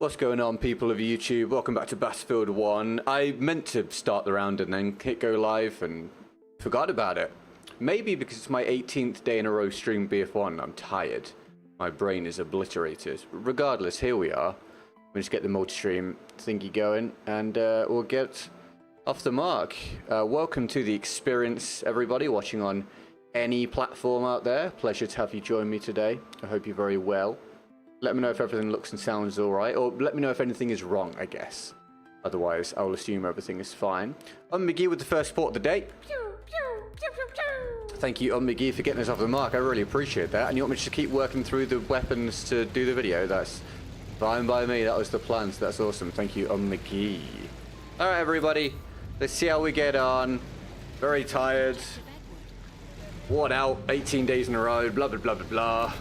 What's going on, people of YouTube? Welcome back to Battlefield 1. I meant to start the round and then hit go live and forgot about it. Maybe because it's my 18th day in a row stream BF1, I'm tired. My brain is obliterated. Regardless, here we are. We'll just get the multi-stream thingy going and we'll get off the mark. Welcome to the experience, everybody watching on any platform out there. Pleasure to have you join me today. I hope you're very well. Let me know if everything looks and sounds alright, or let me know if anything is wrong, I guess. Otherwise, I'll assume everything is fine. McGee with the first support of the day. Thank you, McGee, for getting us off the mark. I really appreciate that. And you want me to keep working through the weapons to do the video? That's fine by me. That was the plan, so that's awesome. Thank you, McGee. Alright, everybody. Let's see how we get on. Very tired. Worn out. 18 days in a row. Blah, blah, blah, blah, blah.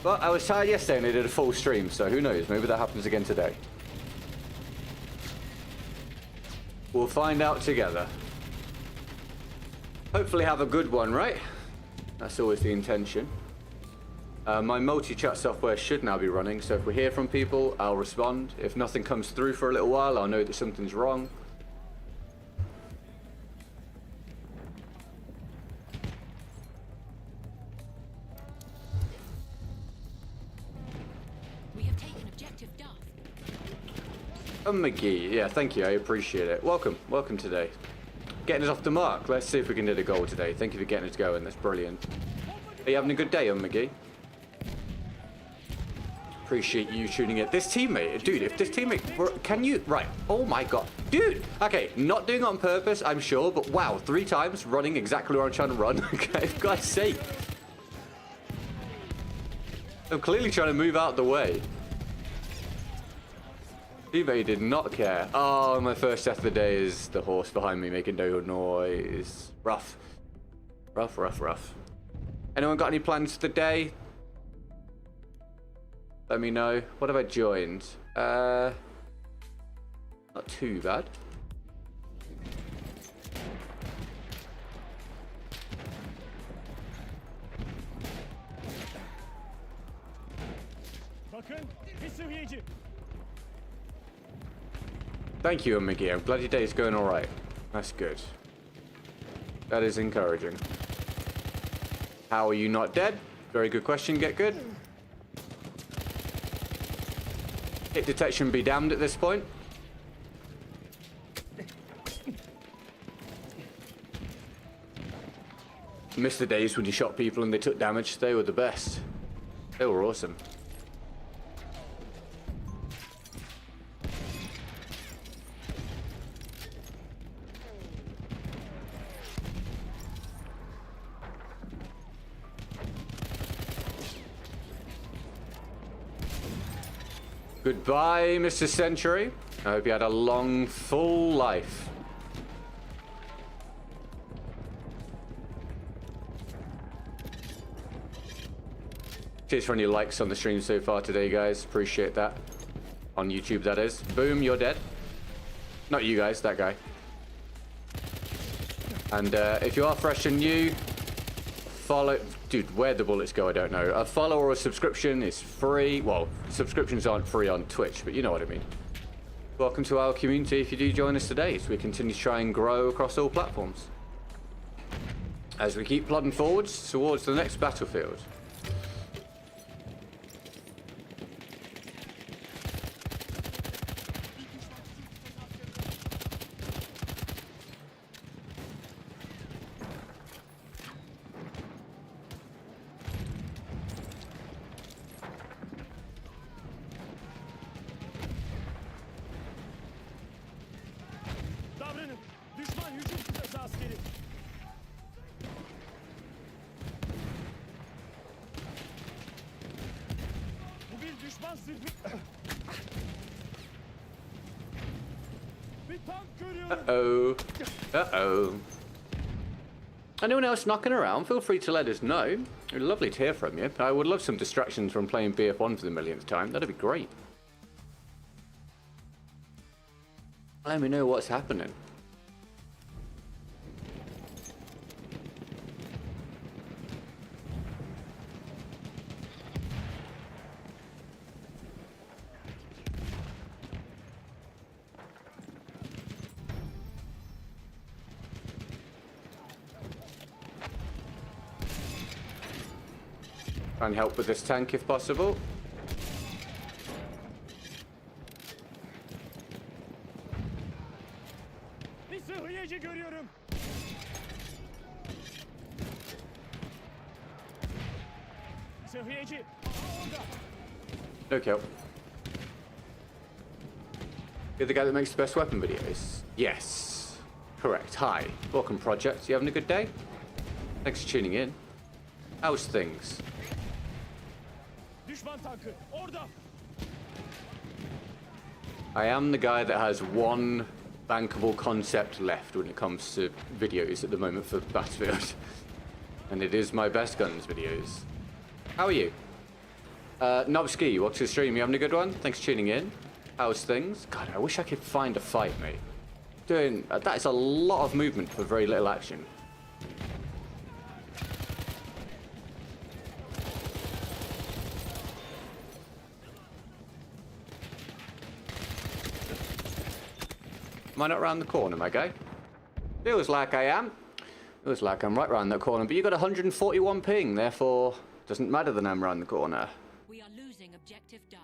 But I was tired yesterday and I did a full stream, so who knows? Maybe that happens again today. We'll find out together. Hopefully have a good one, right? That's always the intention. My multi-chat software should now be running, so if we hear from people, I'll respond. If nothing comes through for a little while, I'll know that something's wrong. McGee, yeah, thank you, I appreciate it. Welcome today. Getting us off the mark. Let's see if we can hit a goal today. Thank you for getting us going, that's brilliant. Are you having a good day, McGee? Appreciate you tuning in. This teammate, dude, if this teammate, can you, right, oh my god. Dude, okay, not doing it on purpose, I'm sure, but wow, 3 times running exactly where I'm trying to run, okay, for God's sake. I'm clearly trying to move out the way. Teammate did not care. Oh, my first death of the day is the horse behind me making no noise. Rough. Rough, rough, rough. Anyone got any plans for the day? Let me know. What have I joined? Not too bad. Thank you, McGee. I'm glad your day is going all right. That's good. That is encouraging. How are you not dead? Very good question. Get good. Hit detection be damned at this point. Missed the days when you shot people and they took damage. They were the best. They were awesome. Goodbye, Mr. Century. I hope you had a long, full life. Cheers for any likes on the stream so far today, guys. Appreciate that. On YouTube, that is. Boom, you're dead. Not you guys, that guy. And if you are fresh and new, follow... Dude, where the bullets go, I don't know. A follow or a subscription is free. Well, subscriptions aren't free on Twitch, but you know what I mean. Welcome to our community if you do join us today, as we continue to try and grow across all platforms. As we keep plodding forwards towards the next battlefield. Uh-oh. Uh-oh. Anyone else knocking around? Feel free to let us know. It'd be lovely to hear from you. I would love some distractions from playing BF1 for the millionth time. That'd be great. Let me know what's happening. Try and help with this tank if possible. No kill. You're the guy that makes the best weapon videos? Yes. Correct. Hi. Welcome, Project. You having a good day? Thanks for tuning in. How's things? I am the guy that has one bankable concept left when it comes to videos at the moment for Battlefield. And it is my best guns videos. How are you? Nobski, welcome to the stream. You having a good one? Thanks for tuning in. How's things? God, I wish I could find a fight, mate. That is a lot of movement for very little action. Am I not around the corner, my guy? Feels like I am. Feels like I'm right around that corner, but you got 141 ping, therefore doesn't matter that I'm around the corner. We are losing objective Duff.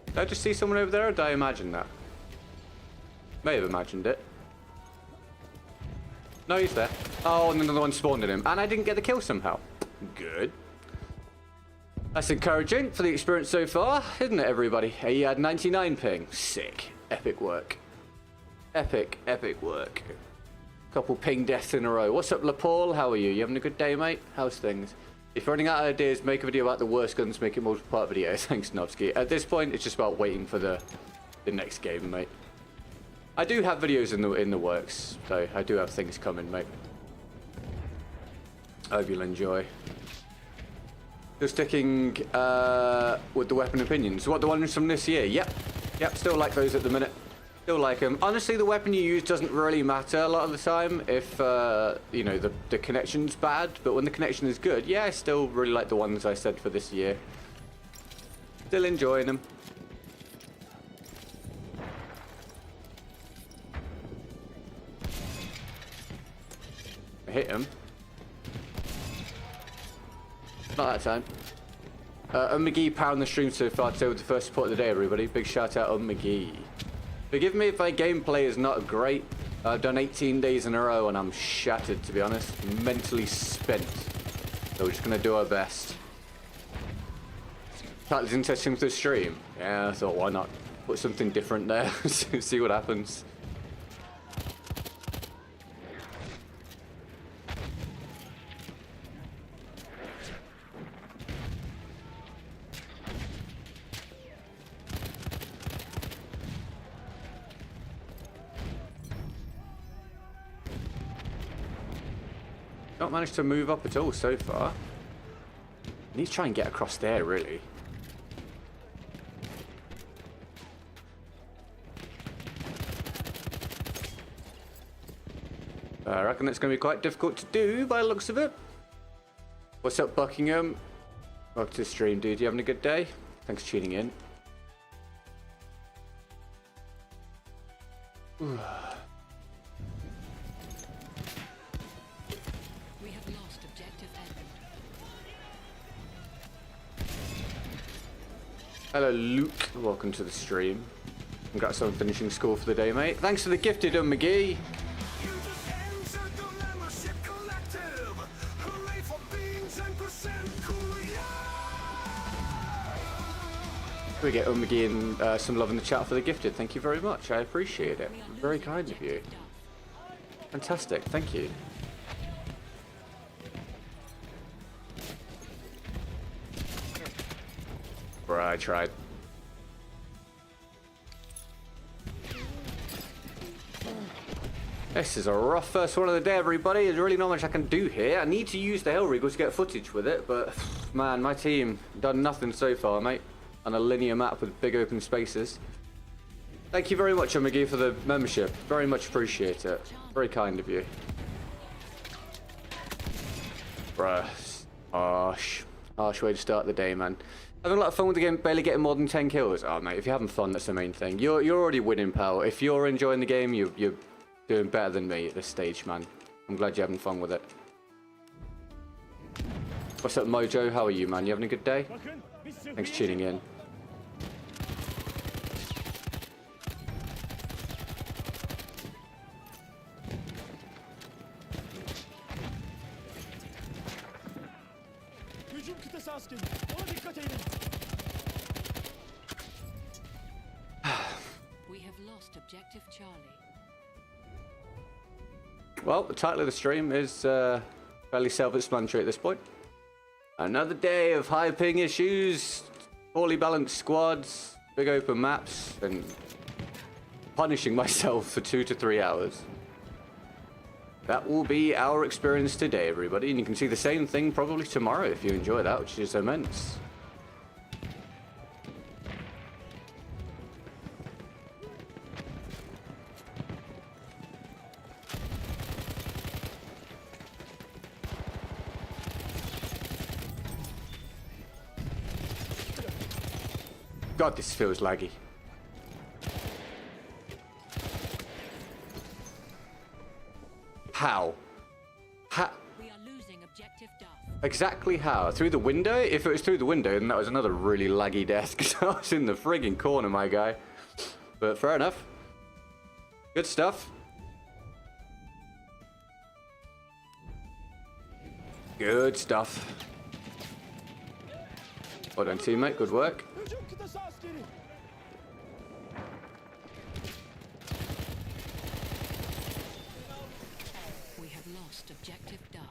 Did I just see someone over there, or did I imagine that? May have imagined it. No, he's there. Oh, and another one spawned in him. And I didn't get the kill somehow. Good. That's encouraging for the experience so far, isn't it, everybody? He had 99 ping. Sick. Epic work. Epic, epic work. Couple ping deaths in a row. What's up, LaPaul? How are you? You having a good day, mate? How's things? If you're running out of ideas, make a video about the worst guns, make it multi-part video. Thanks, Nobski. At this point, it's just about waiting for the next game, mate. I do have videos in the works, so I do have things coming, mate. I hope you'll enjoy. Still sticking with the weapon opinions. What, the ones from this year? Yep. Yep, still like those at the minute. Still like them. Honestly, the weapon you use doesn't really matter a lot of the time if, you know, the connection's bad. But when the connection is good, yeah, I still really like the ones I said for this year. Still enjoying them. I hit him. Not that time. McGee pound the stream so far today with the first support of the day, everybody. Big shout out on McGee. Forgive me if my gameplay is not great. I've done 18 days in a row and I'm shattered, to be honest. Mentally spent. So we're just going to do our best. That was interesting for the stream. Yeah, I thought, why not put something different there? See what happens. Not managed to move up at all so far. I need to try and get across there, really. I reckon it's going to be quite difficult to do by the looks of it. What's up, Buckingham? Welcome to the stream, dude. You having a good day? Thanks for tuning in. Hello, Luke. Welcome to the stream. Congrats on finishing school for the day, mate. Thanks for the gifted, McGee. We get McGee and some love in the chat for the gifted. Thank you very much. I appreciate it. Very kind of you. Fantastic. Thank you. I tried. This is a rough first one of the day, everybody. There's really not much I can do here. I need to use the Hellregal to get footage with it, but man, my team done nothing so far, mate. On a linear map with big open spaces. Thank you very much, McGee, for the membership. Very much appreciate it. Very kind of you. Bruh. Harsh. Harsh way to start the day, man. Having a lot of fun with the game, barely getting more than 10 kills. Oh, mate, if you're having fun, that's the main thing. You're already winning, pal. If you're enjoying the game, you're doing better than me at this stage, man. I'm glad you're having fun with it. What's up, Mojo? How are you, man? You having a good day? Thanks for tuning in. We have lost objective Charlie. Well, the title of the stream is fairly self-explanatory at this point. Another day of high ping issues, poorly balanced squads, big open maps, and punishing myself for 2 to 3 hours. That will be our experience today, everybody, and you can see the same thing probably tomorrow if you enjoy that, which is immense. God, this feels laggy. How? We are losing objective Duff. Exactly how? Through the window? If it was through the window, then that was another really laggy death, because I was in the frigging corner, my guy. But fair enough. Good stuff. Good stuff. Well done, teammate. Good work. We have lost objective Duff.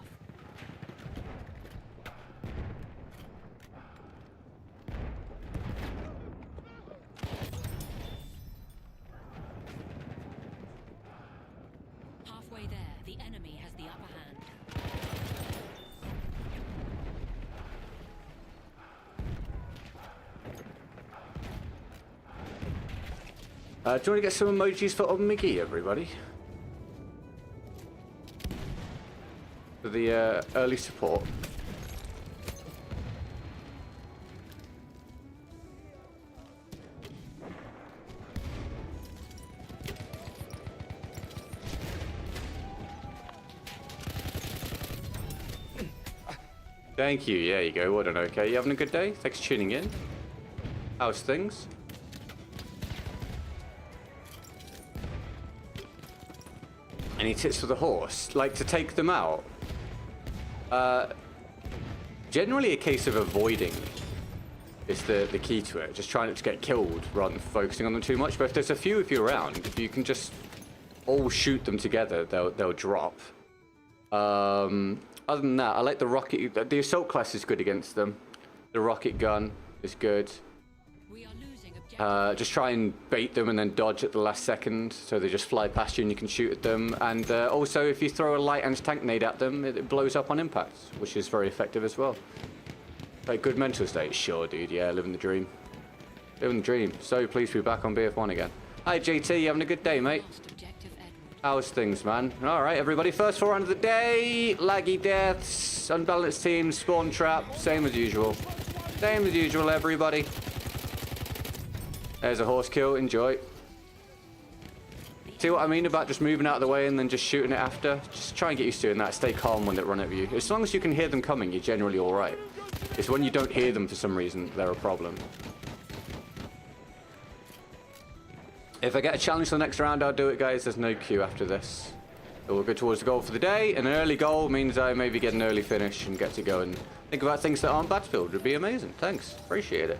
Halfway there, the enemy has the upper hand. Do you want to get some emojis for Miggy, everybody? For the early support. Thank you. Yeah, you go. Well done. Okay, you having a good day? Thanks for tuning in. How's things? Any tips for the horse? Like to take them out? Generally a case of avoiding is the key to it. Just trying not to get killed rather than focusing on them too much. But if there's a few of you around, if you can just all shoot them together, they'll drop. Other than that, I like the rocket. The assault class is good against them. The rocket gun is good. We are losing objective. Just try and bait them and then dodge at the last second, so they just fly past you and you can shoot at them. And also, if you throw a light anti-tank nade at them, it blows up on impact, which is very effective as well. Like, good mental state, sure, dude. Yeah, living the dream. Living the dream. So pleased to be back on BF1 again. Hi, JT. You having a good day, mate? Lost objective Edward. How's things, man? All right, everybody. First 4 round of the day. Laggy deaths, unbalanced teams, spawn trap. Same as usual. Same as usual, everybody. There's a horse kill. Enjoy. See what I mean about just moving out of the way and then just shooting it after? Just try and get used to doing that. Stay calm when they run at you. As long as you can hear them coming, you're generally all right. It's when you don't hear them for some reason, they're a problem. If I get a challenge for the next round, I'll do it, guys. There's no queue after this. So we'll go towards the goal for the day. And an early goal means I maybe get an early finish and get to go and think about things that aren't Battlefield. Would be amazing. Thanks. Appreciate it.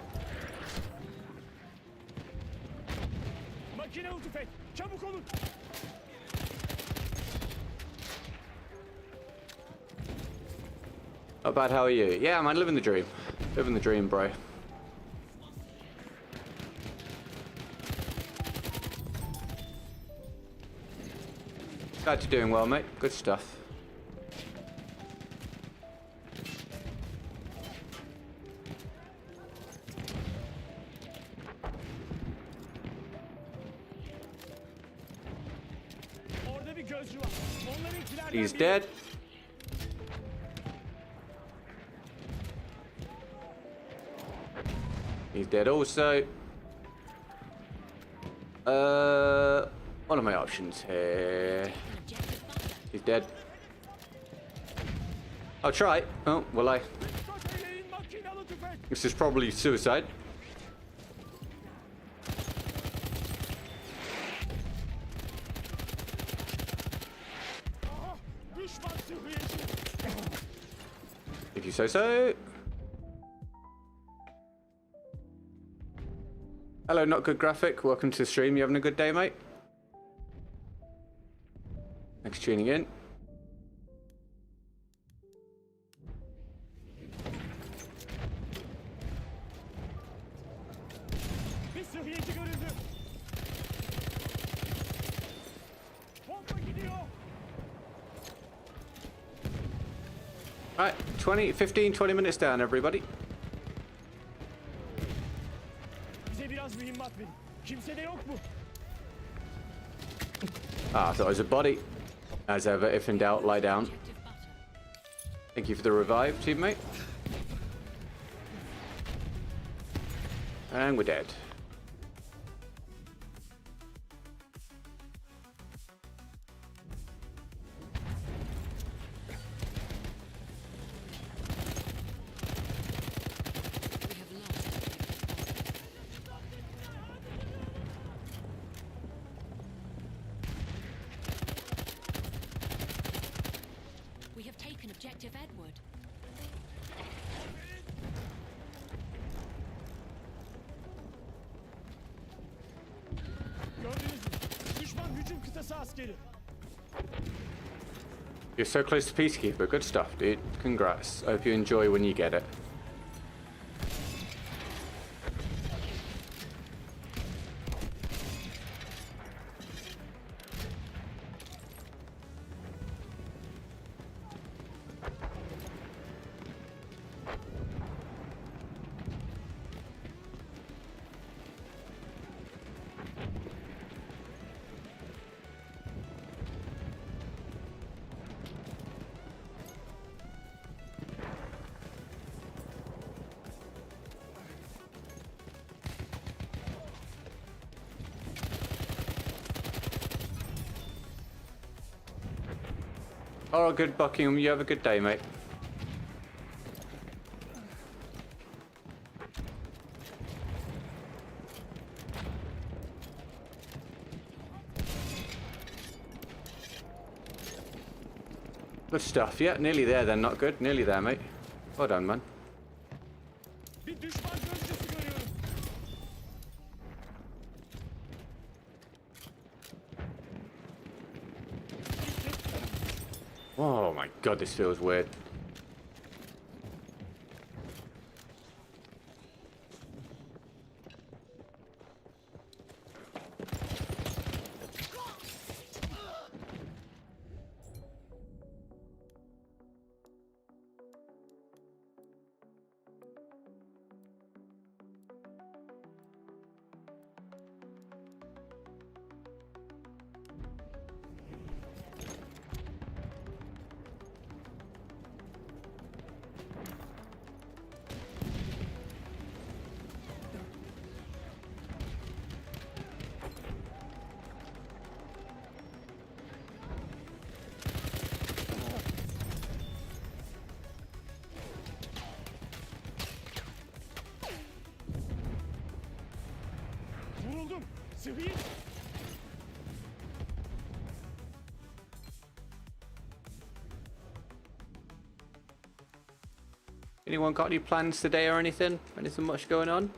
Not bad, how are you? Yeah, man, living the dream. Living the dream, bro. Glad you're doing well, mate. Good stuff. He's dead. He's dead also. What are my options here? He's dead. I'll try. Oh, will I? This is probably suicide. If you say so. Hello, not good graphic. Welcome to the stream. You having a good day, mate? Thanks for tuning in. Alright, 15, 20 minutes down, everybody. Ah, I thought it was a body. As ever, if in doubt, lie down. Thank you for the revive, teammate. And we're dead. You're so close to Peacekeeper. Good stuff, dude. Congrats. I hope you enjoy when you get it. Oh, good Buckingham. You have a good day, mate. Good stuff. Yeah, nearly there then. Not good. Nearly there, mate. Well done, man. Oh my god, this feels weird. Anyone got any plans today or anything? Anything much going on?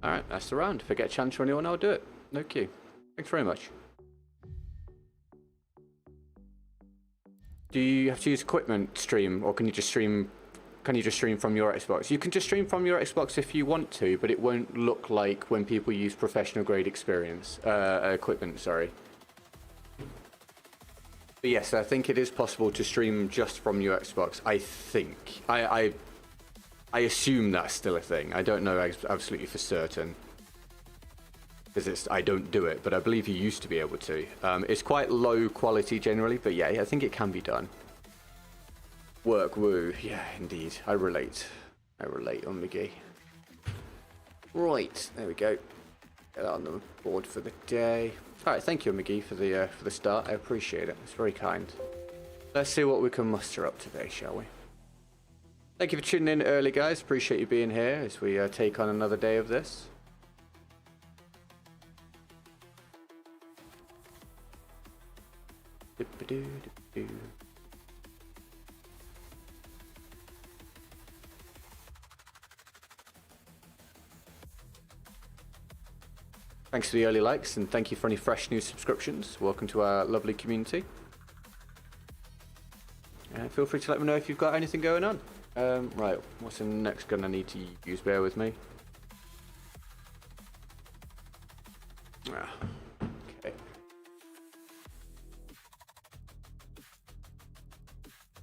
Alright, that's the round. If I get a chance for anyone, I'll do it. No queue. Thanks very much. Do you have to use equipment stream, or can you just stream? Can you just stream from your Xbox? You can just stream from your Xbox if you want to, but it won't look like when people use professional grade equipment. Sorry. But yes, I think it is possible to stream just from your Xbox. I think. I assume that's still a thing. I don't know absolutely for certain. Because I don't do it, but I believe you used to be able to. It's quite low quality generally, but yeah, I think it can be done. Work, woo. Yeah, indeed. I relate. I relate on McGee. Right, there we go. Get that on the board for the day. Alright, thank you, McGee, for the start. I appreciate it. It's very kind. Let's see what we can muster up today, shall we? Thank you for tuning in early, guys. Appreciate you being here as we take on another day of this. Thanks for the early likes, and thank you for any fresh new subscriptions. Welcome to our lovely community. Feel free to let me know if you've got anything going on. Right, what's the next gun I need to use? Bear with me. Okay.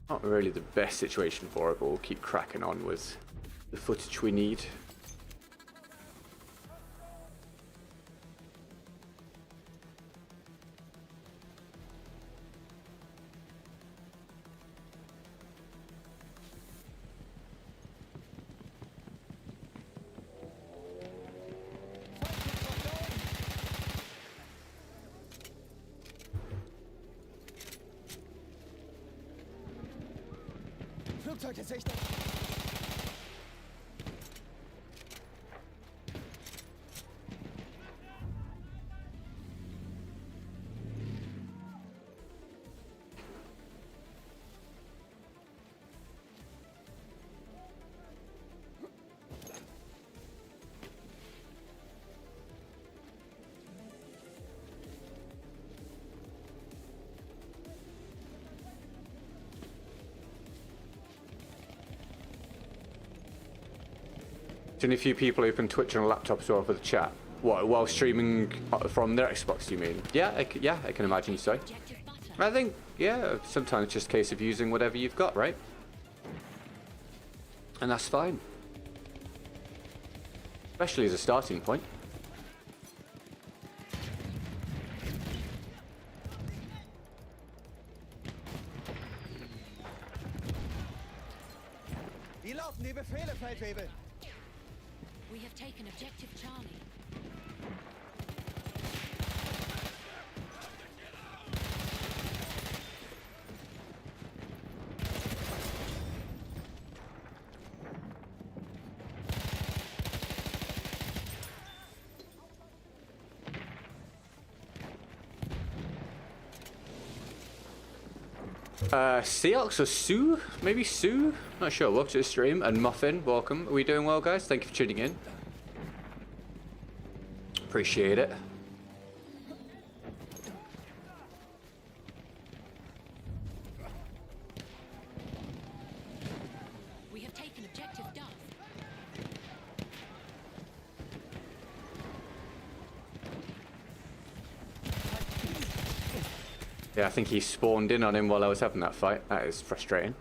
Not really the best situation for it, but we'll keep cracking on with the footage we need. Seen a few people open Twitch on a laptop as well for the chat. What, while streaming from their Xbox, you mean? Yeah, I can imagine so. I think, yeah, sometimes it's just a case of using whatever you've got, right? And that's fine. Especially as a starting point. Wie laufen die Befehle, Feldwebel? We have taken objective Charlie. Seox or Sue? Maybe Sue? Not sure. Welcome to the stream. And Muffin, welcome. Are we doing well, guys? Thank you for tuning in. Appreciate it. We have taken objective Duff. Yeah, I think he spawned in on him while I was having that fight. That is frustrating.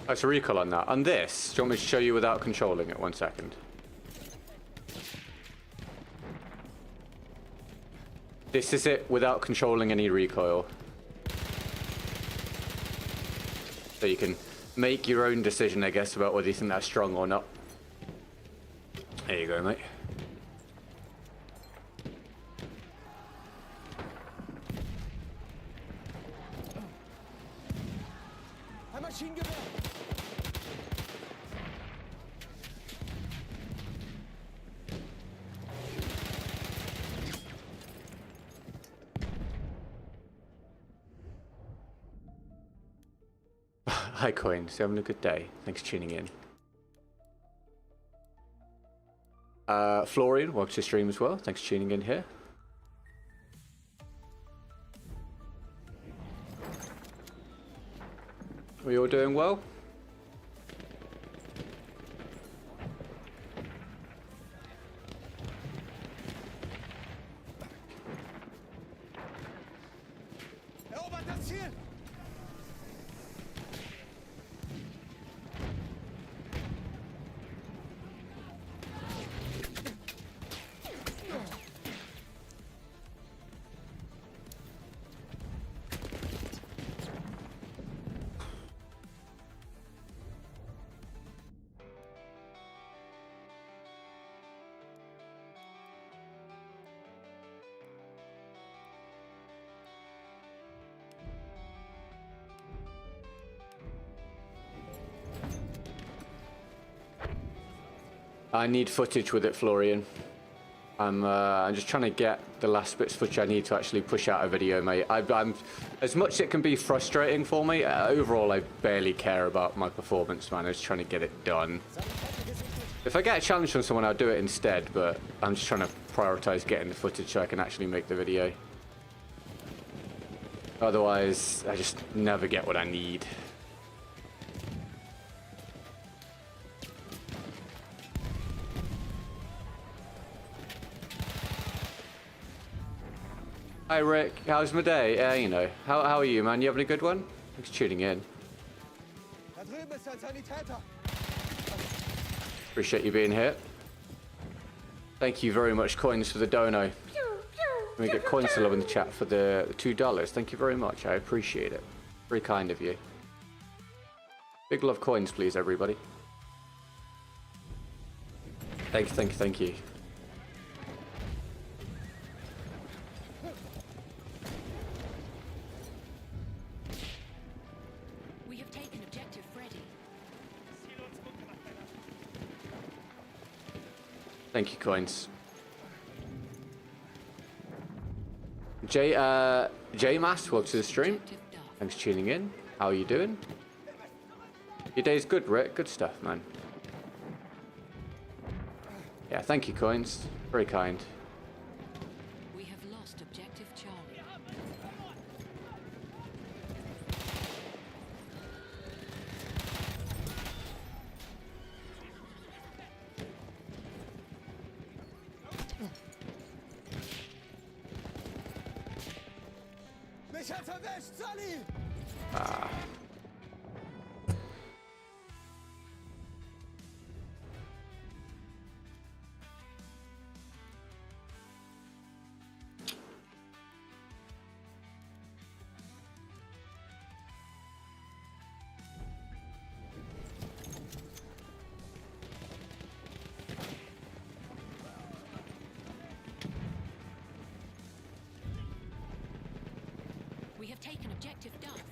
Oh, it's a recoil on that. On this, do you want me to show you without controlling it? 1 second. This is it without controlling any recoil. So you can make your own decision, I guess, about whether you think that's strong or not. There you go, mate. Ein Maschinengewehr! Hi, Coins. Having a good day. Thanks for tuning in. Florian, welcome to the stream as well. Thanks for tuning in here. We all doing well? Erobert das Ziel! I need footage with it, Florian. I'm just trying to get the last bits of footage I need to actually push out a video, mate. I'm as much as it can be frustrating for me. Overall, I barely care about my performance, man. I'm just trying to get it done. If I get a challenge from someone, I'll do it instead. But I'm just trying to prioritize getting the footage so I can actually make the video. Otherwise, I just never get what I need. Hi Rick, how's my day? Yeah, you know. How are you, man? You having a good one? Thanks for tuning in. Da drüben ist ein Sanitäter! Appreciate you being here. Thank you very much, Coins, for the dono. Let me get Coins to love in the chat for the $2. Thank you very much. I appreciate it. Very kind of you. Big love Coins, please, everybody. Thank you, thank you, thank you. We have taken objective Freddy. Thank you, Coins. J-Mass, welcome to the stream. Objective Duff. Thanks for tuning in. How are you doing? Your day's good, Rick. Good stuff, man. Yeah, thank you, Coins. Very kind. We have lost objective Charlie. Mich hat's erwischt, Sully! We have taken objective Duff.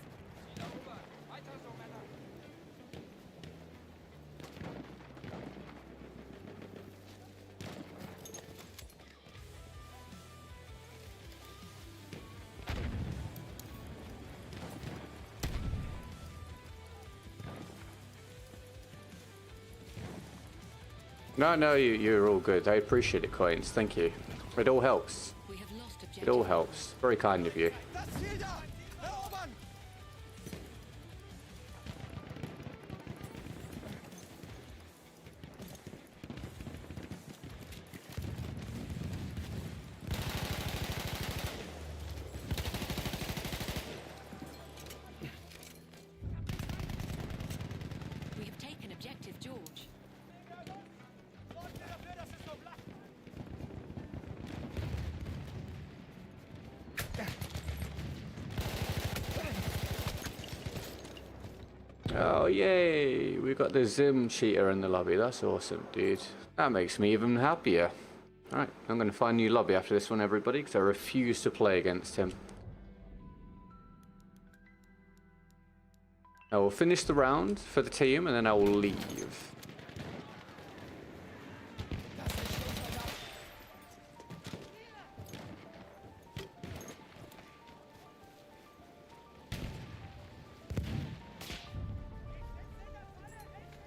No, you're all good. I appreciate it, Coins. Thank you. It all helps. We have lost objective. It all helps. Very kind of you. Das Ziel da! Erobern! We have taken objective George. Sorgt ihr dafür, dass es so bleibt! Oh, yay! We got the Zim cheater in the lobby. That's awesome, dude. That makes me even happier. Alright, I'm going to find a new lobby after this one, everybody, because I refuse to play against him. I will finish the round for the team, and then I will leave.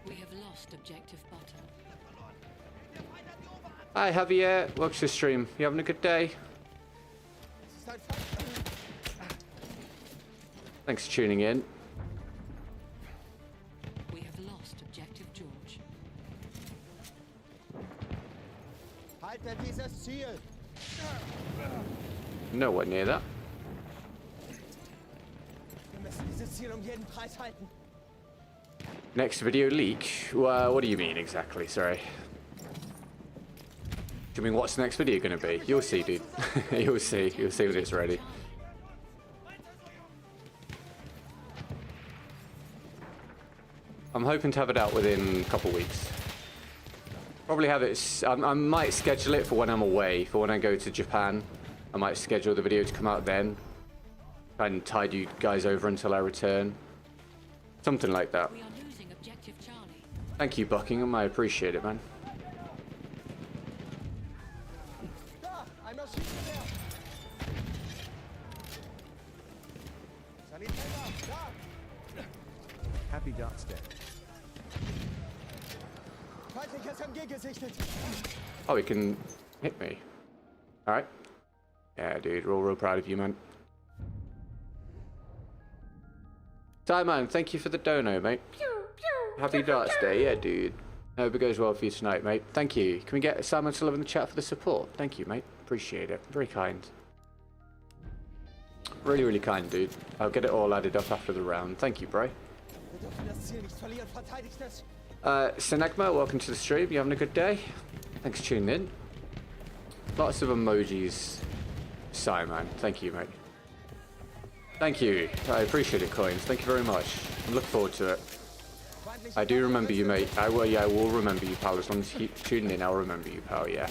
We have lost objective Button. Der Feind hat die Oberhand! Hi, Javier. Welcome to the stream. You having a good day? Es ist ein Feind. Thanks for tuning in. We have lost objective George. Haltet dieses Ziel. Nowhere near that. Wir müssen dieses Ziel jeden Preis halten. Next video leak? Well, what do you mean exactly? Sorry. Do you mean what's the next video going to be? You'll see, dude. You'll see. You'll see when it's ready. I'm hoping to have it out within a couple weeks. Probably have it. I might schedule it for when I'm away. For when I go to Japan, I might schedule the video to come out then. Try and tide you guys over until I return. Something like that. We are losing objective Charlie. Thank you, Buckingham. I appreciate it, man. Da, ein Maschinengewehr. Sanitäter, da. Happy Dots Day. Feindliches MG gesichtet. Oh, he can hit me. Alright. Yeah, dude. Real proud of you, man. Man, thank you for the dono, mate. Happy Darts Day. Yeah, dude. I hope it goes well for you tonight, mate. Thank you. Can we get Simon to love in the chat for the support? Thank you, mate. Appreciate it. Very kind. Really, really kind, dude. I'll get it all added up after the round. Thank you, bro. Wir dürfen das Ziel nicht verlieren. Verteidigt es. Senegma, welcome to the stream. You having a good day? Thanks for tuning in. Lots of emojis. Simon, thank you, mate. Thank you. I appreciate it, Coins. Thank you very much. I look forward to it. I do remember you, mate. I will remember you, pal. As long as you keep tuning in, I'll remember you, pal, yeah.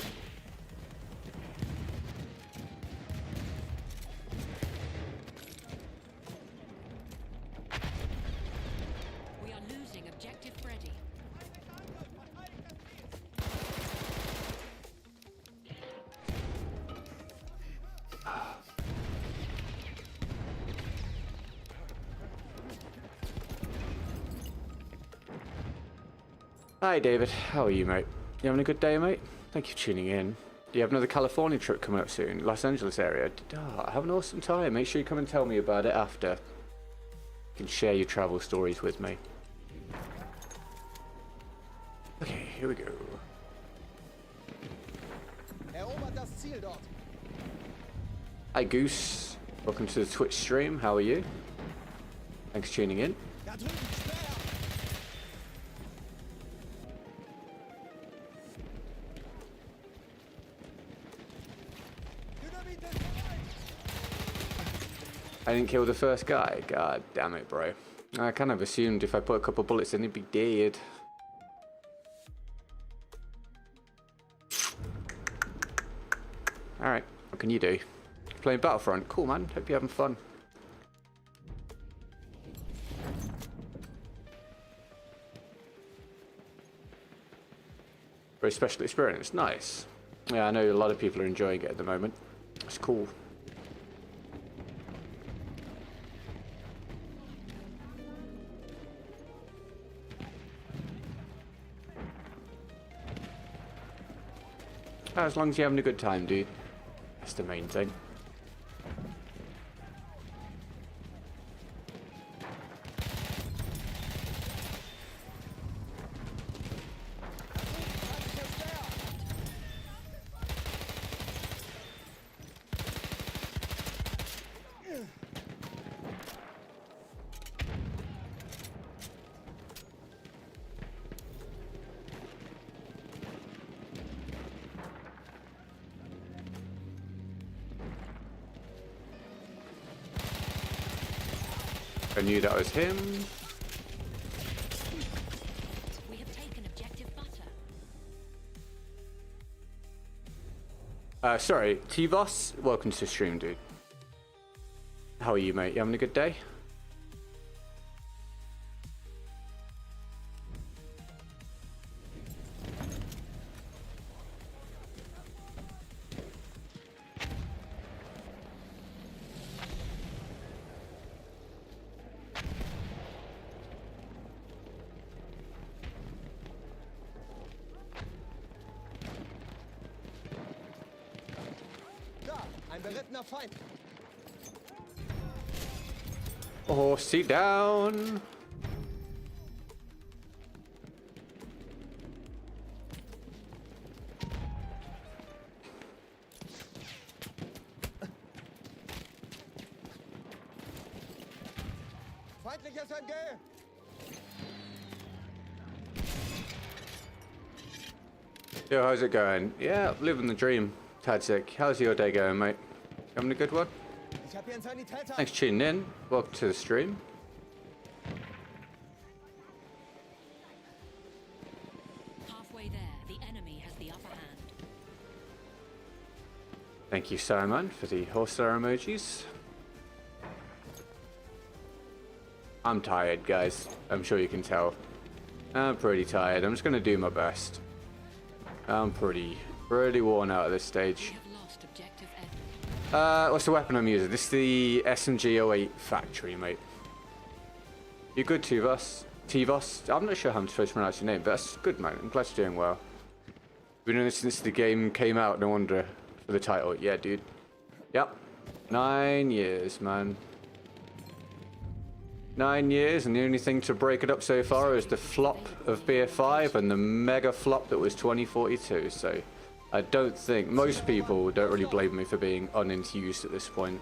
We are losing objective Freddy. Hi, David. How are you, mate? You having a good day, mate? Thank you for tuning in. Do you have another California trip coming up soon? Los Angeles area? Oh, have an awesome time. Make sure you come and tell me about it after. You can share your travel stories with me. Okay, here we go. Erobert das Ziel dort. Hi, Goose. Welcome to the Twitch stream. How are you? Thanks for tuning in. Da drüben, Speer. Dynamit ist bereit. I didn't kill the first guy. God damn it, bro. I kind of assumed if I put a couple bullets in, he'd be dead. Alright, what can you do? Playing Battlefront. Cool, man. Hope you're having fun. Very special experience. Nice. Yeah, I know a lot of people are enjoying it at the moment. It's cool. As long as you're having a good time, dude. That's the main thing. I knew that was him. We have taken objective butter. Sorry, T-Voss, welcome to the stream, dude. How are you, mate? You having a good day? Berittener Feind. Horsey down. Feindliches MG. Yo, how's it going? Yeah, living the dream. Tadzik, how's your day going, mate? Having a good one? Ich hab hier einen Sanitäter. Thanks for tuning in. Welcome to the stream. Halfway there, the enemy has the upper hand. Thank you, Simon, for the horse emojis. I'm tired, guys. I'm sure you can tell. I'm pretty tired. I'm just going to do my best. I'm pretty worn out at this stage. We have lost objective Edward. What's the weapon I'm using? This is the SMG-08 factory, mate. You good, Tivos? Tivos? I'm not sure how I'm supposed to pronounce your name, but that's good, man. I'm glad you're doing well. Been doing this since the game came out, no wonder for the title. Yeah, dude. Yep. 9 years, man. 9 years, and the only thing to break it up so far is the flop of BF5 and the mega flop that was 2042. So I don't think most people don't really blame me for being unenthused at this point.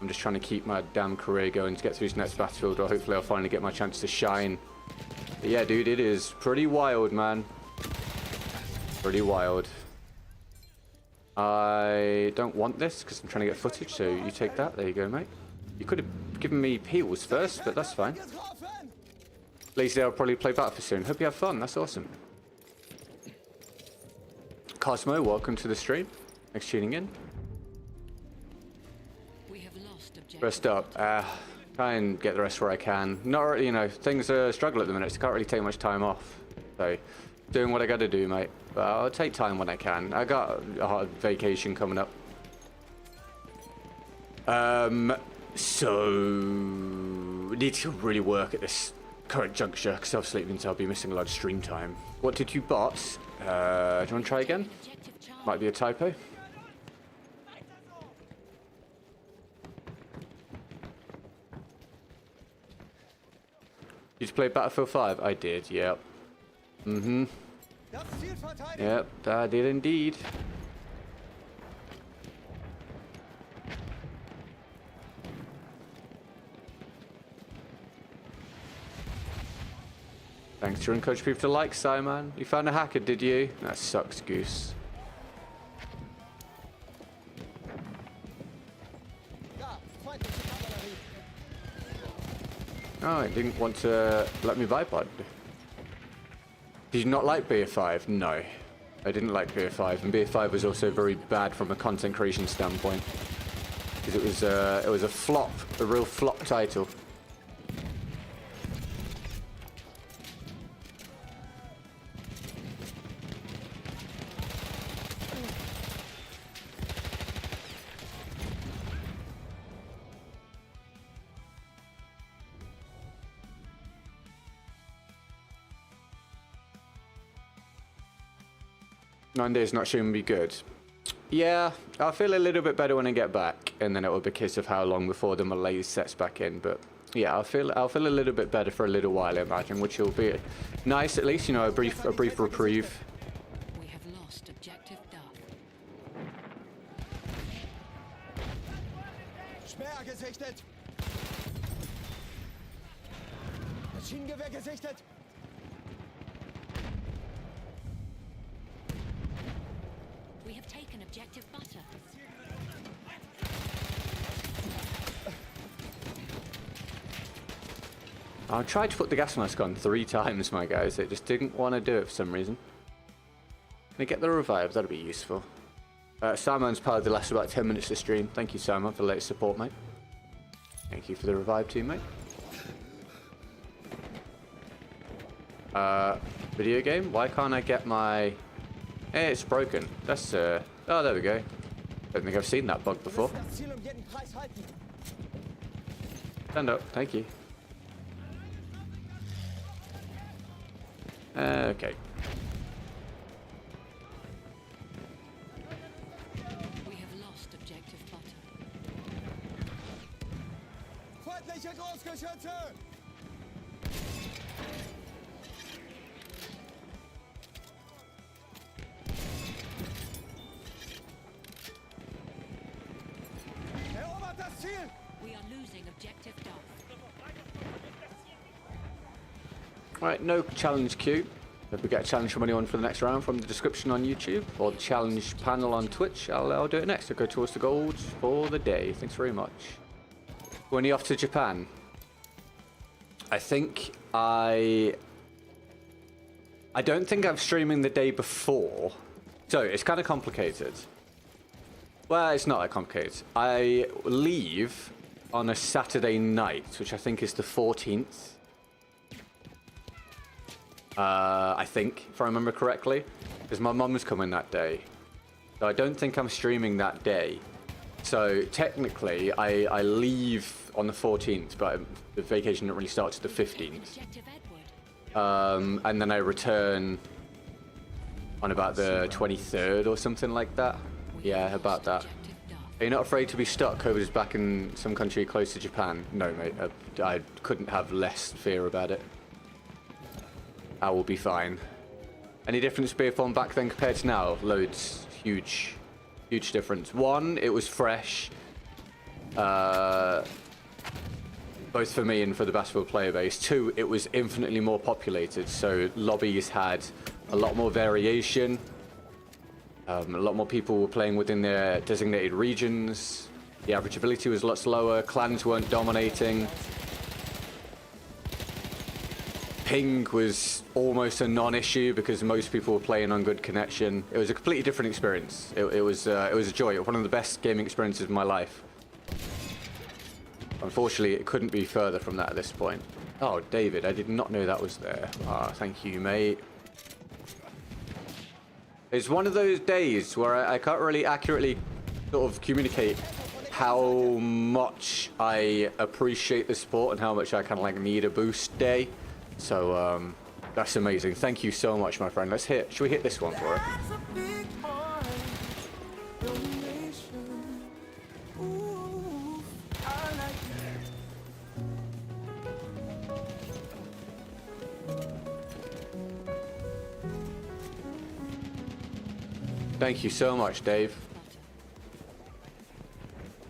I'm just trying to keep my damn career going to get through this next battlefield, or hopefully I'll finally get my chance to shine. But yeah, dude, it is pretty wild, man. Pretty wild. I don't want this because I'm trying to get footage, so you take that. There you go, mate. You could have given me heals first, but that's fine. Getroffen. Lazy, I'll probably play Battlefield soon. Hope you have fun. That's awesome. Cosmo, welcome to the stream. Thanks for tuning in. We have lost objective. Rest up. Try and get the rest where I can. Not really, you know, things are a struggle at the minute, so I can't really take much time off. So, doing what I gotta do, mate. But I'll take time when I can. I got a hot vacation coming up. So, need to really work at this current juncture, because obviously it means I'll be missing a lot of stream time. What did you bot? Do you want to try again? Objective Charlie. Might be a typo. Did you play Battlefield 5? I did, yep. Mm-hmm. Das Ziel verteidigt. Yep, I did indeed. Thanks for encouraging people to like, Simon. You found a hacker, did you? That sucks, Goose. Ja, feindliche Kavallerie. Oh, it didn't want to let me bipod. Did you not like BF5? No. I didn't like BF5, and BF5 was also very bad from a content creation standpoint. Because it was a flop, a real flop title. Nine days not showing me good. Yeah, I'll feel a little bit better when I get back, and then it will be a case of how long before the malaise sets back in. But yeah, I'll feel a little bit better for a little while, I imagine, which will be nice at least. You know, a brief reprieve. We have lost objective Duff. Speer gesichtet. Maschinengewehr gesichtet. We have taken objective Butter. I tried to put the gas mask on 3 times, my guys. It just didn't want to do it for some reason. Can I get the revive? That'd be useful. Simon's powered the last about 10 minutes to stream. Thank you, Simon, for the latest support, mate. Thank you for the revive too, mate. Video game? Why can't I get my... Hey, it's broken. That's, oh, there we go. Don't think I've seen that bug before. Das Ziel jeden Preis halten. Stand up. Thank you. Okay. We have lost objective Butter. Feindliche Großgeschütze! Erobert das Ziel! We are losing objective Duff. Right, no challenge queue. If we get a challenge from anyone for the next round from the description on YouTube or the challenge panel on Twitch, I'll do it next. I'll go towards the gold for the day. Thanks very much. When are you off to Japan? I think I don't think I'm streaming the day before. So it's kind of complicated. Well, it's not that complicated. I leave on a Saturday night, which I think is the 14th. I think, if I remember correctly, because my mum's coming that day. So I don't think I'm streaming that day. So technically, I leave on the 14th, but the vacation doesn't really start to the 15th. Objective Edward. And then I return on about the 23rd or something like that. Yeah, about that. Objective Duff. Are you not afraid to be stuck? COVID is back in some country close to Japan. No, mate. I couldn't have less fear about it. I will be fine. Any difference Beerform back then compared to now? Loads. Huge. Huge difference. One, it was fresh. Both for me and for the basketball player base. Two, it was infinitely more populated. So lobbies had a lot more variation. A lot more people were playing within their designated regions. The average ability was lots lower. Clans weren't dominating. Ping was almost a non-issue because most people were playing on good connection. It was a completely different experience. It was a joy. One of the best gaming experiences of my life. Unfortunately, it couldn't be further from that at this point. Oh, David, I did not know that was there. Ah, thank you, mate. It's one of those days where I can't really accurately sort of communicate how much I appreciate the sport and how much I kind of like need a boost day. So, that's amazing. Thank you so much, my friend. Should we hit this one for it? Thank you so much, Dave.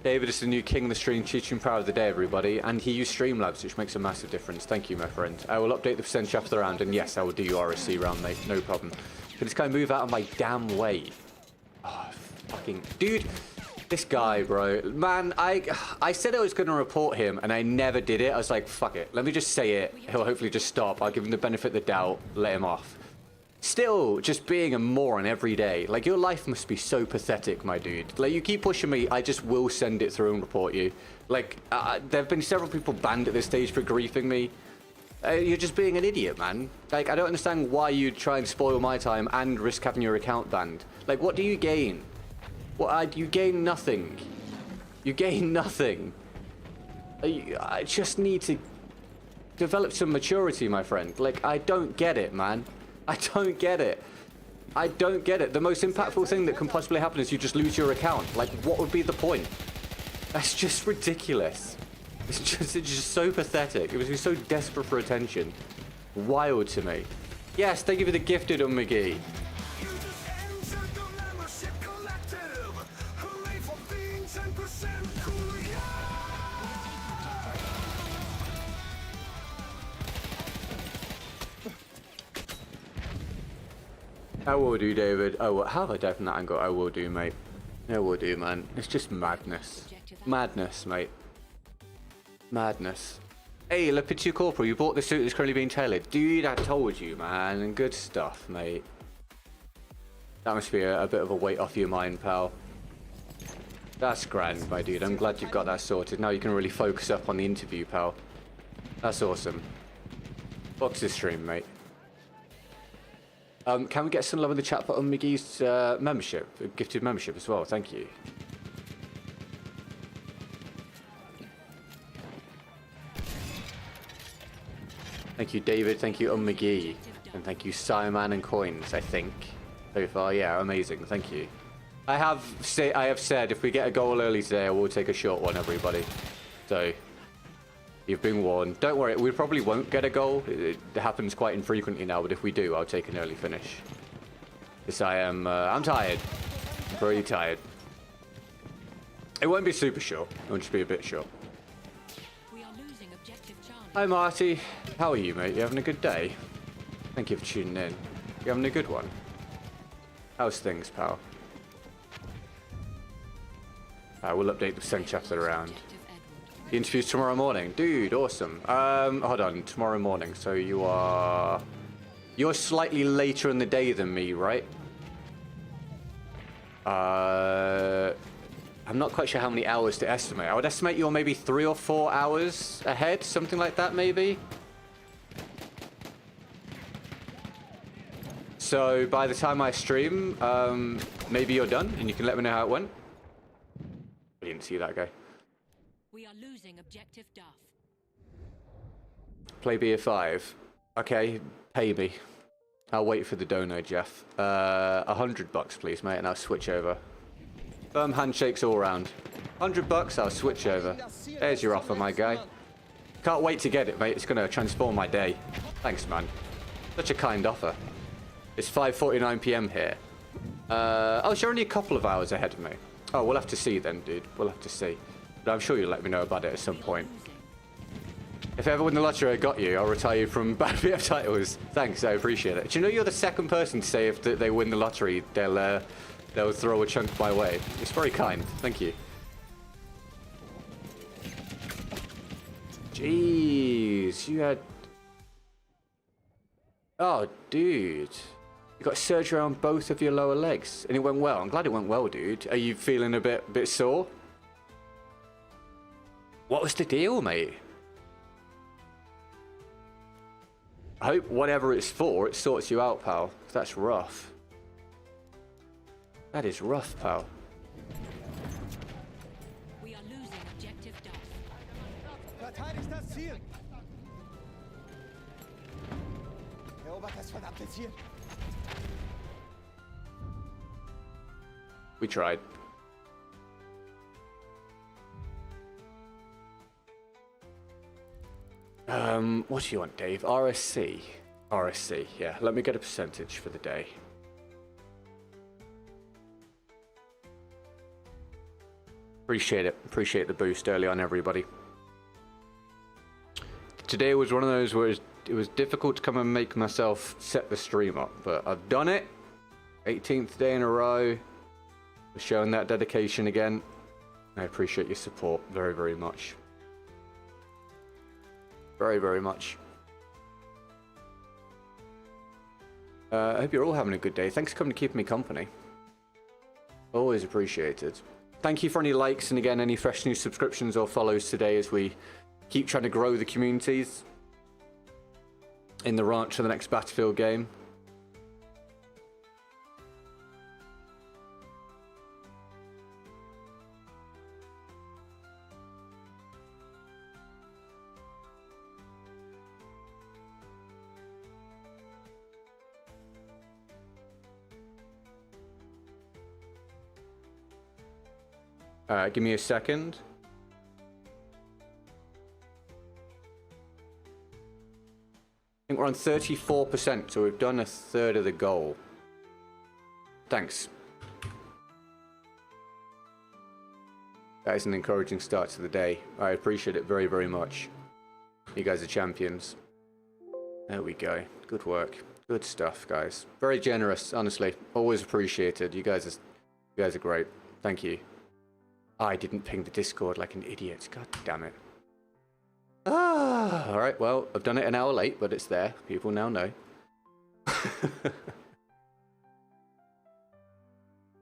David is the new king of the stream, teaching power of the day, everybody. And he used Streamlabs, which makes a massive difference. Thank you, my friend. I will update the percentage after the round, and yes, I will do your RSC round, mate. No problem. Can this guy move out of my damn way? Oh, fucking... Dude, this guy, bro. Man, I said I was going to report him, and I never did it. I was like, fuck it. Let me just say it. He'll hopefully just stop. I'll give him the benefit of the doubt. Let him off. Still, just being a moron every day. Like, your life must be so pathetic, my dude. Like, you keep pushing me, I just will send it through and report you. Like, there have been several people banned at this stage for griefing me. You're just being an idiot, man. Like, I don't understand why you'd try and spoil my time and risk having your account banned. Like, what do you gain? You gain nothing. You gain nothing. I just need to develop some maturity, my friend. Like, I don't get it, man. I don't get it. I don't get it. The most impactful thing that can possibly happen is you just lose your account. Like, what would be the point? That's just ridiculous. It's just so pathetic. It was so desperate for attention. Wild to me. Yes, thank you for the gifted, McGee. I will do, David. Oh, how have I died from that angle? I will do, mate. I will do, man. It's just madness. Madness, mate. Madness. Hey, Lepitu Corporal, you bought the suit that's currently being tailored. Dude, I told you, man. Good stuff, mate. That must be a bit of a weight off your mind, pal. That's grand, my dude. I'm glad you've got that sorted. Now you can really focus up on the interview, pal. That's awesome. Box this stream, mate. Can we get some love in the chat for McGee's membership, gifted membership as well? Thank you. Thank you, David. Thank you, McGee. And thank you, Simon and Coins, I think. So far, yeah, amazing. Thank you. I have said if we get a goal early today, I will take a short one, everybody. So, You've been warned. Don't worry, we probably won't get a goal. It happens quite infrequently now, but if we do, I'll take an early finish. Yes, I'm tired. I'm pretty tired. It won't be super short. It'll just be a bit short. We are losing objective Charlie. Hi, Marty. How are you, mate? You having a good day? Thank you for tuning in. You having a good one? How's things, pal? We'll update the percentage after the round. Objective Edward. The interview's tomorrow morning. Dude, awesome. Hold on. Tomorrow morning. So you're slightly later in the day than me, right? I'm not quite sure how many hours to estimate. I would estimate you're maybe 3 or 4 hours ahead, something like that, maybe. So by the time I stream, maybe you're done and you can let me know how it went. I didn't see that guy. We are losing objective Duff. Play BF5. Okay, pay me. I'll wait for the dono, Jeff. $100 please, mate, and I'll switch over. Firm handshakes all round. $100, I'll switch over. There's your offer, my guy. Can't wait to get it, mate. It's gonna transform my day. Thanks, man. Such a kind offer. It's 5:49 PM here. Oh, so you're only a couple of hours ahead of me. Oh, we'll have to see then, dude. We'll have to see. But I'm sure you'll let me know about it at some point. If I ever win the lottery, I got you. I'll retire you from bad BF titles. Thanks, I appreciate it. Do you know you're the second person to say if they win the lottery, they'll throw a chunk my way. It's very kind. Thank you. Jeez, you had... Oh, dude. You got surgery on both of your lower legs, and it went well. I'm glad it went well, dude. Are you feeling a bit sore? What was the deal, mate? I hope whatever it's for, it sorts you out, pal. That's rough. That is rough, pal. We are losing objective Duff. Verteidigt das Ziel! Erobert das verdammte Ziel! We tried. What do you want, Dave? RSC? RSC, yeah. Let me get a percentage for the day. Appreciate it. Appreciate the boost early on, everybody. Today was one of those where it was difficult to come and make myself set the stream up, but I've done it. 18th day in a row. We're showing that dedication again. I appreciate your support very, very much. Very, very much. I hope you're all having a good day. Thanks for coming to keep me company. Always appreciated. Thank you for any likes and again any fresh new subscriptions or follows today as we keep trying to grow the communities in the ranch for the next Battlefield game. Give me a second. I think we're on 34%, so we've done a third of the goal. Thanks. That is an encouraging start to the day. I appreciate it very, very much. You guys are champions. There we go. Good work. Good stuff, guys. Very generous, honestly. Always appreciated. You guys are great. Thank you. I didn't ping the Discord like an idiot. God damn it. Alright, well, I've done it an hour late, but it's there. People now know.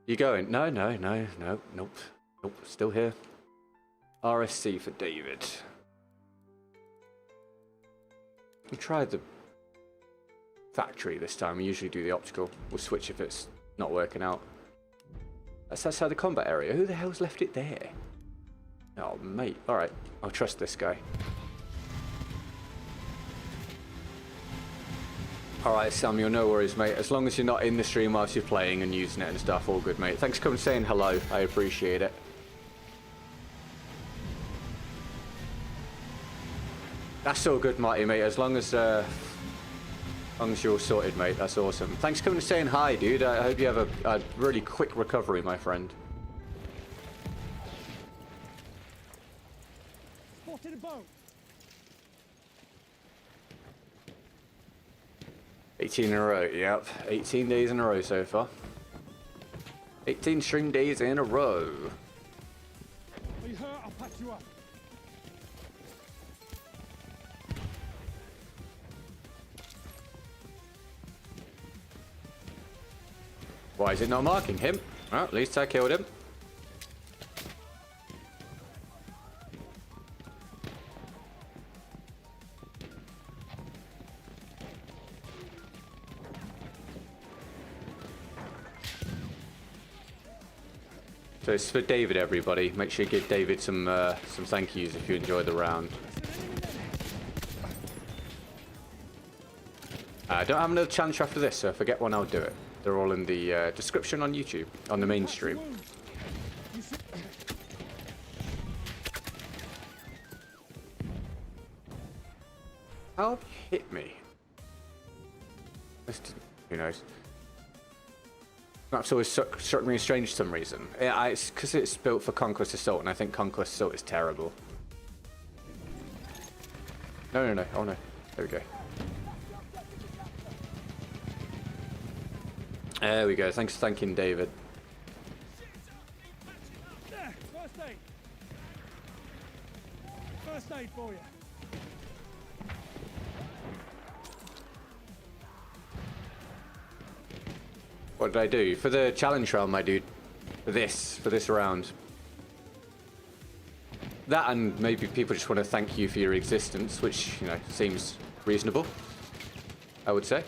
You going? No, nope. Still here. RSC for David. We tried the factory this time. We usually do the optical. We'll switch if it's not working out. That's outside the combat area. Who the hell's left it there? Oh, mate. Alright, I'll trust this guy. Alright, Samuel, no worries, mate. As long as you're not in the stream whilst you're playing and using it and stuff, all good, mate. Thanks for coming and saying hello. I appreciate it. That's all good, Marty, mate. As long as you're all sorted, mate. That's awesome. Thanks for coming and saying hi, dude. I hope you have a really quick recovery, my friend. Spotted a boat. 18 in a row, yep. 18 days in a row so far. 18 stream days in a row. Are you hurt? I'll patch you up. Why is it not marking him? Well, at least I killed him. So it's for David, everybody. Make sure you give David some thank yous if you enjoy the round. I don't have another challenge after this, so if I get one, I'll do it. They're all in the description on YouTube, on the main stream. How have you hit me? Who knows? Map's always struck me as strange for some reason. Yeah, it's because it's built for Conquest Assault, and I think Conquest Assault is terrible. No, no, no. Oh, no. There we go. There we go. Thanks for thanking David. There, first aid. First aid for you. What did I do? For the challenge round, my dude. For this round. That, and maybe people just want to thank you for your existence, which, you know, seems reasonable, I would say.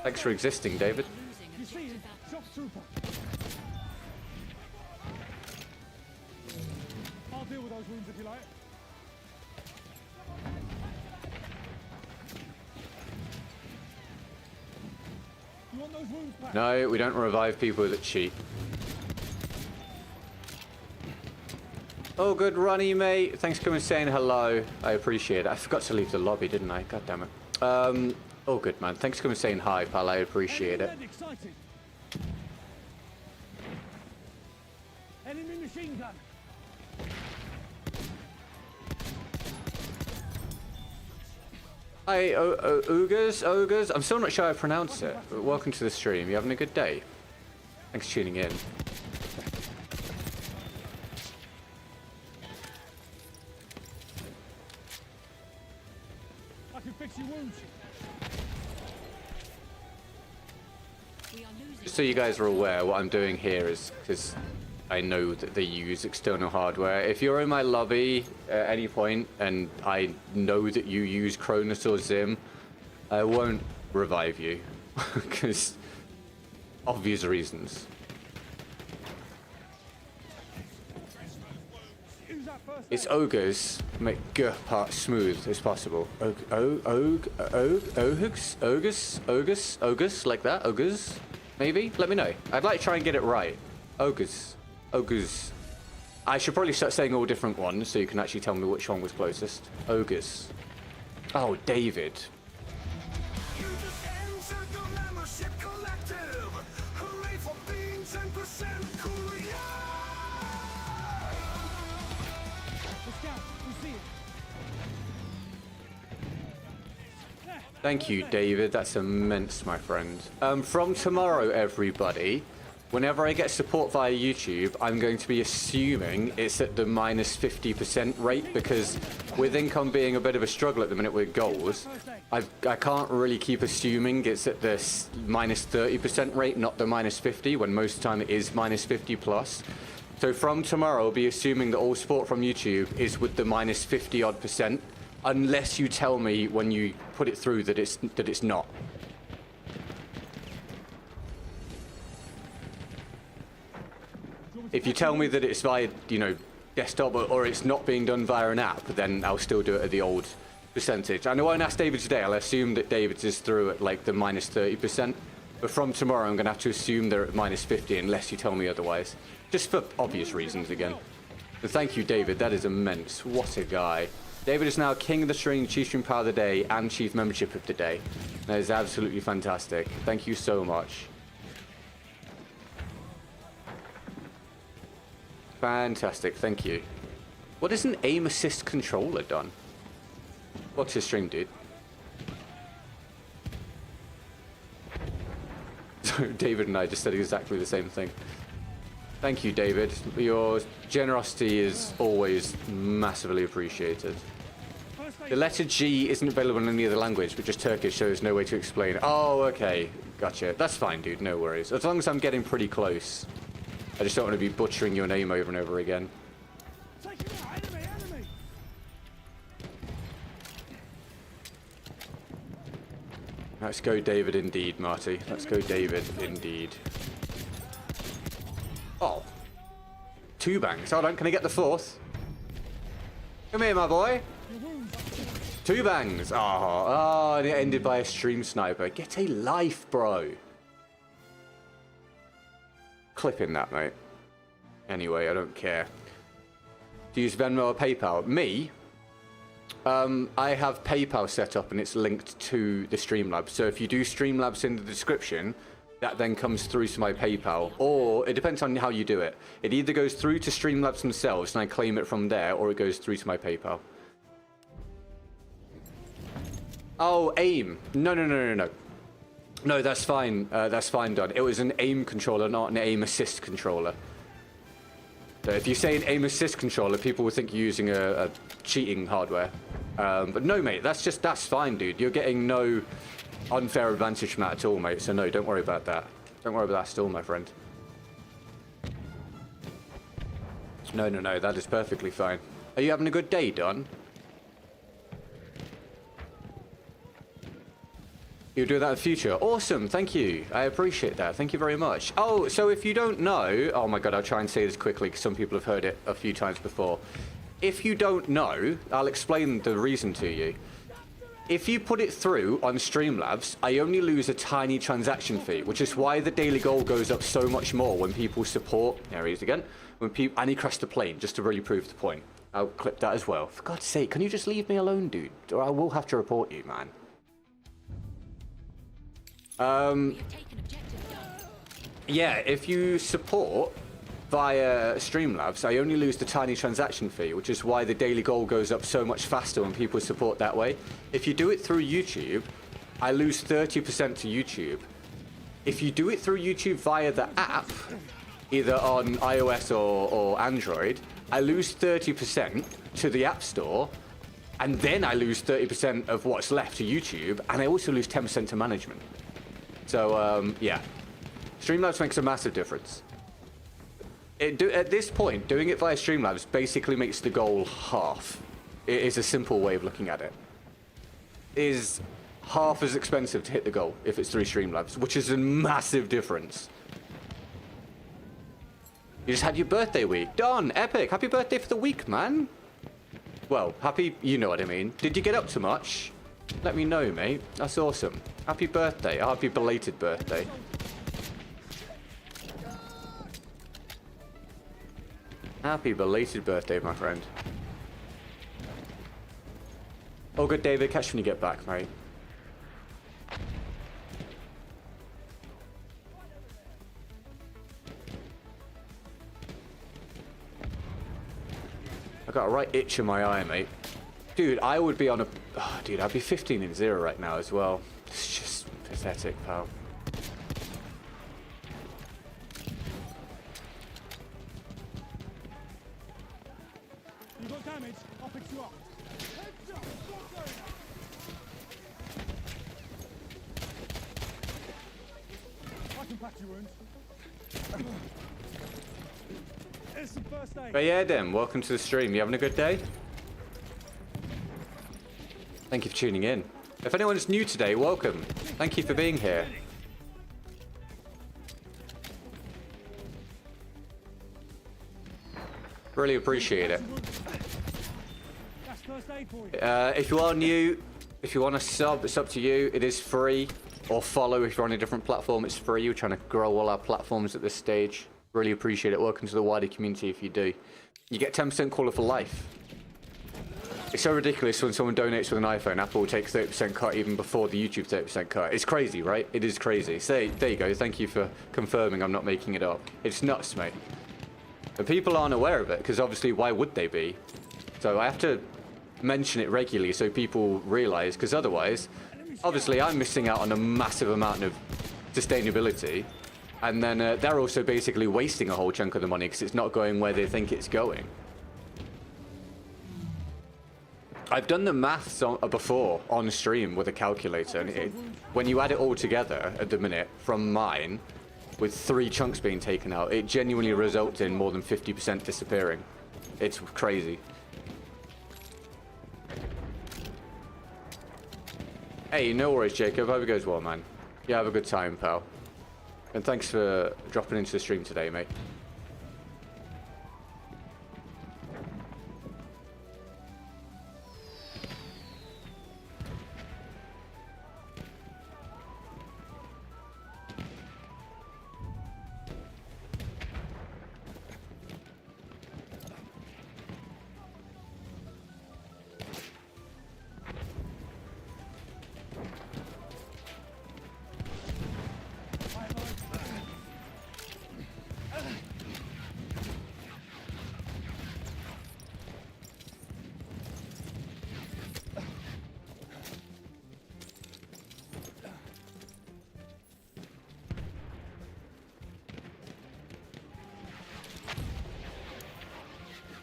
Thanks for existing, David. You see him? Shock trooper. I'll deal with those wounds if you like. You want those wounds back? No, we don't revive people that cheat. Oh, good runny, mate. Thanks for coming and saying hello. I appreciate it. I forgot to leave the lobby, didn't I? God damn it. Oh, good, man. Thanks for coming and saying hi, pal. I appreciate it. Excited. Enemy machine gun. Hi, Ogres. I'm still not sure how to pronounce it. But welcome to the stream. You having a good day? Thanks for tuning in. I can fix your wounds. Just so you guys are aware, what I'm doing here is because I know that they use external hardware. If you're in my lobby at any point and I know that you use Cronus or Zim, I won't revive you because obvious reasons. It's Ogres make G part smooth as possible. Ogres, like that? Ogres? Maybe? Let me know. I'd like to try and get it right. Ogres. I should probably start saying all different ones so you can actually tell me which one was closest. Ogres. Oh, David. Thank you, David. That's immense, my friend. From tomorrow, everybody, whenever I get support via YouTube, I'm going to be assuming it's at the minus 50% rate because with income being a bit of a struggle at the minute with goals, I can't really keep assuming it's at the minus 30% rate, not the minus 50, when most of the time it is minus 50 plus. So from tomorrow, I'll be assuming that all support from YouTube is with the minus 50 odd percent. Unless you tell me when you put it through that it's not. If you tell me that it's via, you know, desktop or it's not being done via an app, then I'll still do it at the old percentage. I know I won't ask David today. I'll assume that David's is through at like the minus 30%. But from tomorrow, I'm going to have to assume they're at minus 50 unless you tell me otherwise. Just for obvious reasons again. Thank you, David. That is immense. What a guy. David is now King of the String, Chief Stream Power of the Day, and Chief Membership of the Day. That is absolutely fantastic. Thank you so much. Fantastic. Thank you. What is an aim assist controller done? What's his stream, dude? So David and I just said exactly the same thing. Thank you, David. Your generosity is always massively appreciated. The letter G isn't available in any other language, but just Turkish, so there's no way to explain. Oh, okay. Gotcha. That's fine, dude. No worries. As long as I'm getting pretty close. I just don't want to be butchering your name over and over again. Take him out. Enemy. Let's go David indeed, Marty. Let's go David indeed. Oh. 2 bangs. Hold on, can I get the 4th? Come here, my boy. 2 bangs. Oh, and it ended by a stream sniper. Get a life, bro. Clip in that, mate. Anyway, I don't care. Do you use Venmo or PayPal? Me? I have PayPal set up and it's linked to the Streamlabs. So if you do Streamlabs in the description, that then comes through to my PayPal. Or it depends on how you do it. It either goes through to Streamlabs themselves and I claim it from there, or it goes through to my PayPal. Oh, aim. No. No, that's fine. That's fine, Don. It was an aim controller, not an aim assist controller. So if you say an aim assist controller, people will think you're using a cheating hardware. But no, mate, that's fine, dude. You're getting no unfair advantage from that at all, mate. So no, don't worry about that. Don't worry about that still, my friend. No, that is perfectly fine. Are you having a good day, Don? You'll do that in the future. Awesome, thank you. I appreciate that. Thank you very much. Oh, so if you don't know... Oh my god, I'll try and say this quickly because some people have heard it a few times before. If you don't know, I'll explain the reason to you. If you put it through on Streamlabs, I only lose a tiny transaction fee, which is why the daily goal goes up so much more when people support... There he is again. When people... And he crashed the plane, just to really prove the point. I'll clip that as well. For God's sake, can you just leave me alone, dude? Or I will have to report you, man. Yeah, if you support via Streamlabs, I only lose the tiny transaction fee, which is why the daily goal goes up so much faster when people support that way. If you do it through YouTube, I lose 30% to YouTube. If you do it through YouTube via the app, either on iOS or Android, I lose 30% to the App Store, and then I lose 30% of what's left to YouTube, and I also lose 10% to management. So, yeah. Streamlabs makes a massive difference. At this point, doing it via Streamlabs basically makes the goal half. It is a simple way of looking at it. It is half as expensive to hit the goal if it's through Streamlabs, which is a massive difference. You just had your birthday week. Don, epic. Happy birthday for the week, man. Well, happy, you know what I mean. Did you get up to much? Let me know, mate. That's awesome. Happy birthday. Happy belated birthday. Happy belated birthday, my friend. Oh, good, David. Catch when you get back, mate. I got a right itch in my eye, mate. Dude, I would be on a... Oh, dude, I'd be 15-0 right now as well. It's just pathetic, pal. You got damage, I'll fix you up. I can patch your wounds. Here's some first aid. But yeah, then, welcome to the stream. You having a good day? Thank you for tuning in. If anyone's new today, welcome. Thank you for being here. Really appreciate it. That's first aid for you. If you are new, if you want to sub, it's up to you. It is free. Or follow if you're on a different platform. It's free. We're trying to grow all our platforms at this stage. Really appreciate it. Welcome to the wider community if you do. You get 10% caller for life. It's so ridiculous when someone donates with an iPhone, Apple will take 30% cut even before the YouTube 30% cut. It's crazy, right? It is crazy. So there you go. Thank you for confirming I'm not making it up. It's nuts, mate. But people aren't aware of it, because obviously why would they be? So I have to mention it regularly so people realize, because otherwise, obviously I'm missing out on a massive amount of sustainability. And then they're also basically wasting a whole chunk of the money because it's not going where they think it's going. I've done the maths before on stream with a calculator, and when you add it all together at the minute from mine, with 3 chunks being taken out, it genuinely results in more than 50% disappearing. It's crazy. Hey, no worries, Jacob. Hope it goes well, man. Yeah, have a good time, pal. And thanks for dropping into the stream today, mate.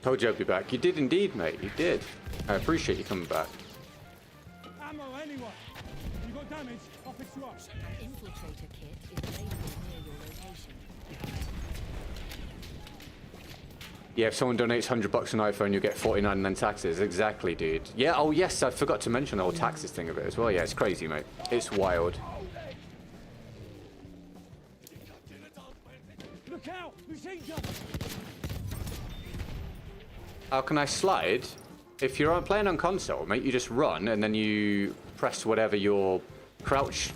Told you I'd be back. You did indeed, mate. You did. I appreciate you coming back. Ammo, anyone. You got damage? I'll fix you up. Infiltrator kit is available near your location. Yeah, if someone donates $100 an iPhone, you'll get 49 and then taxes. Exactly, dude. Yeah, oh yes, I forgot to mention the whole taxes thing of it as well. Yeah, it's crazy, mate. It's wild. Look out! Machine gun! How can I slide? If you're playing on console, mate, you just run and then you press whatever your crouch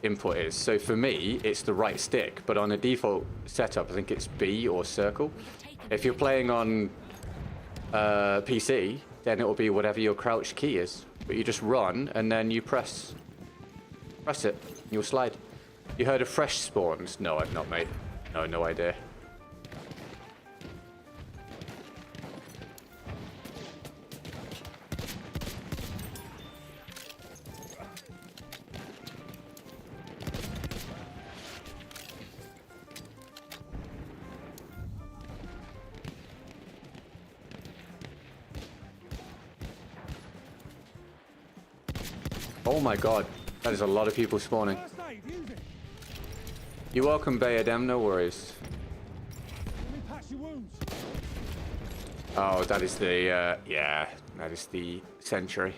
input is. So for me, it's the right stick, but on a default setup, I think it's B or circle. If you're playing on PC, then it will be whatever your crouch key is. But you just run and then you press it, and you'll slide. You heard of fresh spawns? No, I've not, mate. No idea. Oh my god, that is a lot of people spawning. First aid, use it. You're welcome, Bayadem, no worries. Let me patch your wounds. Oh, that is the, yeah, that is the Sentry.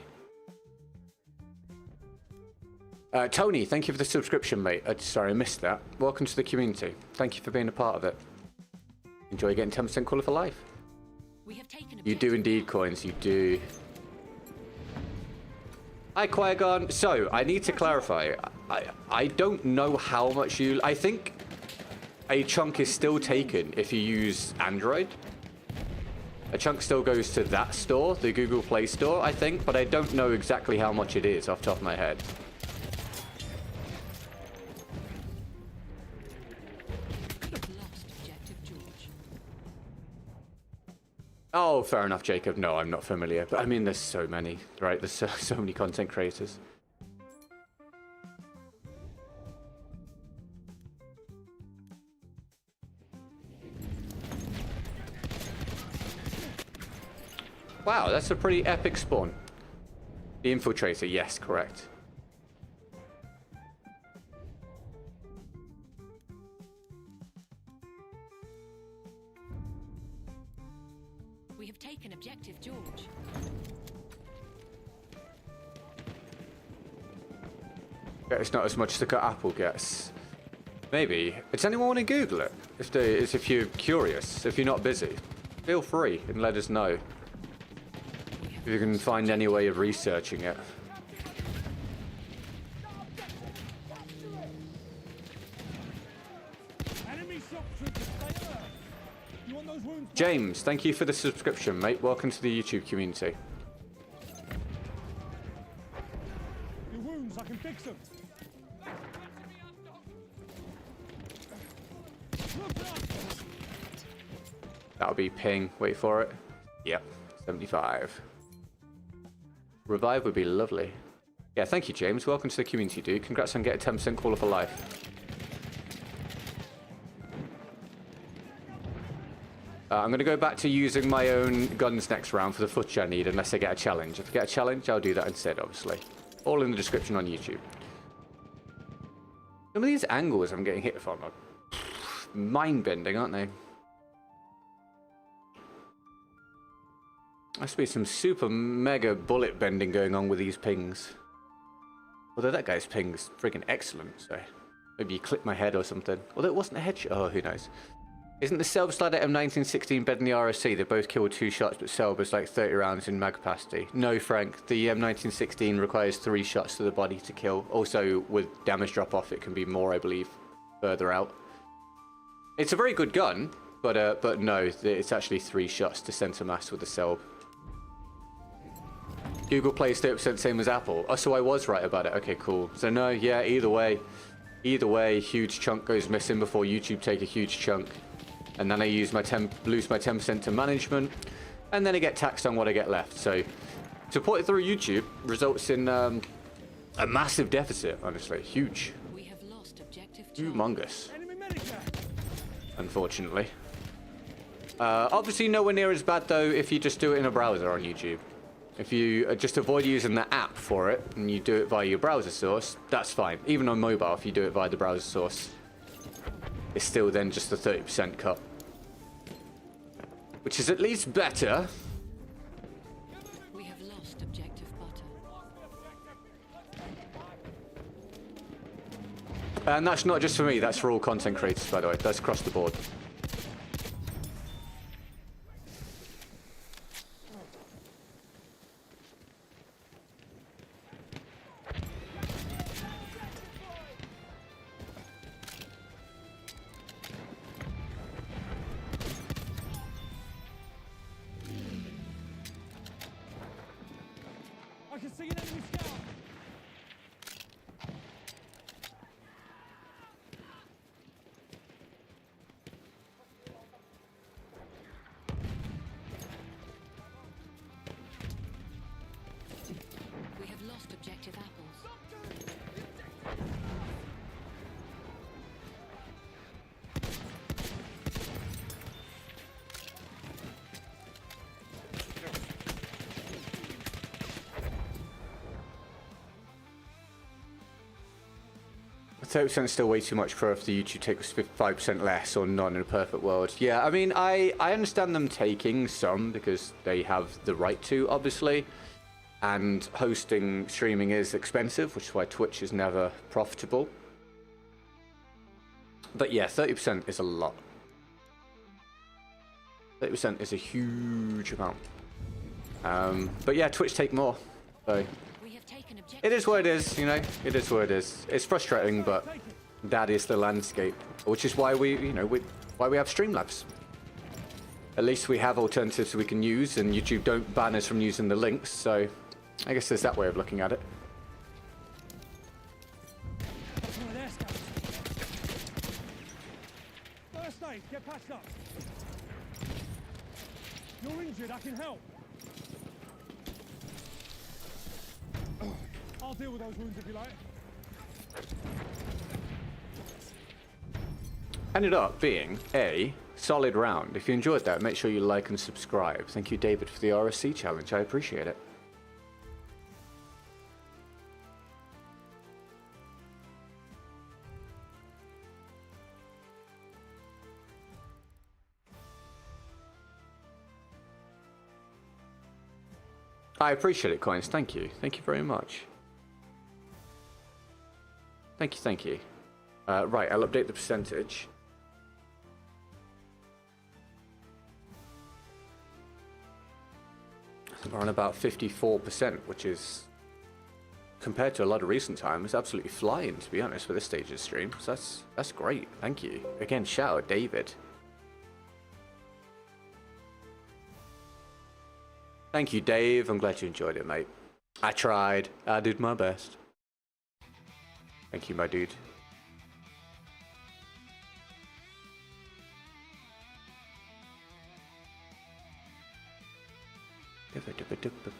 Tony, thank you for the subscription, mate. Sorry, I missed that. Welcome to the community. Thank you for being a part of it. Enjoy getting 10% colour for life. We have taken You do indeed, Coins, you do. Hi, Qui-Gon. So, I need to clarify. I don't know how much you... I think a chunk is still taken if you use Android. A chunk still goes to that store, the Google Play Store, I think, but I don't know exactly how much it is off the top of my head. lost objective George. Oh, fair enough, Jacob. No, I'm not familiar. But I mean, there's so many, right? There's so many content creators. Wow, that's a pretty epic spawn. The Infiltrator, yes, correct. We have taken objective George. Yeah, it's not as much as the Apple gets. Maybe. Does anyone want to Google it? If you're curious, if you're not busy, feel free and let us know. If you can find any way of researching it. Enemy shock troopers, stay alert. You want those wounds James, thank you for the subscription, mate. Welcome to the YouTube community. Your wounds, I can fix them. That'll be ping. Wait for it. Yep, 75. Revive would be lovely. Yeah, thank you, James. Welcome to the community, dude. Congrats on getting 10% Call for Life. I'm going to go back to using my own guns next round for the footage I need, unless I get a challenge. If I get a challenge, I'll do that instead, obviously. All in the description on YouTube. Some of these angles I'm getting hit from are mind-bending, aren't they? Must be some super mega bullet bending going on with these pings. Although that guy's ping's friggin' excellent, so maybe you clip my head or something. Although it wasn't a headshot. Oh, who knows? Isn't the Selb Slider M1916 better than the RSC? They both killed 2 shots, but Selb is like 30 rounds in mag capacity. No, Frank. The M1916 requires 3 shots to the body to kill. Also, with damage drop off, it can be more, I believe, further out. It's a very good gun, but no, it's actually 3 shots to center mass with the Selb. Google Play is 30% same as Apple. Oh, so I was right about it. Okay, cool. So no, yeah, either way, huge chunk goes missing before YouTube take a huge chunk. And then I use my lose my 10% to management, and then I get taxed on what I get left. So to put it through YouTube results in a massive deficit, honestly. Huge. We have lost objective Charlie. Humongous. Enemy medic there. Unfortunately. Obviously nowhere near as bad though if you just do it in a browser on YouTube. If you just avoid using the app for it and you do it via your browser source, that's fine. Even on mobile, if you do it via the browser source, it's still then just a 30% cut. Which is at least better. We have lost objective butter. And that's not just for me, that's for all content creators, by the way. That's across the board. I can see an enemy scout. We have lost objective apples. The 30% is still way too much for if the YouTube takes 5% less or none in a perfect world. Yeah, I mean, I understand them taking some because they have the right to, obviously. And hosting streaming is expensive, which is why Twitch is never profitable. But yeah, 30% is a lot. 30% is a huge amount. But yeah, Twitch take more. So We have taken objective. it is what it is, you know. It is what it is. It's frustrating, but that is the landscape, which is why we, you know, why we have Streamlabs. At least we have alternatives we can use, and YouTube don't ban us from using the links. So I guess there's that way of looking at it. That's one of their scouts. First aid, get patched up. You're injured, I can help. I'll deal with those wounds if you like. Ended up being a solid round. If you enjoyed that, make sure you like and subscribe. Thank you, David, for the RSC challenge. I appreciate it. I appreciate it, Coins. Thank you. Thank you very much. Thank you, thank you. Right, I'll update the percentage. We're on about 54%, which is, compared to a lot of recent times, absolutely flying, to be honest, for this stage of the stream. So that's great. Thank you. Again, shout out David. Thank you, Dave. I'm glad you enjoyed it, mate. I tried. I did my best. Thank you, my dude.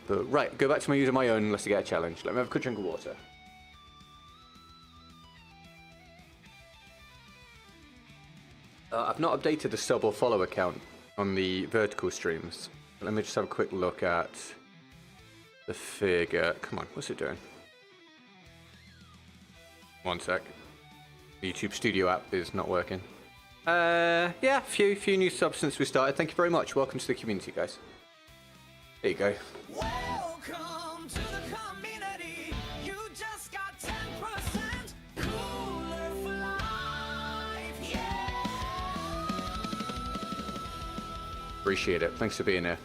Right, go back to my using my own unless I get a challenge. Let me have a quick drink of water. I've not updated the sub or follow account on the vertical streams. Let me just have a quick look at the figure. Come on, what's it doing? One sec. The YouTube Studio app is not working. Yeah, few new subs since we started. Thank you very much. Welcome to the community, guys. There you go. Welcome to the community. You just got 10% cooler for life. Yeah. Appreciate it. Thanks for being here.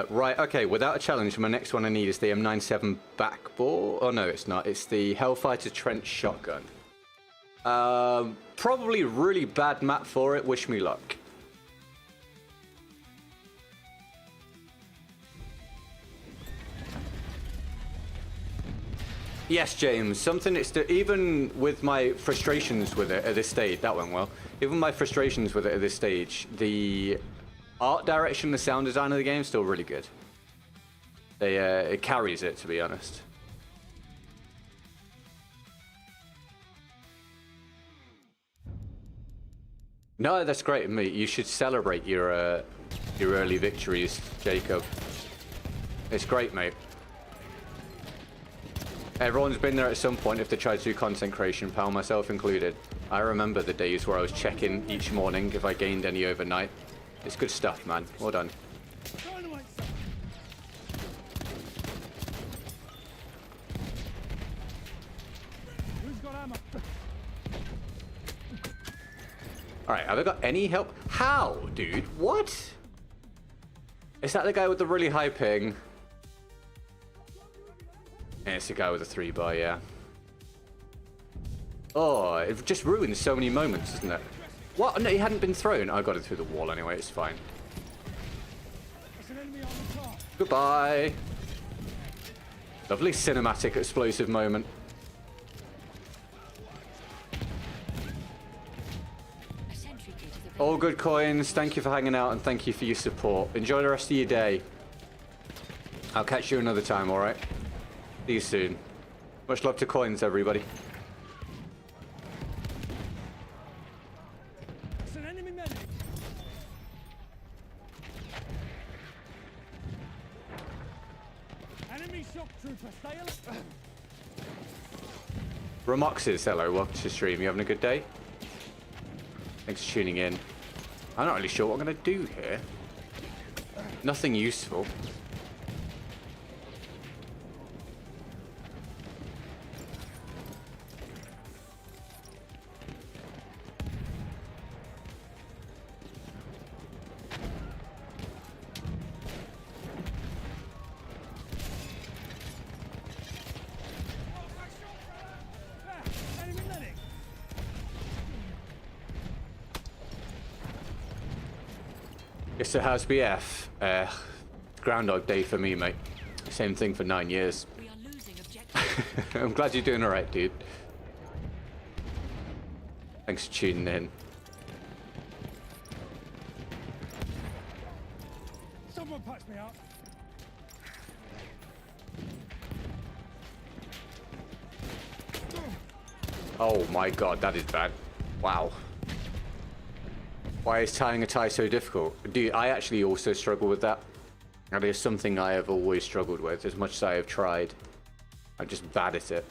Right, okay, without a challenge, my next one I need is the M97 backbore. Oh, no, it's not. It's the Hellfighter Trench Shotgun. Probably really bad map for it. Wish me luck. Yes, James, something it's even with my frustrations with it at this stage, that went well. Even my frustrations with it at this stage, the art direction, the sound design of the game is still really good. It carries it, to be honest. No, that's great, mate. You should celebrate your early victories, Jacob. It's great, mate. Everyone's been there at some point if they try to do content creation, pal, myself included. I remember the days where I was checking each morning if I gained any overnight. It's good stuff, man. Well done. Who's got ammo? Alright, have I got any help? How, dude? What? Is that the guy with the really high ping? Yeah, it's the guy with the 3-bar, yeah. Oh, it just ruins so many moments, doesn't it? What? No, he hadn't been thrown. I got it through the wall anyway, it's fine. There's an enemy on the top. Goodbye. Lovely cinematic explosive moment. A sentry kit is available. All good coins. Thank you for hanging out and thank you for your support. Enjoy the rest of your day. I'll catch you another time, alright? See you soon. Much love to coins, everybody. It's an enemy medic. Enemy shock trooper, stay alert. Ramoxes, hello, welcome to the stream. You having a good day? Thanks for tuning in. I'm not really sure what I'm going to do here. Nothing useful. Enemy medic. Yes, it has BF. Groundhog Day for me, mate. Same thing for 9 years. We are losing objective. I'm glad you're doing alright, dude. Thanks for tuning in. Someone patch me up. Oh my god, that is bad. Wow. Why is tying a tie so difficult? Dude, I actually also struggle with that. That is something I have always struggled with, as much as I have tried. I'm just bad at it.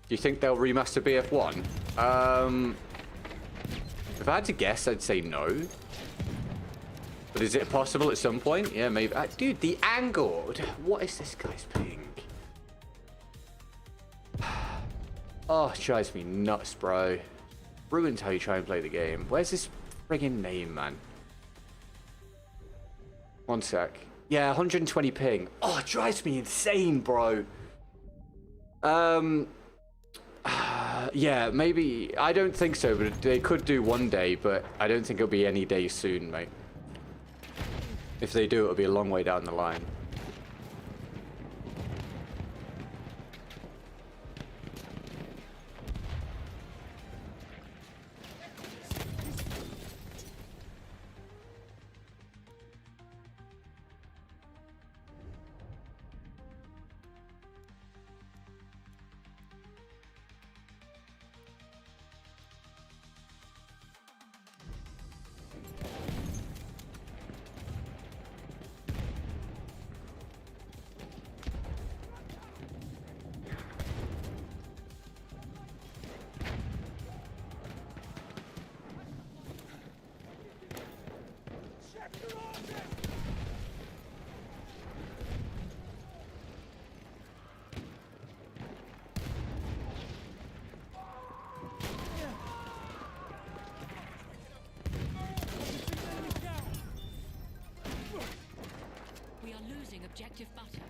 Do you think they'll remaster BF1? If I had to guess, I'd say no. But is it possible at some point? Yeah, maybe. Dude, the angle. What is this guy's ping? Oh, it drives me nuts, bro. Ruins how you try and play the game. Where's this friggin' name, man? One sec. Yeah, 120 ping. Oh, it drives me insane, bro. Yeah, maybe. I don't think so, but they could do one day, but I don't think it'll be any day soon, mate. If they do, it'll be a long way down the line. We are losing objective butter.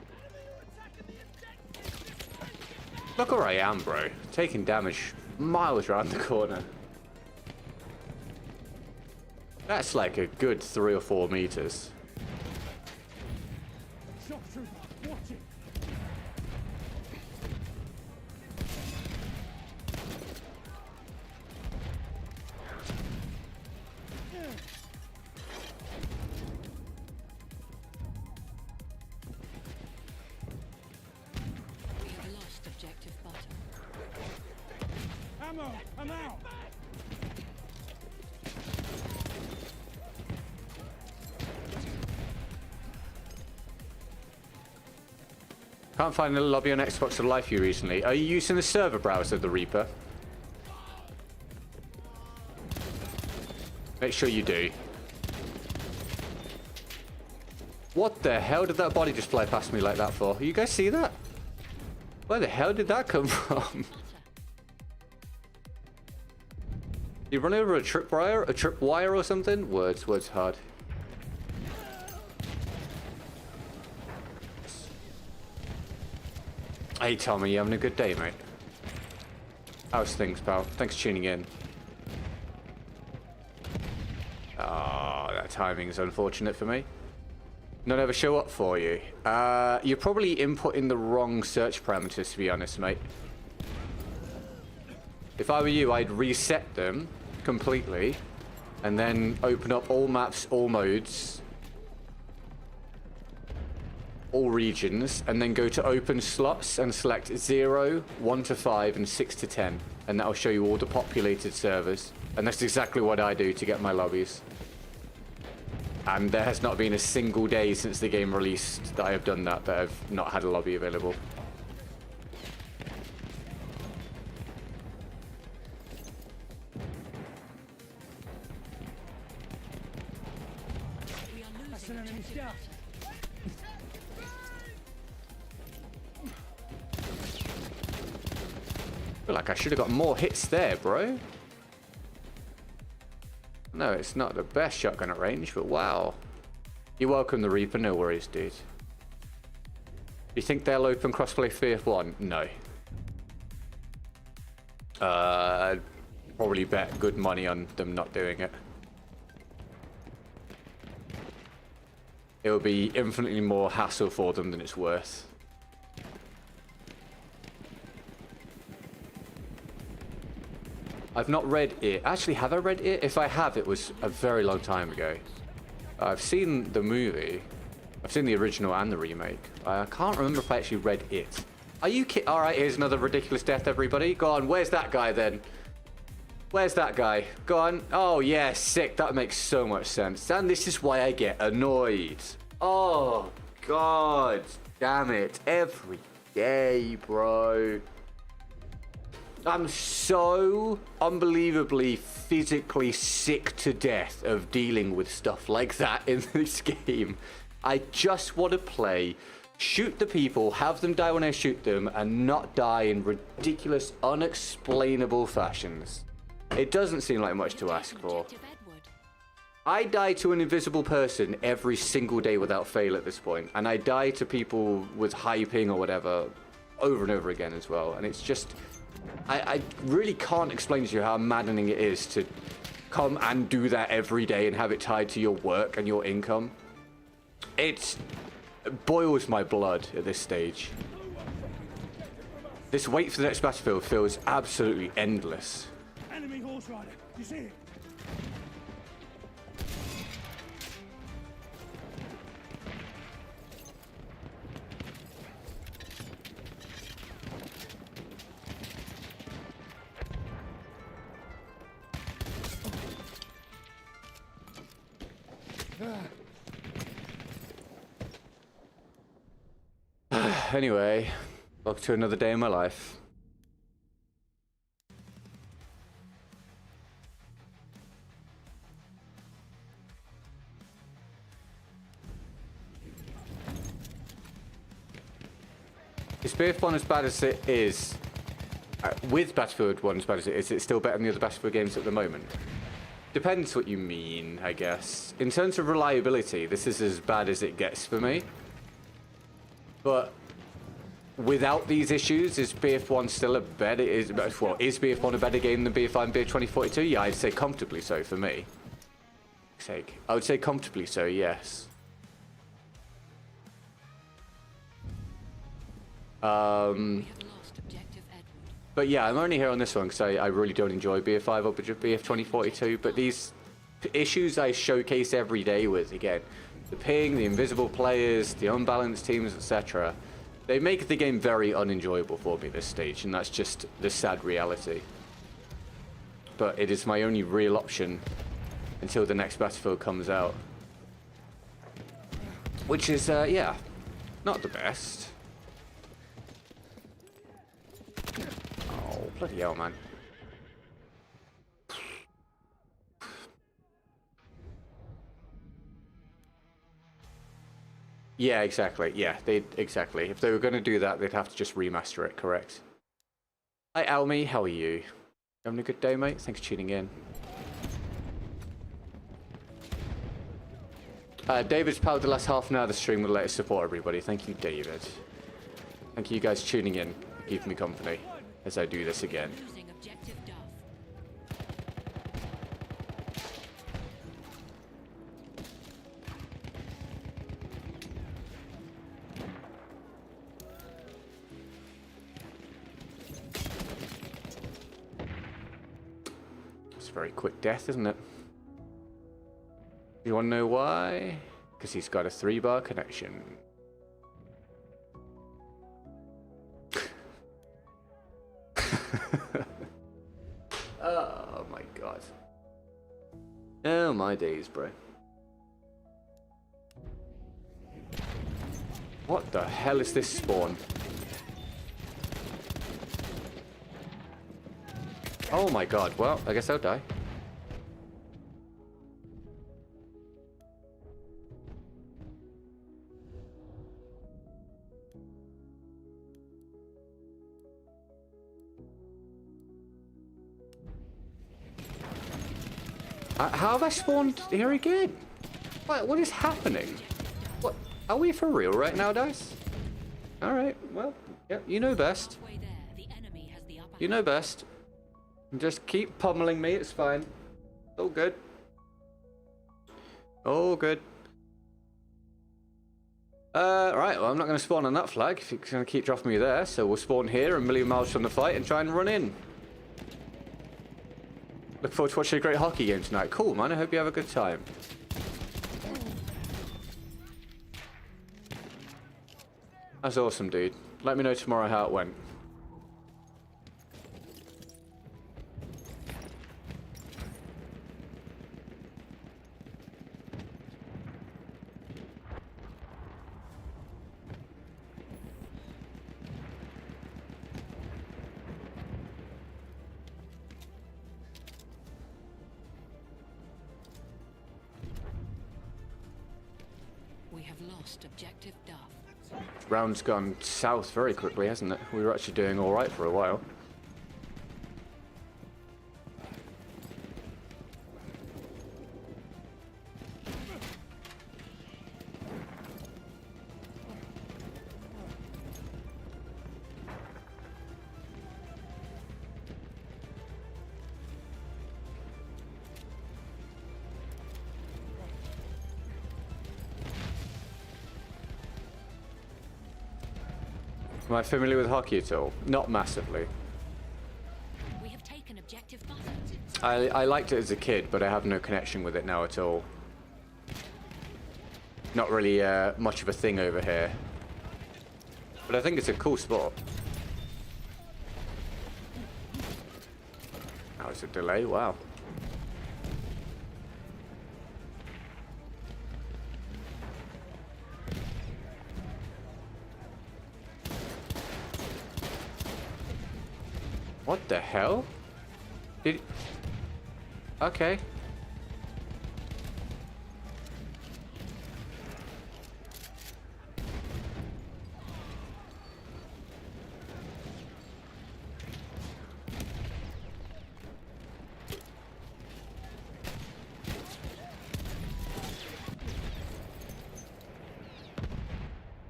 Look where I am, bro. Taking damage miles around the corner. That's like a good 3 or 4 meters. Shock trooper, watch it. We have lost objective butter. Ammo, I'm out. Can't find a lobby on Xbox Live View recently. Are you using the server browser, the Reaper? Make sure you do. What the hell did that body just fly past me like that for? You guys see that? Where the hell did that come from? You run over a tripwire or something? Words hard. Hey Tommy, you having a good day, mate? How's things, pal? Thanks for tuning in. Oh, that timing is unfortunate for me. None ever show up for you. You're probably inputting the wrong search parameters, to be honest, mate. If I were you, I'd reset them completely and then open up all maps, all modes, all regions, and then go to open slots and select 0, 1 to 5, and 6 to 10. And that'll show you all the populated servers. And that's exactly what I do to get my lobbies. And there has not been a single day since the game released that I have done that I've not had a lobby available. We are That's losing an enemy objective scout. I feel like I should have got more hits there, bro. No, it's not the best shotgun at range, but wow. You're welcome, the Reaper. No worries, dude. You think they'll open crossplay BF1? No. I'd probably bet good money on them not doing it. It will be infinitely more hassle for them than it's worth. I've not read it. Actually, have I read it? If I have, it was a very long time ago. I've seen the movie. I've seen the original and the remake. I can't remember if I actually read it. Are you kidding? All right, here's another ridiculous death, everybody. Go on, where's that guy then? Where's that guy? Go on. Oh, yeah, sick. That makes so much sense. And this is why I get annoyed. Oh, God. Damn it. Every day, bro. I'm so unbelievably physically sick to death of dealing with stuff like that in this game. I just want to play, shoot the people, have them die when I shoot them, and not die in ridiculous, unexplainable fashions. It doesn't seem like much to ask for. Objective Edward. I die to an invisible person every single day without fail at this point, and I die to people with high ping or whatever over and over again as well, and it's just... I really can't explain to you how maddening it is to come and do that every day and have it tied to your work and your income. It boils my blood at this stage. This wait for the next battlefield feels absolutely endless. Enemy horse rider. You see it? Anyway, welcome to another day in my life. Is BF1 as bad as it is? With Battlefield 1 as bad as it is it still better than the other Battlefield games at the moment? Depends what you mean, I guess. In terms of reliability, this is as bad as it gets for me. But without these issues, is BF1 still a better? Is BF1 a better game than BF5 and BF 2042? Yeah, I'd say comfortably so for me. I would say comfortably so, yes. We have lost objective Edward. But yeah, I'm only here on this one because I really don't enjoy BF5 or BF 2042. But these issues I showcase every day with, again, the ping, the invisible players, the unbalanced teams, etc. They make the game very unenjoyable for me at this stage, and that's just the sad reality. But it is my only real option until the next Battlefield comes out. Which is, yeah, not the best. Oh, bloody hell, man. Yeah, exactly. Yeah, exactly. If they were going to do that, they'd have to just remaster it, correct? Hi, Almy. How are you? Having a good day, mate? Thanks for tuning in. David's powered the last half an hour of the stream with the latest support, everybody. Thank you, David. Thank you guys tuning in, keeping me company as I do this again. Losing objective Duff. It's a very quick death, isn't it? You want to know why? Because he's got a 3-bar connection. Oh my god. Oh my days, bro. What the hell is this spawn? Oh my god, well, I guess I'll die. How have I spawned here again? What is happening? What? Are we for real right now, guys? Alright, well, yeah, you know best. Halfway there, the enemy has the upper You know best. Just keep pummeling me, it's fine. It's all good. All good. Right, well, I'm not going to spawn on that flag if you're going to keep dropping me there, so we'll spawn here a million miles from the fight and try and run in. Look forward to watching a great hockey game tonight. Cool, man. I hope you have a good time. That's awesome, dude. Let me know tomorrow how it went. We have lost objective Duff. Round's gone south very quickly, hasn't it? We were actually doing all right for a while. Am I familiar with hockey at all? Not massively. We have taken objective butter. I liked it as a kid, but I have no connection with it now at all. Not really much of a thing over here. But I think it's a cool sport. Now it's a delay, wow. What the hell? Did... Okay.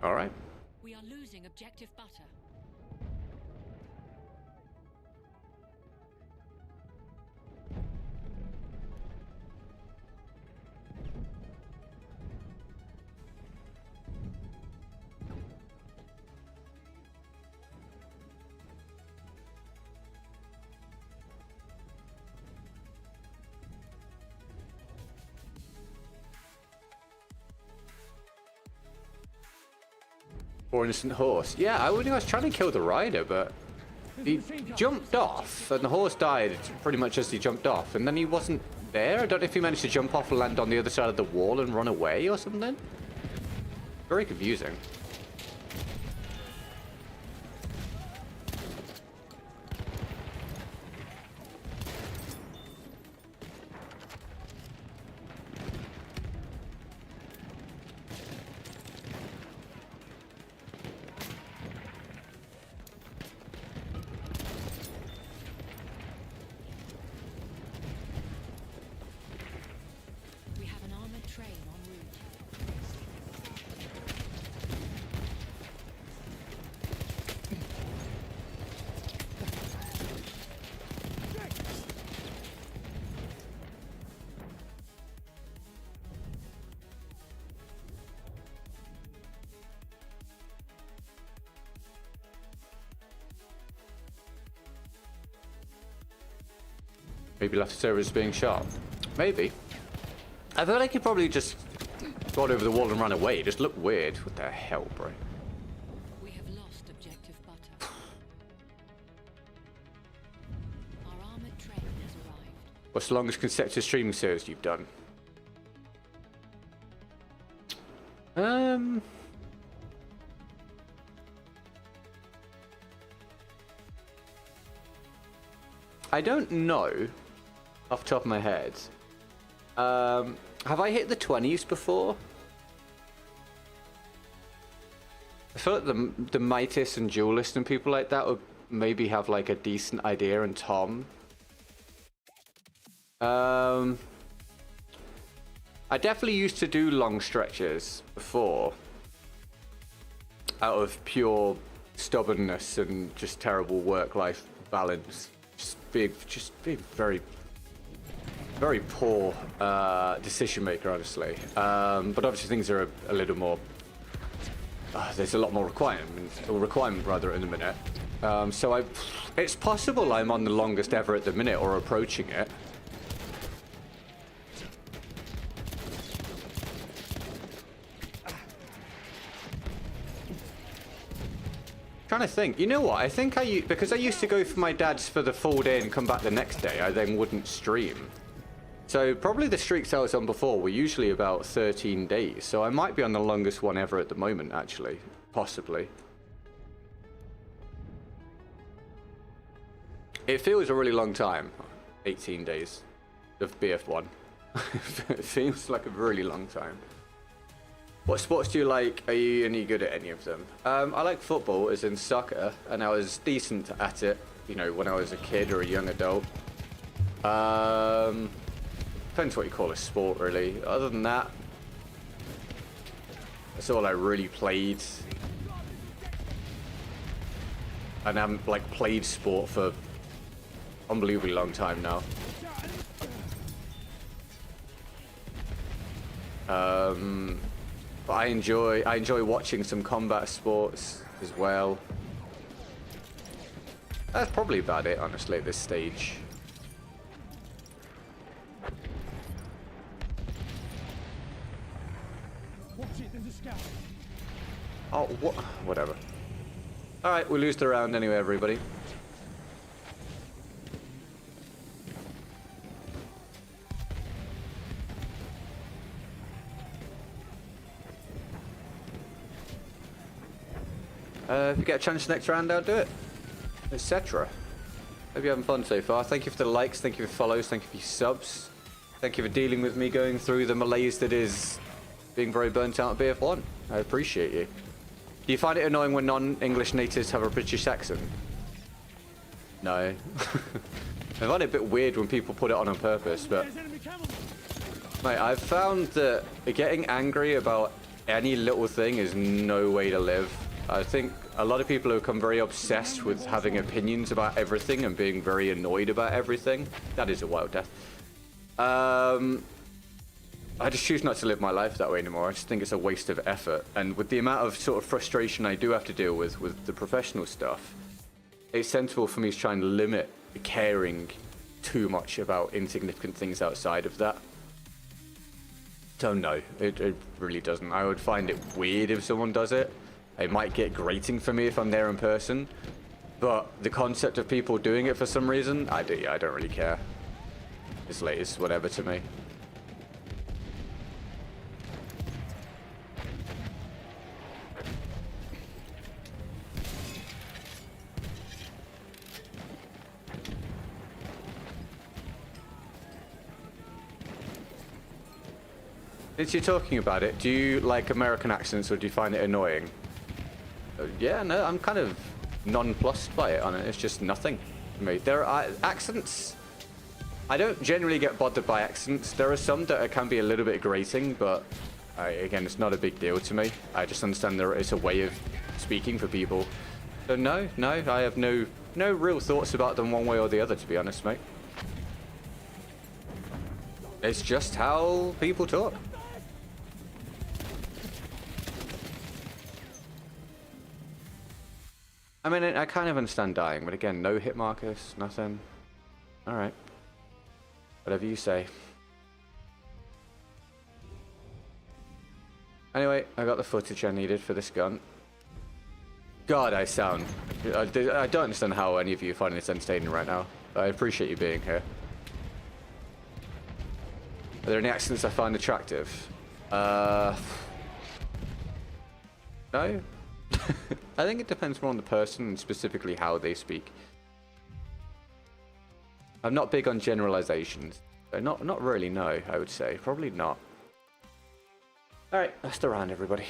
All right. We are losing objective butter. Or innocent horse. Yeah, I was trying to kill the rider, but he jumped off, and the horse died pretty much as he jumped off, and then he wasn't there. I don't know if he managed to jump off and land on the other side of the wall and run away or something. Very confusing. We have an armored train en route. Maybe left servers being shot. Maybe. I feel like he probably just got over the wall and ran away. It just looked weird. What the hell, bro? We have lost objective butter. Our armored train has arrived. What's the longest consecutive streaming series you've done? I don't know off the top of my head. Have I hit the 20s before? I feel like the Mightiest and Duelist and people like that would maybe have like a decent idea, and Tom. I definitely used to do long stretches before out of pure stubbornness and just terrible work-life balance. Just being very, very poor decision maker, honestly. But obviously things are a little more. There's a lot more requirement rather in the minute. So it's possible I'm on the longest ever at the minute or approaching it. Trying to think. You know what? I think because I used to go for my dad's for the full day and come back the next day, I then wouldn't stream. So probably the streaks I was on before were usually about 13 days. So I might be on the longest one ever at the moment, actually. Possibly. It feels a really long time. 18 days of BF1. It seems like a really long time. What sports do you like? Are you any good at any of them? I like football, as in soccer, and I was decent at it, you know, when I was a kid or a young adult. Depends what you call a sport, really. Other than that, that's all I really played. And I haven't, like, played sport for unbelievably long time now. But I enjoy watching some combat sports as well. That's probably about it, honestly, at this stage. Watch it, there's a scout. Oh, what? Whatever. Alright, we lose the round anyway, everybody. If you get a chance next round, I'll do it. Etc. Hope you're having fun so far. Thank you for the likes, thank you for follows, thank you for your subs. Thank you for dealing with me going through the malaise that is being very burnt out at BF1. I appreciate you. Do you find it annoying when non-English natives have a British accent? No. I find it a bit weird when people put it on purpose, but... There's enemy camels. Mate, I've found that getting angry about any little thing is no way to live. I think a lot of people have become very obsessed with having opinions about everything and being very annoyed about everything. That is a wild death. I just choose not to live my life that way anymore. I just think it's a waste of effort. And with the amount of sort of frustration I do have to deal with the professional stuff, it's sensible for me to try and limit caring too much about insignificant things outside of that. So no, it really doesn't. I would find it weird if someone does it. It might get grating for me if I'm there in person. But the concept of people doing it for some reason, I don't really care. It's whatever to me. Since you're talking about it, do you like American accents or do you find it annoying? Yeah, no, I'm kind of nonplussed by it on it. It's just nothing for me. There are accents. I don't generally get bothered by accents. There are some that can be a little bit grating, but again, it's not a big deal to me. I just understand it's a way of speaking for people. So no, I have no real thoughts about them one way or the other, to be honest, mate. It's just how people talk. I mean, I kind of understand dying, but again, no hit markers, nothing. Alright. Whatever you say. Anyway, I got the footage I needed for this gun. God, I sound... I don't understand how any of you are finding this entertaining right now. I appreciate you being here. Are there any accents I find attractive? No? I think it depends more on the person and specifically how they speak. I'm not big on generalizations. Not really, no, I would say. Probably not. Alright, that's the round, everybody.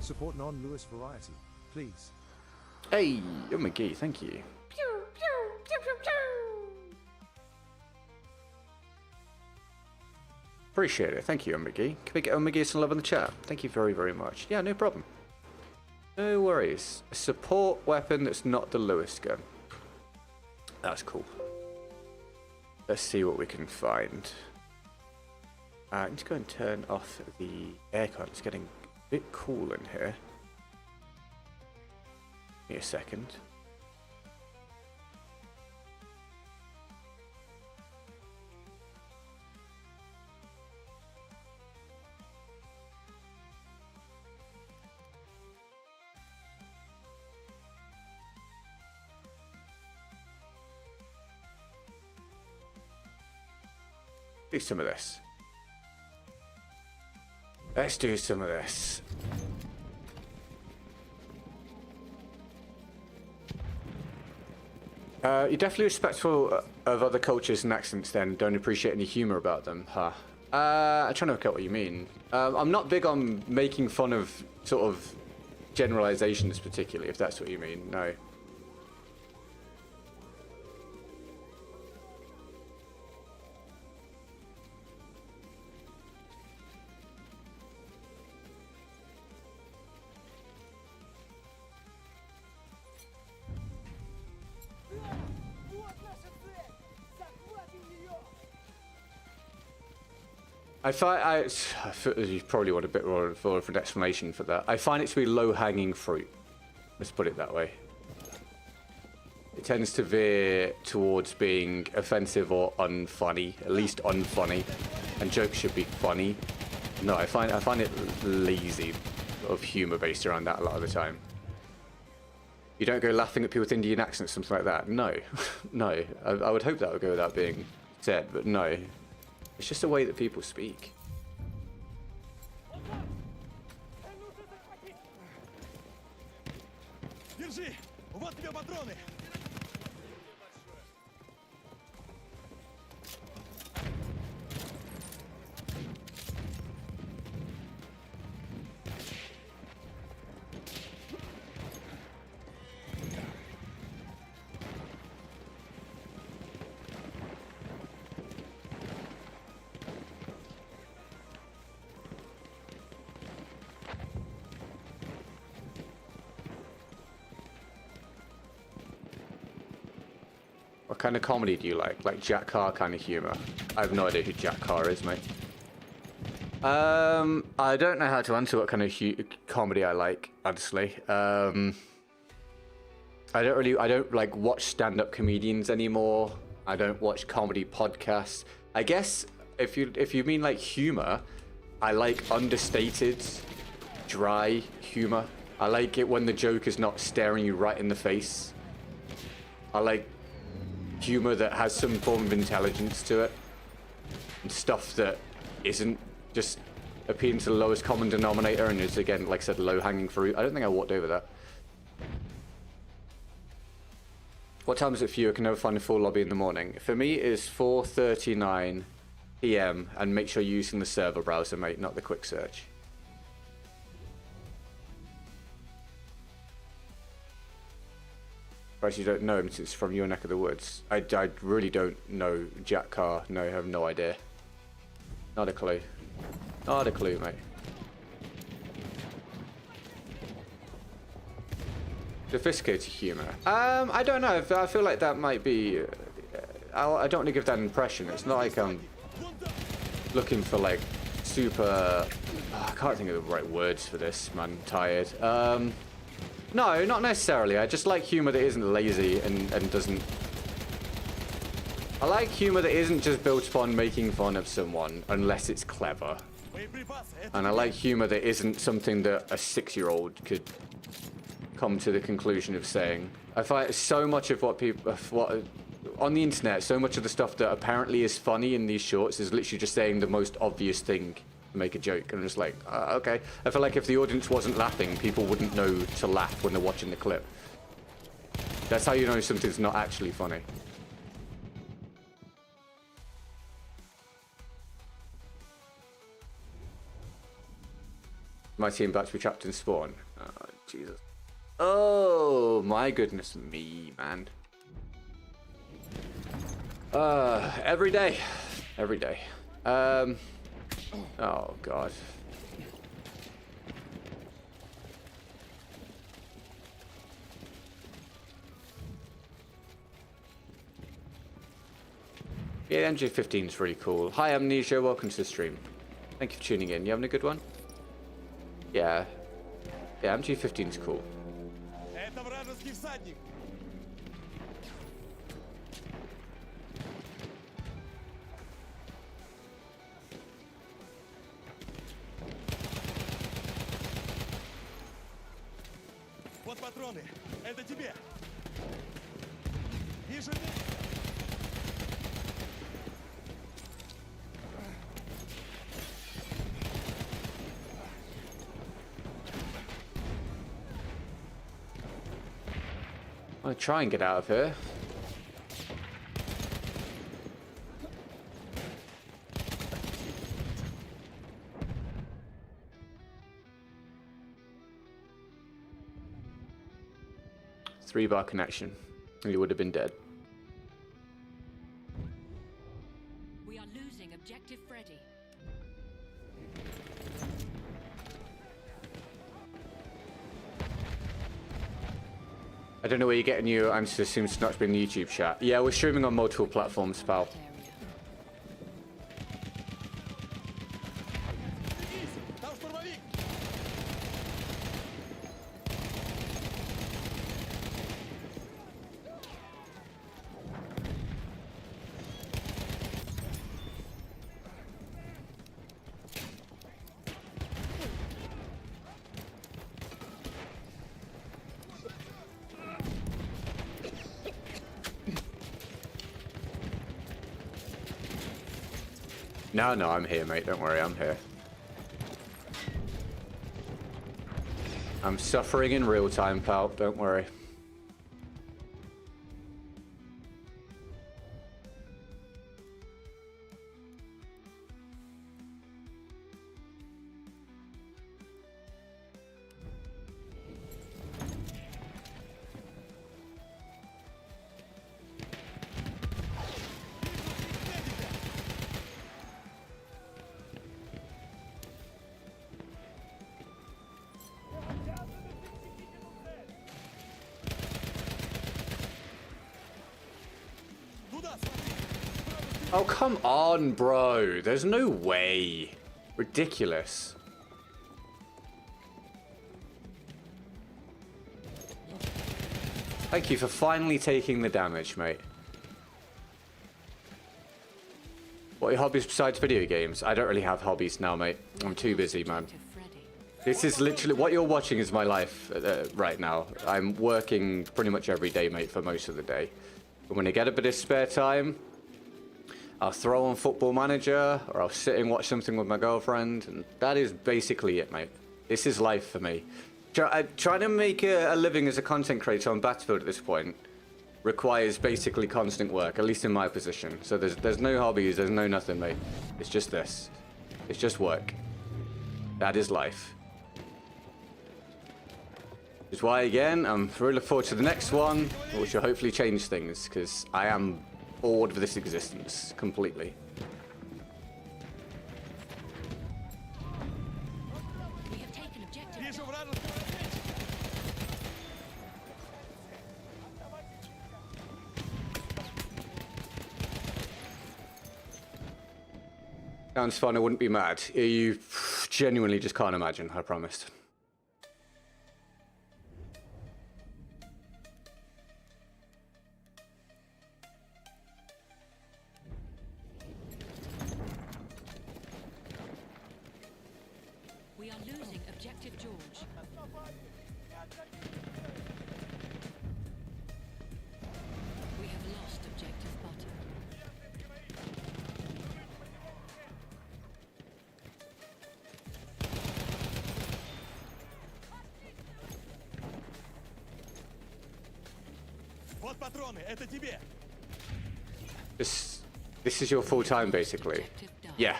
Support non-Lewis variety, please. Hey, oh my god, thank you. Appreciate it. Thank you, McGee. Can we get McGee some love in the chat? Thank you very, very much. Yeah, no problem. No worries. A support weapon that's not the Lewis gun. That's cool. Let's see what we can find. I'm just going to turn off the aircon. It's getting a bit cool in here. Give me a second. Do some of this. Let's do some of this. You're definitely respectful of other cultures and accents then, don't appreciate any humour about them, huh? I'm trying to work out what you mean. I'm not big on making fun of sort of generalizations particularly, if that's what you mean, no. I feel you probably want a bit more of an explanation for that. I find it to be low-hanging fruit. Let's put it that way. It tends to veer towards being offensive or unfunny, at least unfunny, and jokes should be funny. No, I find it lazy of humor based around that a lot of the time. You don't go laughing at people with Indian accents, something like that. No, no. I would hope that would go without being said, but no. It's just a way that people speak. Держи! Вот тебе патроны! What kind of comedy do you like? Like Jack Carr kind of humor? I have no idea who Jack Carr is, mate. I don't know how to answer what kind of comedy I like, honestly. I don't like watch stand-up comedians anymore. I don't watch comedy podcasts. I guess if you mean like humor, I like understated, dry humor. I like it when the joke is not staring you right in the face. I like humor that has some form of intelligence to it, and stuff that isn't just appealing to the lowest common denominator and is, again, like I said, low-hanging fruit. I don't think I walked over that. What time is it for you? I can never find a full lobby in the morning. For me, it is 4:39 PM, and make sure you're using the server browser, mate, not the quick search. You don't know him since it's from your neck of the woods. I really don't know Jack Carr. No, I have no idea. Not a clue. Not a clue, mate. Sophisticated humor. I don't know. I feel like that might be... I don't want to give that impression. It's not like I'm looking for like super... I can't think of the right words for this, man. I'm tired. No, not necessarily. I just like humor that isn't lazy and doesn't... I like humor that isn't just built upon making fun of someone unless it's clever. And I like humor that isn't something that a 6-year-old could come to the conclusion of saying. I find so much of what people... on the internet, so much of the stuff that apparently is funny in these shorts is literally just saying the most obvious thing to make a joke. And I'm just like, okay. I feel like if the audience wasn't laughing, people wouldn't know to laugh when they're watching the clip. That's how you know something's not actually funny. My team about to be trapped in spawn. Oh, Jesus. Oh, my goodness me, man. Every day. Every day. Oh, God. Yeah, MJ15 is really cool. Hi, Amnesia. Welcome to the stream. Thank you for tuning in. You having a good one? Yeah. Yeah, MG15 is cool. Это вражеский всадник. Вот патроны. Это тебе. Вижу. I'm gonna try and get out of here. Three-bar connection. And you would have been dead. We are losing objective Freddy. I don't know where you're getting your I'm to assume it's not been the YouTube chat. Yeah, we're streaming on multiple platforms, pal. No, no, I'm here, mate. Don't worry, I'm here. I'm suffering in real time, pal. Don't worry. Oh, come on, bro. There's no way. Ridiculous. Thank you for finally taking the damage, mate. What are your hobbies besides video games? I don't really have hobbies now, mate. I'm too busy, man. This is literally... What you're watching is my life right now. I'm working pretty much every day, mate, for most of the day. But when I get a bit of spare time, I'll throw on Football Manager, or I'll sit and watch something with my girlfriend, and that is basically it, mate. This is life for me. Trying to make a living as a content creator on Battlefield at this point requires basically constant work, at least in my position. So there's no hobbies, there's no nothing, mate. It's just this. It's just work. That is life. Which is why, again, I'm really looking forward to the next one, which will hopefully change things, because I am bored with this existence completely. We have taken objective. Sounds fun, I wouldn't be mad. You genuinely just can't imagine, I promised. We are losing objective George. We have lost objective Butter. Вот патроны, это тебе. This is your full time, basically. Objective done. Yeah.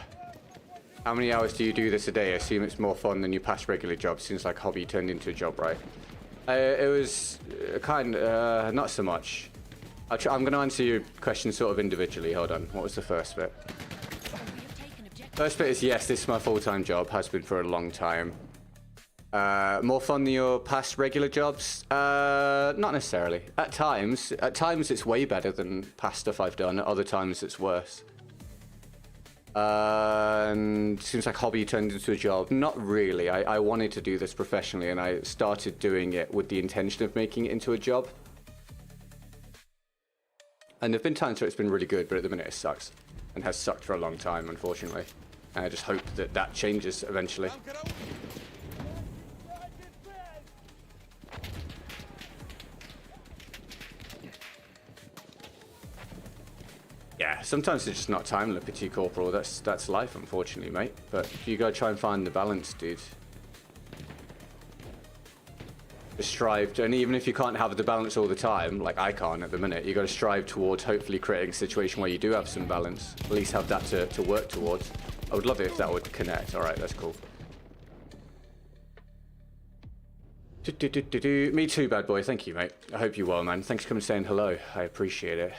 How many hours do you do this a day? I assume it's more fun than your past regular job. Seems like hobby turned into a job, right? It was not so much. I'm going to answer your question sort of individually. Hold on. What was the first bit? We have taken objective. First bit is yes, this is my full-time job. Has been for a long time. More fun than your past regular jobs? Not necessarily. At times it's way better than past stuff I've done. At other times it's worse. And seems like hobby turned into a job. Not really. I wanted to do this professionally, and I started doing it with the intention of making it into a job. And there have been times where it's been really good, but at the minute it sucks. And has sucked for a long time, unfortunately. And I just hope that that changes eventually. Yeah, sometimes it's just not time, Le Petit Corporal. That's life, unfortunately, mate. But you gotta try and find the balance, dude. Just strive to, and even if you can't have the balance all the time, like I can't at the minute, you gotta strive towards hopefully creating a situation where you do have some balance. At least have that to work towards. I would love it if that would connect. Alright, that's cool. Me too, bad boy. Thank you, mate. I hope you're well, man. Thanks for coming and saying hello. I appreciate it.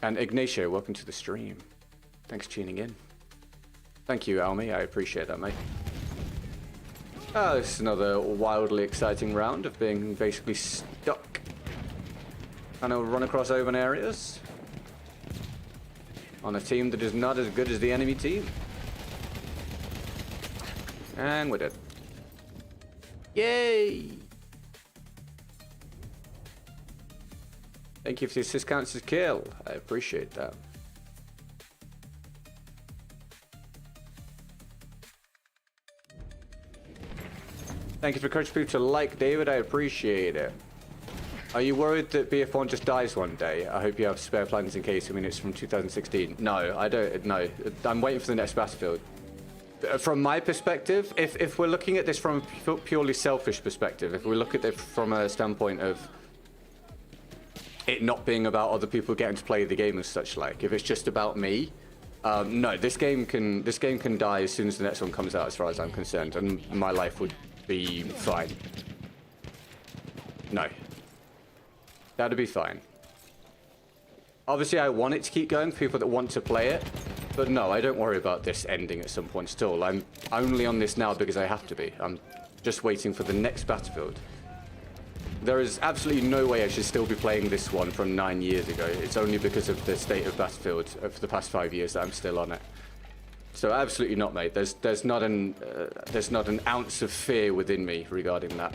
And Ignacio, welcome to the stream. Thanks for tuning in. Thank you, Almi. I appreciate that, mate. Oh, this is another wildly exciting round of being basically stuck. And I'll run across open areas on a team that is not as good as the enemy team. And we're dead. Yay! Thank you for the assist counts as kill. I appreciate that. Thank you for encouraging people to like David. I appreciate it. Are you worried that BF1 just dies one day? I hope you have spare plans in case. I mean, it's from 2016. No, I don't. No, I'm waiting for the next Battlefield. From my perspective, if we're looking at this from a purely selfish perspective, if we look at it from a standpoint of it not being about other people getting to play the game and such like, if it's just about me, no, this game can die as soon as the next one comes out, as far as I'm concerned, and my life would be fine. No. That'd be fine. Obviously, I want it to keep going for people that want to play it, but no, I don't worry about this ending at some point still. I'm only on this now because I have to be. I'm just waiting for the next Battlefield. There is absolutely no way I should still be playing this one from 9 years ago. It's only because of the state of Battlefield for the past 5 years that I'm still on it. So absolutely not, mate. There's not an ounce of fear within me regarding that.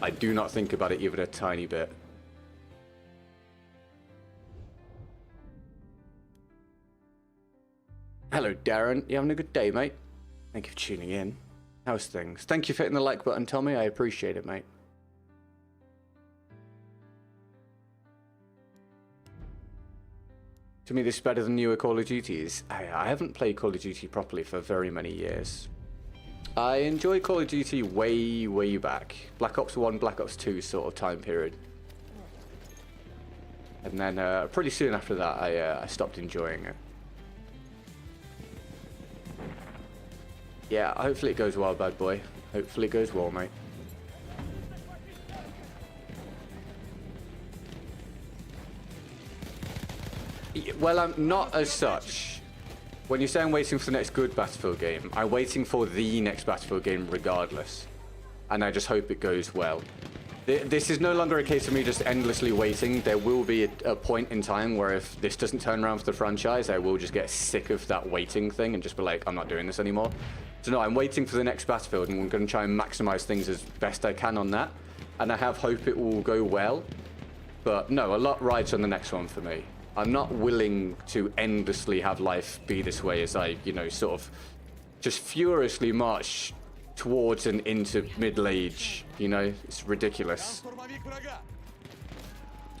I do not think about it even a tiny bit. Hello, Darren. You having a good day, mate? Thank you for tuning in. How's things? Thank you for hitting the like button, Tommy. I appreciate it, mate. To me, this is better than newer Call of Duties. I haven't played Call of Duty properly for very many years. I enjoyed Call of Duty way, way back. Black Ops 1, Black Ops 2 sort of time period. And then pretty soon after that, I stopped enjoying it. Yeah, hopefully it goes well, bad boy. Hopefully it goes well, mate. Well, I'm not as such. When you say I'm waiting for the next good Battlefield game, I'm waiting for the next Battlefield game regardless. And I just hope it goes well. This is no longer a case of me just endlessly waiting. There will be a point in time where if this doesn't turn around for the franchise, I will just get sick of that waiting thing and just be like, I'm not doing this anymore. So no, I'm waiting for the next Battlefield and I'm going to try and maximize things as best I can on that. And I have hope it will go well. But no, a lot rides on the next one for me. I'm not willing to endlessly have life be this way as I, you know, sort of just furiously march towards and into middle age, you know, it's ridiculous.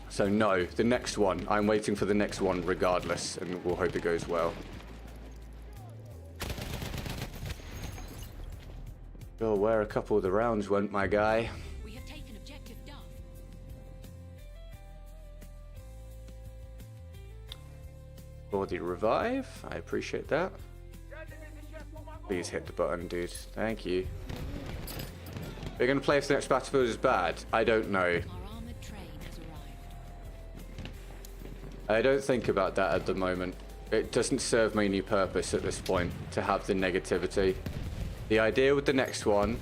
So no, the next one, I'm waiting for the next one regardless, and we'll hope it goes well. Oh, where a couple of the rounds went, my guy. We have taken objective Duff. For the revive, I appreciate that. Please hit the button, dude. Thank you. We're going to play if the next Battlefield is bad. I don't know. Our armored train has arrived. I don't think about that at the moment. It doesn't serve me any purpose at this point to have the negativity. The idea with the next one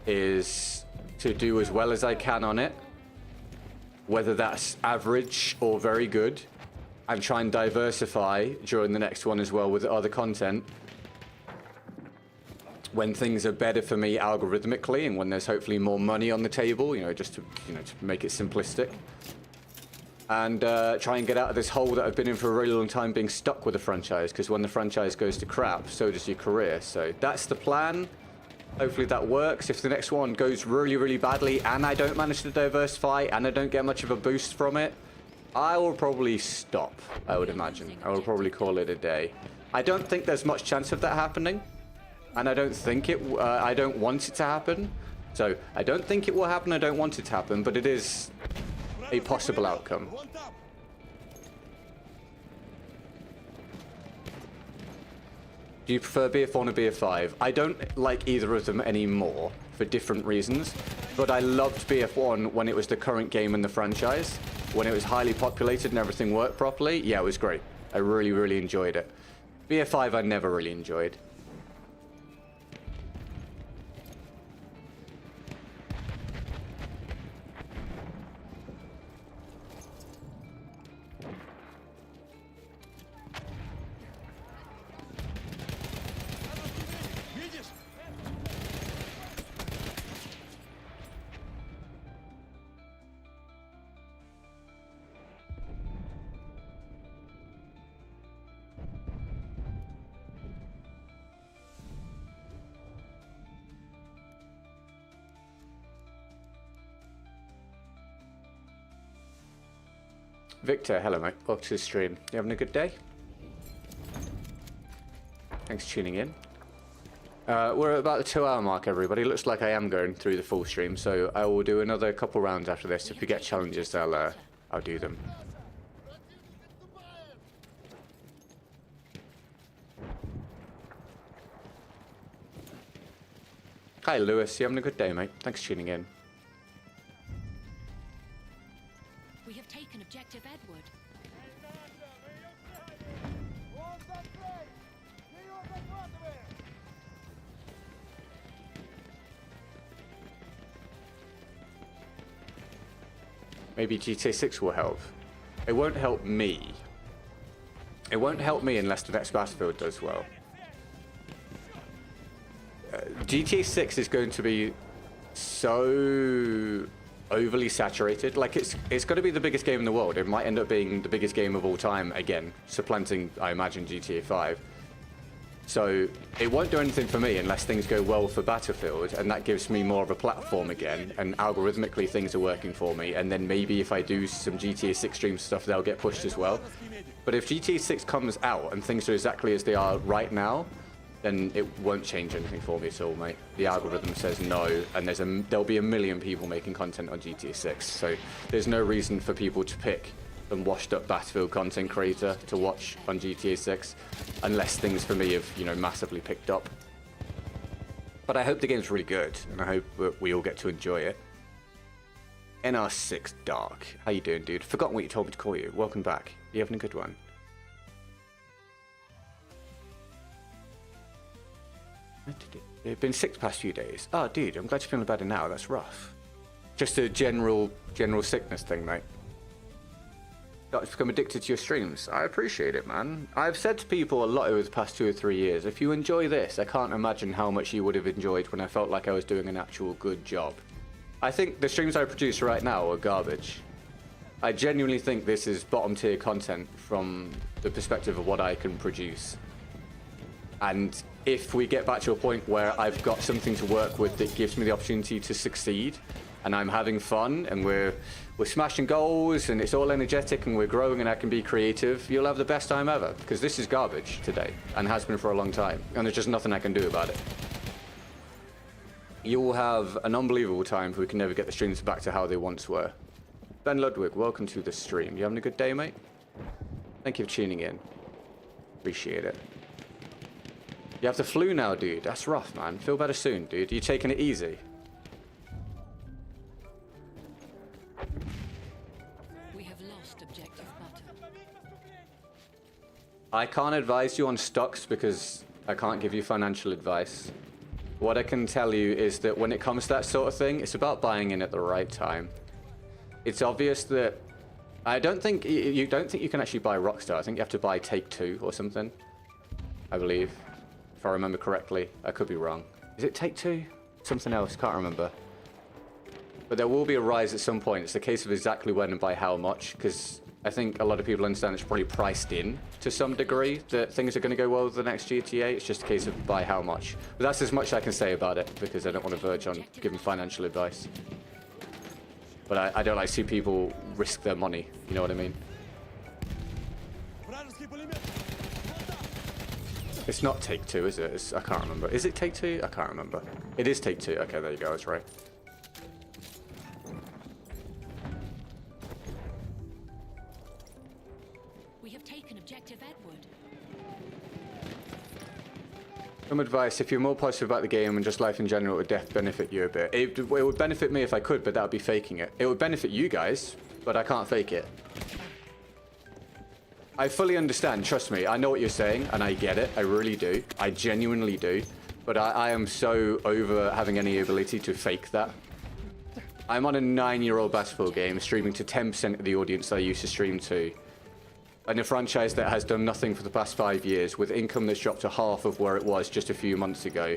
is to do as well as I can on it, whether that's average or very good, and try and diversify during the next one as well with other content. When things are better for me algorithmically and when there's hopefully more money on the table, you know, just to, you know, to make it simplistic. And try and get out of this hole that I've been in for a really long time being stuck with a franchise, because when the franchise goes to crap, so does your career. So that's the plan. Hopefully that works. If the next one goes really, really badly and I don't manage to diversify and I don't get much of a boost from it, I will probably stop, I would imagine. I will probably call it a day. I don't think there's much chance of that happening. And I don't think it, I don't want it to happen. So I don't think it will happen, I don't want it to happen, but it is a possible outcome. Do you prefer BF1 or BF5? I don't like either of them anymore for different reasons, but I loved BF1 when it was the current game in the franchise. When it was highly populated and everything worked properly, yeah, it was great. I really, really enjoyed it. BF5 I never really enjoyed. Victor, hello mate. Welcome to the stream. You having a good day? Thanks for tuning in. We're at about the 2-hour mark, everybody. Looks like I am going through the full stream, so I will do another couple rounds after this. If we get challenges, I'll do them. Hi Lewis, you having a good day, mate? Thanks for tuning in. We have taken objective Edward. Maybe GTA 6 will help. It won't help me. It won't help me unless the next Battlefield does well. GTA 6 is going to be so overly saturated. Like, it's going to be the biggest game in the world. It might end up being the biggest game of all time again, supplanting, I imagine, GTA 5. So it won't do anything for me unless things go well for Battlefield, and that gives me more of a platform again, and algorithmically things are working for me, and then maybe if I do some GTA 6 stream stuff, they'll get pushed as well. But if GTA 6 comes out and things are exactly as they are right now, then it won't change anything for me at all, mate. The algorithm says no, and there'll be a million people making content on GTA 6, so there's no reason for people to pick some washed up Battlefield content creator to watch on GTA 6, unless things for me have, you know, massively picked up. But I hope the game's really good, and I hope that we all get to enjoy it. NR6 Dark, how you doing, dude? Forgotten what you told me to call you. Welcome back. You having a good one? It's been 6 past few days. Oh, dude, I'm glad you're feeling better now. That's rough. Just a general sickness thing, mate. Got to become addicted to your streams. I appreciate it, man. I've said to people a lot over the past 2 or 3 years, if you enjoy this, I can't imagine how much you would have enjoyed when I felt like I was doing an actual good job. I think the streams I produce right now are garbage. I genuinely think this is bottom tier content from the perspective of what I can produce. And if we get back to a point where I've got something to work with that gives me the opportunity to succeed, and I'm having fun, and we're smashing goals, and it's all energetic, and we're growing, and I can be creative, you'll have the best time ever. Because this is garbage today, and has been for a long time, and there's just nothing I can do about it. You'll have an unbelievable time if we can never get the streams back to how they once were. Ben Ludwig, welcome to the stream. You having a good day, mate? Thank you for tuning in. Appreciate it. You have the flu now, dude. That's rough, man. Feel better soon, dude. You taking it easy? We have lost objective butter. I can't advise you on stocks because I can't give you financial advice. What I can tell you is that when it comes to that sort of thing, it's about buying in at the right time. It's obvious that I don't think you can actually buy Rockstar. I think you have to buy Take-Two or something, I believe. If I remember correctly. I could be wrong. Is it Take-Two? Something else, can't remember. But there will be a rise at some point. It's a case of exactly when and by how much, because I think a lot of people understand it's probably priced in to some degree that things are going to go well with the next GTA. It's just a case of by how much. But that's as much I can say about it, because I don't want to verge on giving financial advice. But I don't like to see people risk their money, you know what I mean? It's not Take-Two, is it? I can't remember. Is it Take-Two? I can't remember. It is Take-Two. Okay, there you go. I was right. We have taken objective Edward. Some advice, if you're more positive about the game and just life in general, it would definitely benefit you a bit. It would benefit me if I could, but that would be faking it. It would benefit you guys, but I can't fake it. I fully understand, trust me. I know what you're saying, and I get it. I really do. I genuinely do. But I am so over having any ability to fake that. I'm on a 9-year-old Battlefield game, streaming to 10% of the audience that I used to stream to. In a franchise that has done nothing for the past 5 years, with income that's dropped to half of where it was just a few months ago.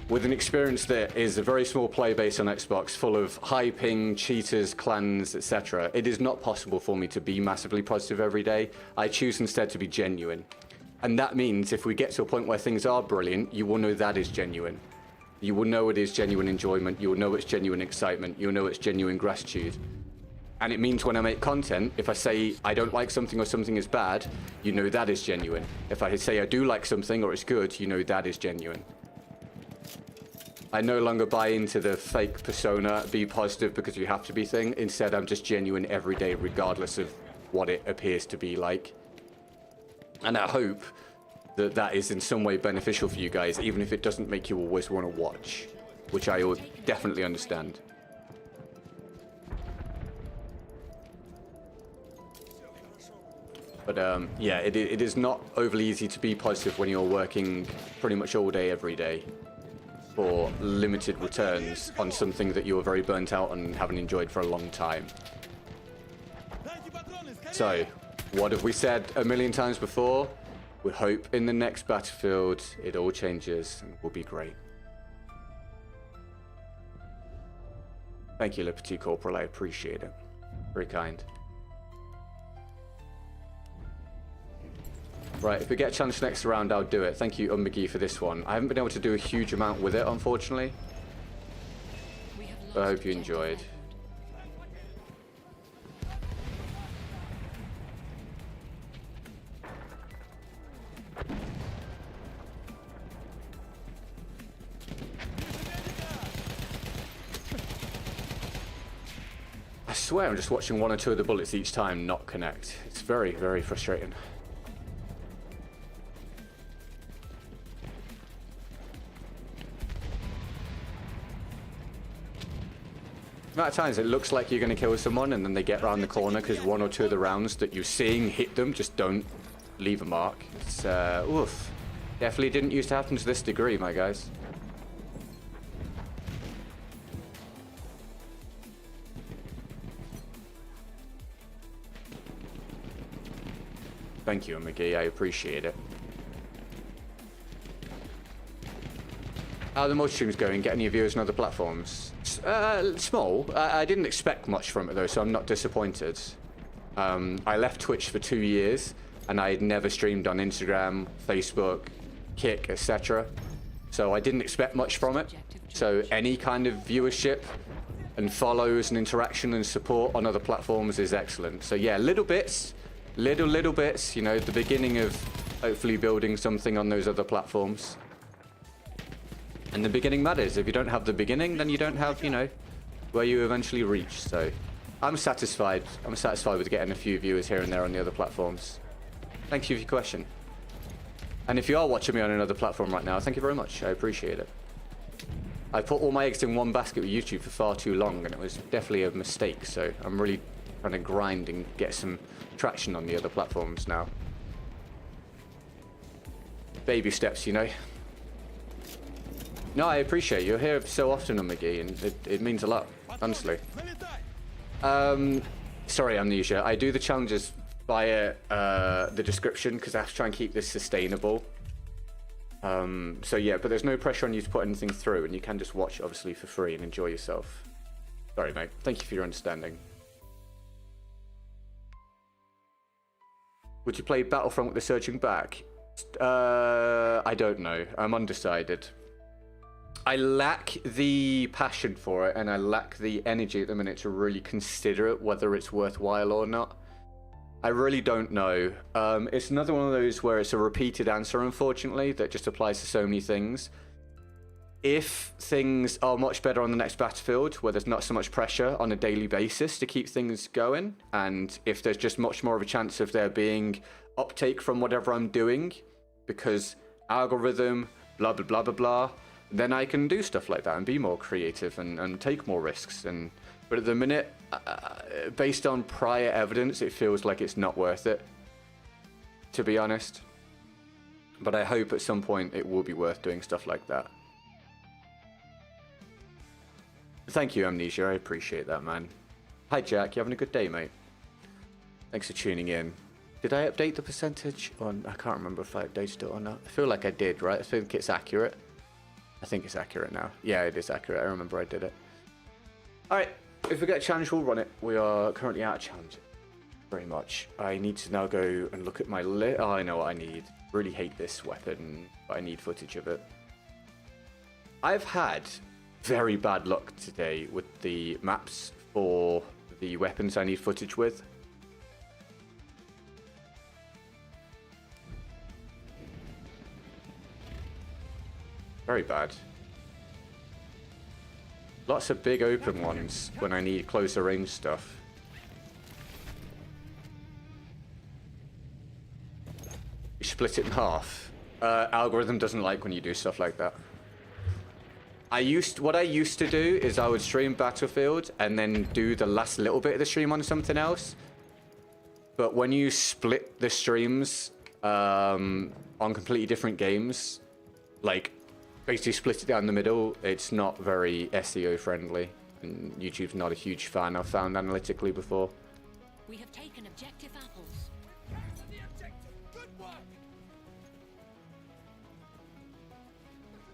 With an experience that is a very small player base on Xbox, full of high ping, cheaters, clans, etc. It is not possible for me to be massively positive every day. I choose instead to be genuine. And that means if we get to a point where things are brilliant, you will know that is genuine. You will know it is genuine enjoyment. You will know it's genuine excitement. You will know it's genuine gratitude. And it means when I make content, if I say I don't like something or something is bad, you know that is genuine. If I say I do like something or it's good, you know that is genuine. I no longer buy into the fake persona, be positive because you have to be thing. Instead, I'm just genuine every day, regardless of what it appears to be like. And I hope that that is in some way beneficial for you guys, even if it doesn't make you always want to watch, which I would definitely understand. But yeah, it is not overly easy to be positive when you're working pretty much all day, every day, for limited returns on something that you were very burnt out and haven't enjoyed for a long time. So, what have we said a million times before? We hope in the next battlefield it all changes and will be great. Thank you, Liberty Corporal, I appreciate it. Very kind. Right, if we get a chance next round, I'll do it. Thank you, McGee, for this one. I haven't been able to do a huge amount with it, unfortunately. But I hope you enjoyed. I swear I'm just watching one or two of the bullets each time not connect. It's very, very frustrating. The amount of times it looks like you're going to kill someone and then they get around the corner because one or two of the rounds that you're seeing hit them just don't leave a mark. It's, oof. Definitely didn't used to happen to this degree, my guys. Thank you, McGee. I appreciate it. How are the mod streams going? Get any viewers on other platforms? Small. I didn't expect much from it though, so I'm not disappointed. I left Twitch for 2 years, and I had never streamed on Instagram, Facebook, Kick, etc. So I didn't expect much from it. So any kind of viewership and follows and interaction and support on other platforms is excellent. So yeah, little bits, little bits. You know, the beginning of hopefully building something on those other platforms. And the beginning matters. If you don't have the beginning, then you don't have, you know, where you eventually reach. So I'm satisfied. I'm satisfied with getting a few viewers here and there on the other platforms. Thank you for your question. And if you are watching me on another platform right now, thank you very much. I appreciate it. I put all my eggs in one basket with YouTube for far too long, and it was definitely a mistake. So I'm really trying to grind and get some traction on the other platforms now. Baby steps, you know. No, I appreciate you're here so often on McGee, and it means a lot, honestly. Sorry, Amnesia. I do the challenges via the description because I have to try and keep this sustainable. So yeah, but there's no pressure on you to put anything through, and you can just watch, obviously, for free and enjoy yourself. Sorry, mate. Thank you for your understanding. Would you play Battlefront with the Surging Back? I don't know. I'm undecided. I lack the passion for it, and I lack the energy at the minute to really consider it, whether it's worthwhile or not. I really don't know. It's another one of those where it's a repeated answer, unfortunately, that just applies to so many things. If things are much better on the next battlefield, where there's not so much pressure on a daily basis to keep things going, and if there's just much more of a chance of there being uptake from whatever I'm doing, because algorithm, blah, blah, blah, blah, blah, then I can do stuff like that and be more creative and take more risks. But at the minute, based on prior evidence, it feels like it's not worth it, to be honest. But I hope at some point it will be worth doing stuff like that. Thank you, Amnesia. I appreciate that, man. Hi, Jack. You having a good day, mate? Thanks for tuning in. Did I update the percentage? I can't remember if I updated it or not. I feel like I did, right? I think it's accurate. I think it's accurate now. Yeah, it is accurate. I remember I did it. Alright, if we get a challenge, we'll run it. We are currently out of challenge. Very much. I need to now go and look at my list. Oh, I know what I need. Really hate this weapon, but I need footage of it. I've had very bad luck today with the maps for the weapons I need footage with. Very bad. Lots of big open ones when I need closer range stuff. You split it in half. Algorithm doesn't like when you do stuff like that. What I used to do is I would stream Battlefield and then do the last little bit of the stream on something else. But when you split the streams on completely different games, like basically split it down the middle, it's not very SEO friendly. And YouTube's not a huge fan, I've found analytically before. We have taken objective apples.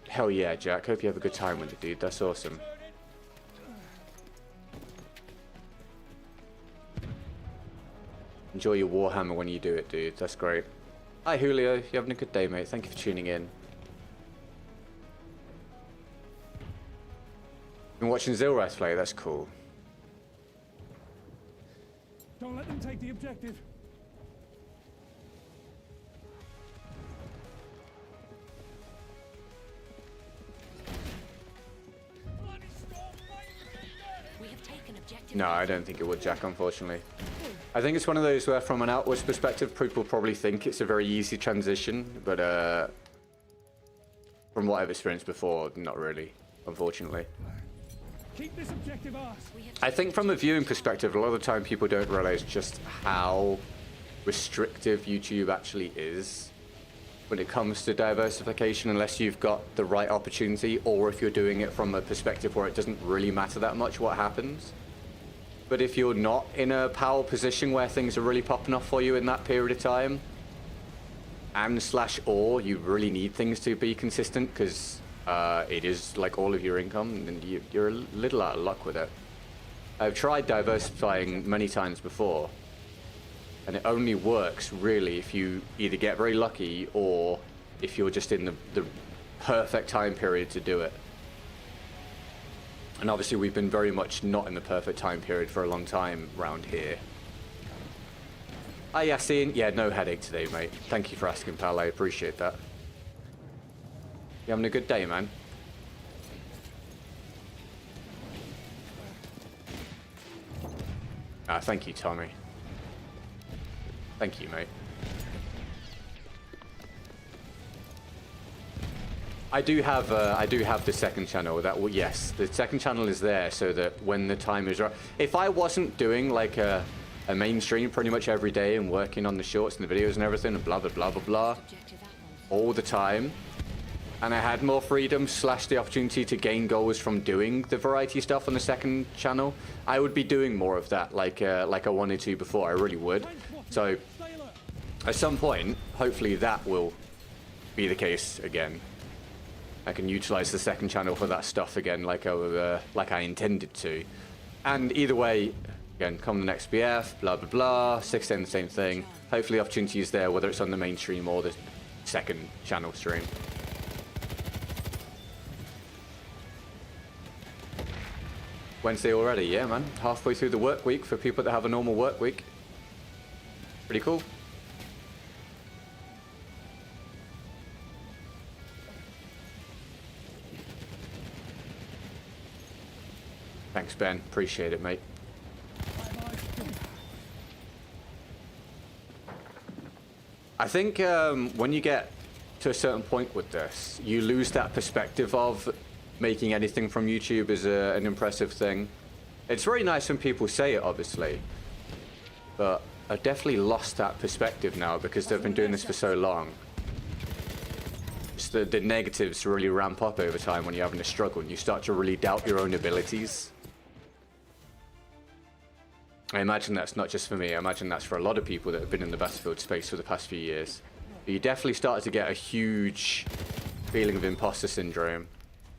Hell yeah, Jack. Hope you have a good time with it, dude. That's awesome. Enjoy your Warhammer when you do it, dude. That's great. Hi, Julio. You having a good day, mate? Thank you for tuning in. Been watching Zilras play. That's cool. Don't let them take the objective. We have taken objective. No, I don't think it would, Jack, unfortunately. I think it's one of those where, from an outwards perspective, people probably think it's a very easy transition, but from what I've experienced before, not really, unfortunately. Keep this objective ours. I think from a viewing perspective, a lot of the time people don't realize just how restrictive YouTube actually is when it comes to diversification, unless you've got the right opportunity, or if you're doing it from a perspective where it doesn't really matter that much what happens. But if you're not in a power position where things are really popping off for you in that period of time, and/or you really need things to be consistent, because it is like all of your income, and you're a little out of luck with it. I've tried diversifying many times before, and it only works really if you either get very lucky or if you're just in the perfect time period to do it. And obviously we've been very much not in the perfect time period for a long time around here. Hi Yassine. Yeah, no headache today, mate. Thank you for asking, pal. I appreciate that. You having a good day, man? Ah, thank you, Tommy. Thank you, mate. I do have the second channel. That will, yes, the second channel is there so that when the time is right. If I wasn't doing like a mainstream pretty much every day and working on the shorts and the videos and everything and blah blah blah blah blah Objective apples. all the time, and I had more freedom / the opportunity to gain goals from doing the variety stuff on the second channel, I would be doing more of that like I wanted to before. I really would. So at some point, hopefully that will be the case again. I can utilize the second channel for that stuff again like I intended to. And either way, again, come the next BF, blah blah blah, 610 the same thing. Hopefully opportunity is there, whether it's on the main stream or the second channel stream. Wednesday already, yeah man. Halfway through the work week for people that have a normal work week. Pretty cool. Thanks, Ben. Appreciate it, mate. I think when you get to a certain point with this, you lose that perspective of making anything from YouTube is an impressive thing. It's very nice when people say it, obviously, but I've definitely lost that perspective now because they've been doing this for so long. Just the negatives really ramp up over time when you're having a struggle and you start to really doubt your own abilities. I imagine that's not just for me, I imagine that's for a lot of people that have been in the Battlefield space for the past few years. But you definitely start to get a huge feeling of imposter syndrome.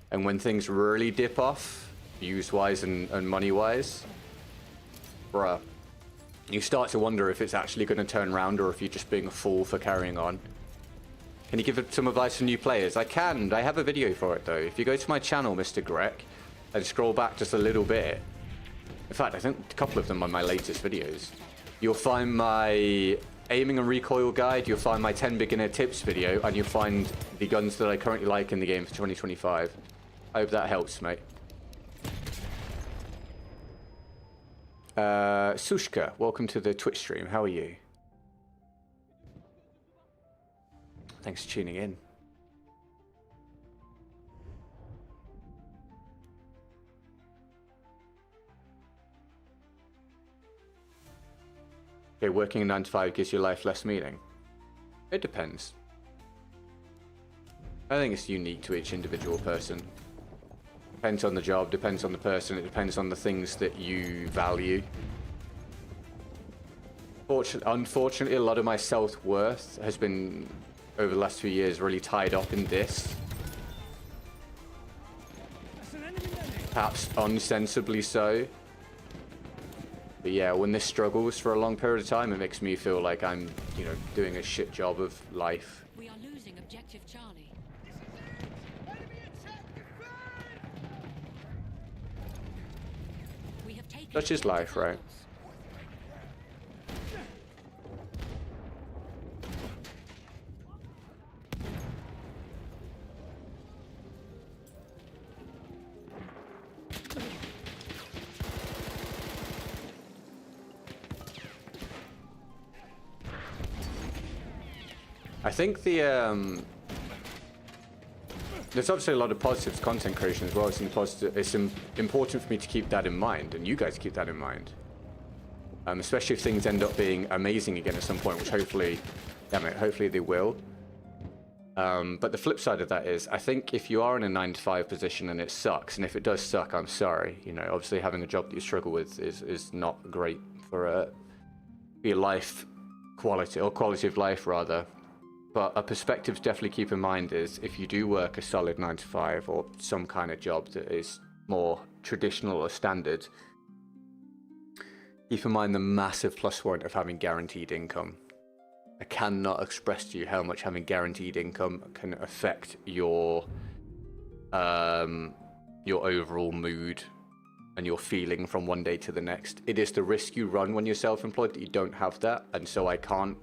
And when things really dip off, views-wise and money-wise, bruh, you start to wonder if it's actually going to turn around or if you're just being a fool for carrying on. Can you give some advice for new players? I can. I have a video for it, though. If you go to my channel, Mr. Greg, and scroll back just a little bit, In fact, I think a couple of them are my latest videos. You'll find my aiming and recoil guide, you'll find my 10 beginner tips video, and you'll find the guns that I currently like in the game for 2025. I hope that helps, mate. Sushka, welcome to the Twitch stream. How are you? Thanks for tuning in. Okay, working a 9 to 5 gives your life less meaning. It depends. I think it's unique to each individual person. Depends on the job, depends on the person, it depends on the things that you value. Unfortunately, a lot of my self-worth has been, over the last few years, really tied up in this. Perhaps unsensibly so. But yeah, when this struggles for a long period of time, it makes me feel like I'm, you know, doing a shit job of life. We are losing objective Charlie. We have taken Such is life, right? I think the there's obviously a lot of positives to content creation as well. It's important for me to keep that in mind, and you guys keep that in mind. Especially if things end up being amazing again at some point, which hopefully, damn it, hopefully they will. But the flip side of that is, I think if you are in a 9 to 5 position and it sucks, and if it does suck, I'm sorry. You know, obviously having a job that you struggle with is not great for your life quality, or quality of life rather. But a perspective to definitely keep in mind is if you do work a solid 9 to 5 or some kind of job that is more traditional or standard, keep in mind the massive plus point of having guaranteed income. I cannot express to you how much having guaranteed income can affect your overall mood and your feeling from one day to the next. It is the risk you run when you're self-employed that you don't have that, and so I can't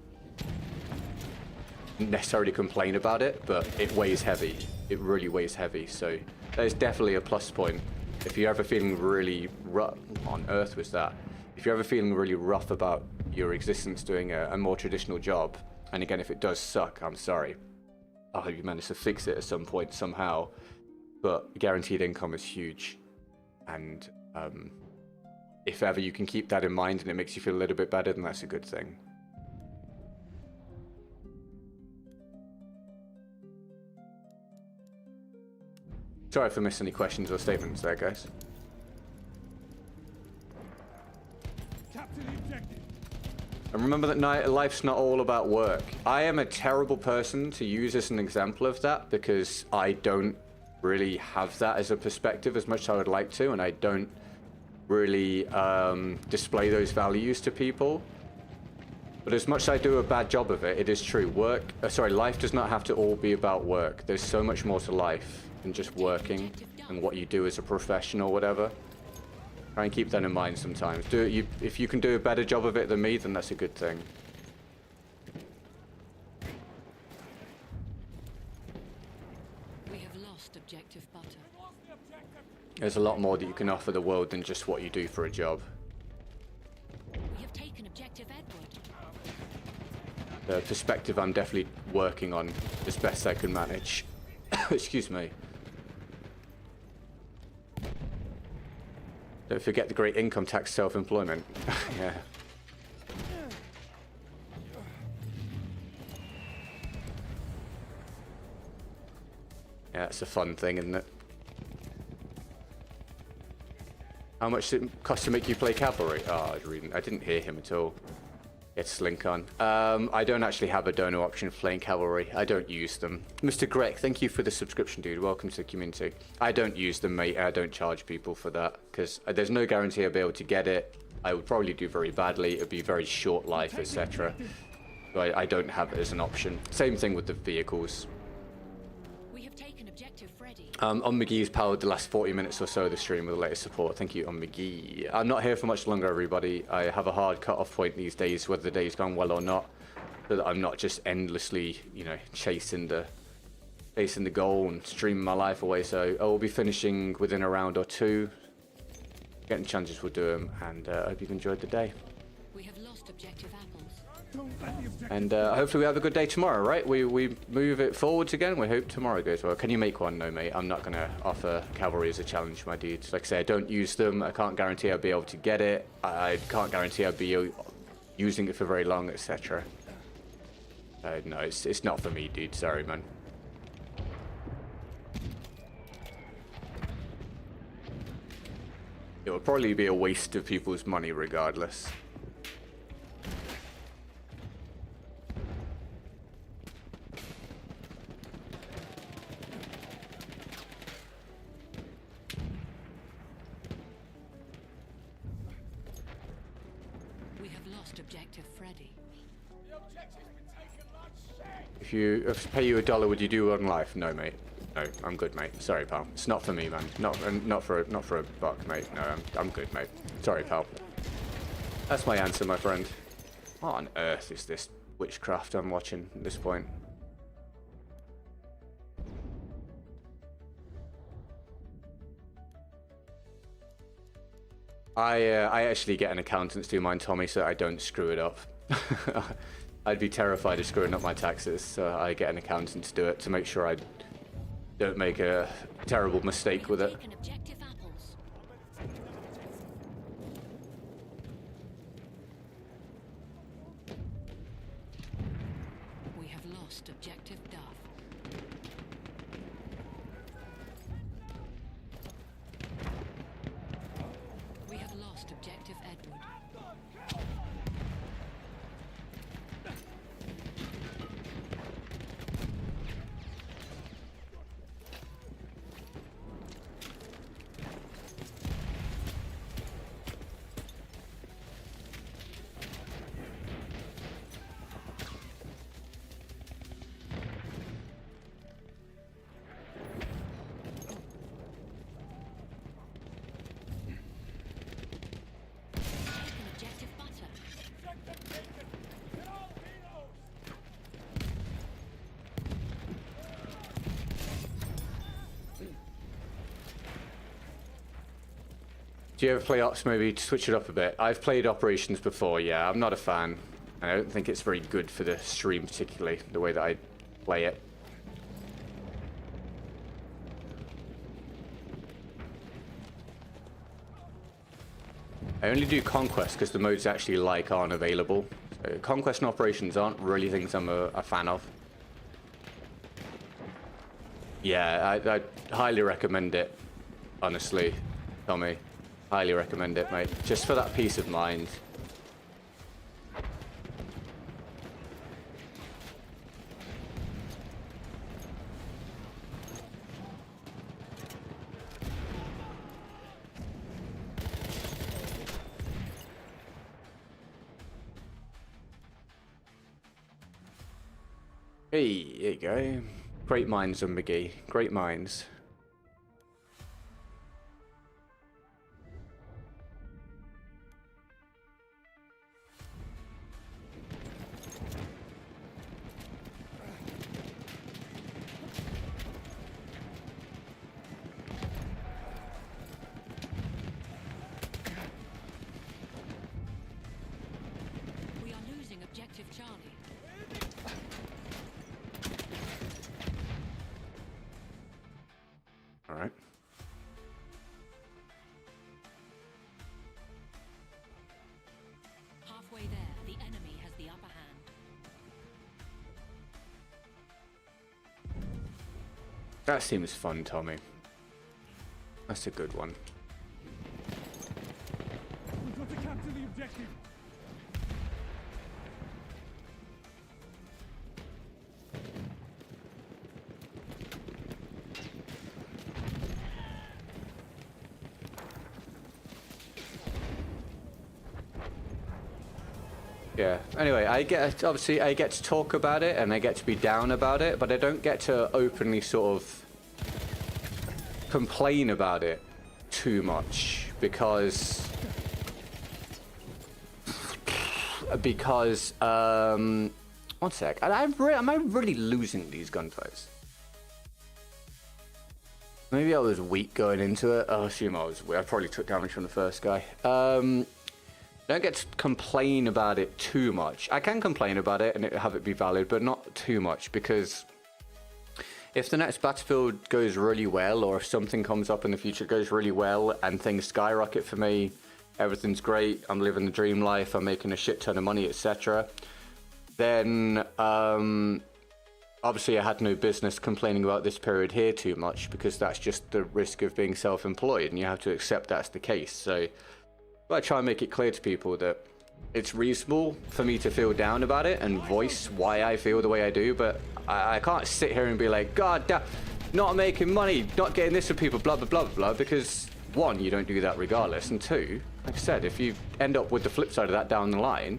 necessarily complain about it, but it weighs heavy. It really weighs heavy, so there's definitely a plus point. If you're ever feeling really rough, what on earth was that? If you're ever feeling really rough about your existence doing a more traditional job, and again, if it does suck, I'm sorry. I hope you manage to fix it at some point somehow, but guaranteed income is huge, and if ever you can keep that in mind and it makes you feel a little bit better, then that's a good thing. Sorry if I missed any questions or statements there, guys. Capture the objective. And remember that life's not all about work. I am a terrible person to use as an example of that because I don't really have that as a perspective as much as I would like to, and I don't really display those values to people. But as much as I do a bad job of it, it is true. Life does not have to all be about work. There's so much more to life than just working and what you do as a professional or whatever. Try and keep that in mind sometimes. If you can do a better job of it than me, then that's a good thing. We have lost objective butter. There's a lot more that you can offer the world than just what you do for a job. We have taken objective Edward. The perspective I'm definitely working on as best I can manage. Excuse me. Don't forget the great income tax self-employment. Yeah. Yeah, it's a fun thing, isn't it? How much does it cost to make you play cavalry? Oh, I didn't hear him at all. It's Slinkon. I don't actually have a donor option for playing cavalry. I don't use them. Mr. Greg, thank you for the subscription, dude. Welcome to the community. I don't use them, mate. I don't charge people for that because there's no guarantee I'll be able to get it. I would probably do very badly. It would be very short life, etc. So I don't have it as an option. Same thing with the vehicles. We have taken objective Freddy. On McGee's powered the last 40 minutes or so of the stream with the latest support. Thank you, On McGee. I'm not here for much longer, everybody. I have a hard cut-off point these days, whether the day's gone well or not, so that I'm not just endlessly, you know, chasing the goal and streaming my life away. So I will be finishing within a round or two. Getting chances will do them, and I hope you've enjoyed the day. We have lost objective apples. And hopefully we have a good day tomorrow, right? We move it forwards again. We hope tomorrow goes well. Can you make one? No, mate. I'm not going to offer cavalry as a challenge, my dudes. Like I say, I don't use them. I can't guarantee I'll be able to get it. I can't guarantee I'll be using it for very long, etc. No, it's not for me, dude. Sorry, man. It would probably be a waste of people's money regardless. We have lost objective Freddy. If pay you $1, would you do one life? No, mate. No, I'm good, mate. Sorry, pal. It's not for me, man. Not for a buck, mate. No, I'm good, mate. Sorry, pal. That's my answer, my friend. What on earth is this witchcraft I'm watching at this point? I actually get an accountant to do mine, Tommy, so I don't screw it up. I'd be terrified of screwing up my taxes, so I get an accountant to do it to make sure I don't make a terrible mistake with it. Taken objective apples. We have lost objective Duff. We have lost objective Edward. Taken objective butter. Do you ever play Ops, maybe to switch it up a bit? I've played Operations before, yeah. I'm not a fan. And I don't think it's very good for the stream, particularly, the way that I play it. I only do Conquest because the modes I actually like aren't available. So Conquest and Operations aren't really things I'm a fan of. Yeah, I highly recommend it, honestly, Tommy. Highly recommend it, mate. Just for that peace of mind. Hey, there you go. Great minds on McGee. Great minds. We are losing objective Charlie. All right. Halfway there, the enemy has the upper hand. That seems fun, Tommy. That's a good one. We've got to capture the objective. Yeah. Anyway, I get to talk about it and I get to be down about it, but I don't get to openly sort of complain about it too much because one sec. Am I really losing these gunfights? Maybe I was weak going into it. Oh, I assume I was weak. I probably took damage from the first guy. Don't get to complain about it too much. I can complain about it and have it be valid, but not too much, because if the next Battlefield goes really well, or if something comes up in the future goes really well and things skyrocket for me, everything's great, I'm living the dream life, I'm making a shit ton of money, etc., then obviously I had no business complaining about this period here too much, because that's just the risk of being self-employed, and you have to accept that's the case. So I try and make it clear to people that it's reasonable for me to feel down about it and voice why I feel the way I do, but I can't sit here and be like, God damn, not making money, not getting this for people, blah, blah, blah, blah, because one, you don't do that regardless, and two, like I said, if you end up with the flip side of that down the line,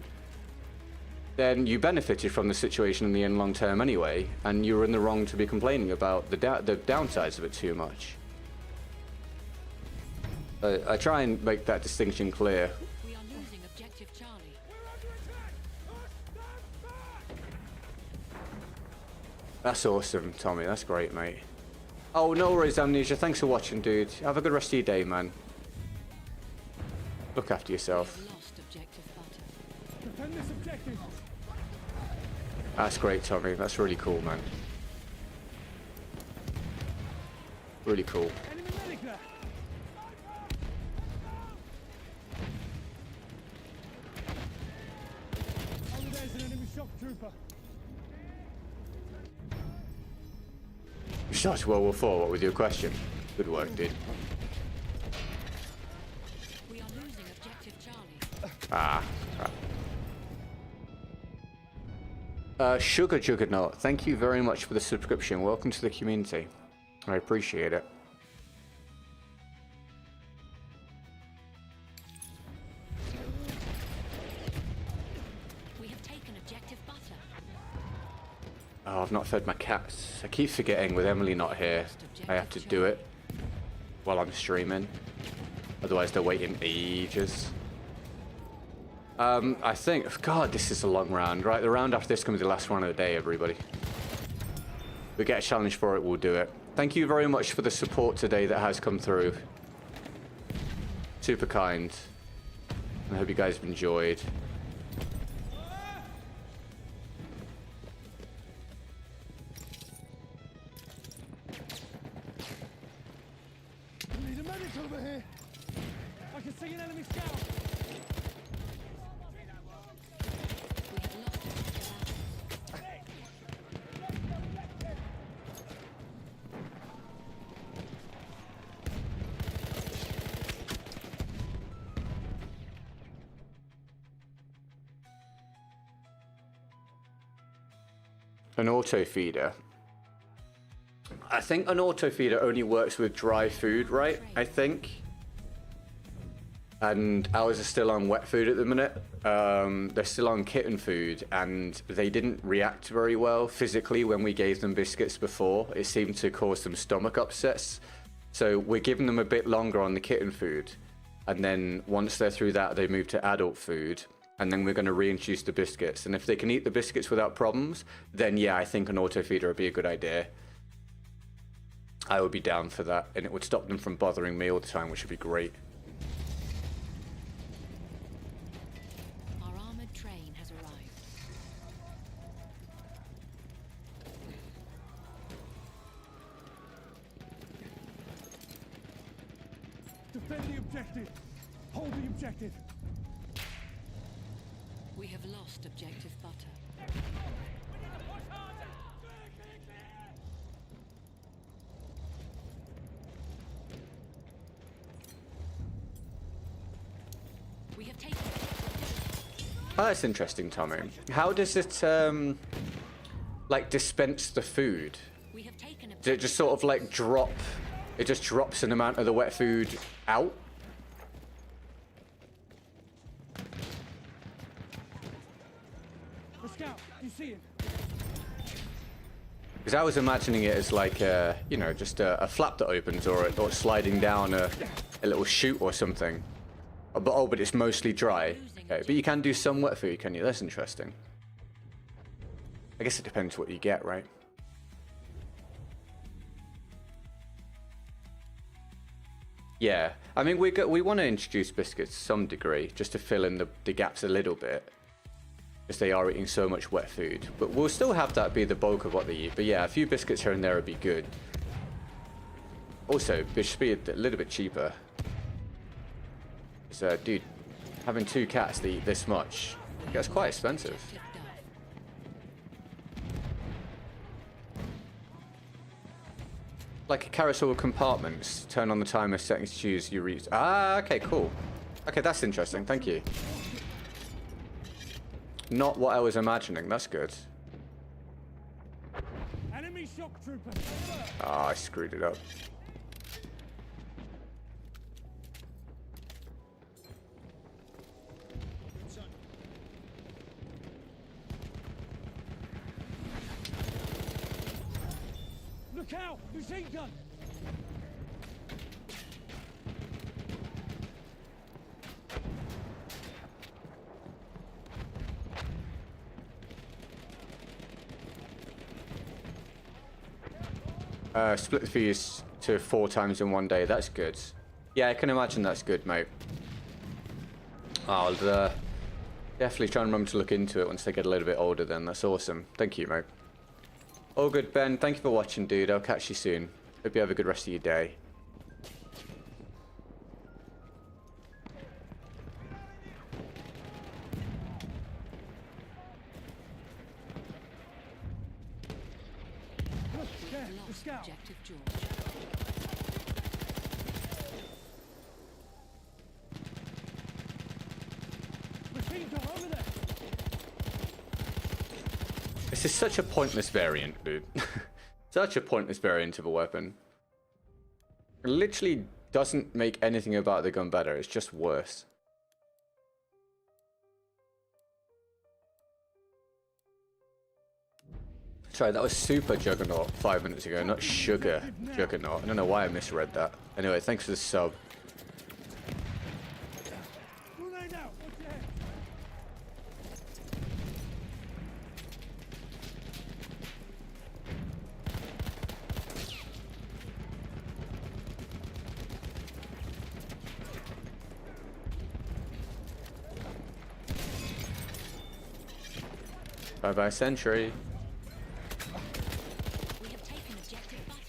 then you benefited from the situation in the end long term anyway, and you're in the wrong to be complaining about the downsides of it too much. I try and make that distinction clear. We are losing objective Charlie. That's awesome, Tommy. That's great, mate. Oh, no worries, Amnesia. Thanks for watching, dude. Have a good rest of your day, man. Look after yourself. We have lost objective butter. Defend this objective. That's great, Tommy. That's really cool, man. Really cool. Enemy medic there. Over there's an enemy shock trooper. You started World War IV, what with your question? Good work, dude. We are losing objective Charlie. Sugar Juggernaut, thank you very much for the subscription. Welcome to the community. I appreciate it. We have taken objective butter. Oh, I've not fed my cats. I keep forgetting with Emily not here. I have to do it while I'm streaming. Otherwise they're waiting ages. I think, God, this is a long round, right? The round after this is going to be the last one of the day, everybody. We get a challenge for it, we'll do it. Thank you very much for the support today that has come through. Super kind. I hope you guys have enjoyed. Need a medic over here. I can see an enemy scout. We have lost objective An auto feeder. I think an auto feeder only works with dry food, right? I think. And ours are still on wet food at the minute. They're still on kitten food, and they didn't react very well physically when we gave them biscuits before. It seemed to cause them stomach upsets. So we're giving them a bit longer on the kitten food, and then once they're through that, they move to adult food, and then we're going to reintroduce the biscuits. And if they can eat the biscuits without problems, then yeah, I think an auto feeder would be a good idea. I would be down for that, and it would stop them from bothering me all the time, which would be great. Our armored train has arrived. Defend the objective. Hold the objective. We have lost objective butter. We have taken. Oh, that's interesting, Tommy. How does it, like, dispense the food? We have taken Does it just sort of, like, drop... It just drops an amount of the wet food out? The scout, you see him? Because I was imagining it as like a, you know, just a flap that opens or sliding down a little chute or something. But it's mostly dry. Okay, but you can do some wet food, can you? That's interesting. I guess it depends what you get, right? Yeah, I mean, we want to introduce biscuits to some degree, just to fill in the gaps a little bit. Because they are eating so much wet food. But we'll still have that be the bulk of what they eat. But yeah, a few biscuits here and there would be good. Also, it should be a little bit cheaper. So, dude, having 2 cats that eat this much, that's quite expensive. Like a carousel of compartments. Turn on the timer, settings, choose, you reach. Ah, okay, cool. Okay, that's interesting. Thank you. Not what I was imagining. That's good. Enemy shock trooper. Ah, I screwed it up. Look out! Machine gun! Split the fees to 4 times in one day. That's good. Yeah, I can imagine that's good, mate. I'll definitely try and remember to look into it once they get a little bit older then. That's awesome. Thank you, mate. All good, Ben. Thank you for watching, dude. I'll catch you soon. Hope you have a good rest of your day. Look, there, the Lost scout. objective George. Machine gun over there. This is such a pointless variant, dude. Such a pointless variant of a weapon. It literally doesn't make anything about the gun better. It's just worse. Sorry, that was Super Juggernaut 5 minutes ago, not Sugar Juggernaut. I don't know why I misread that. Anyway, thanks for the sub. Grenade out! What's your head? Bye-bye, Sentry. We have taken objective butter.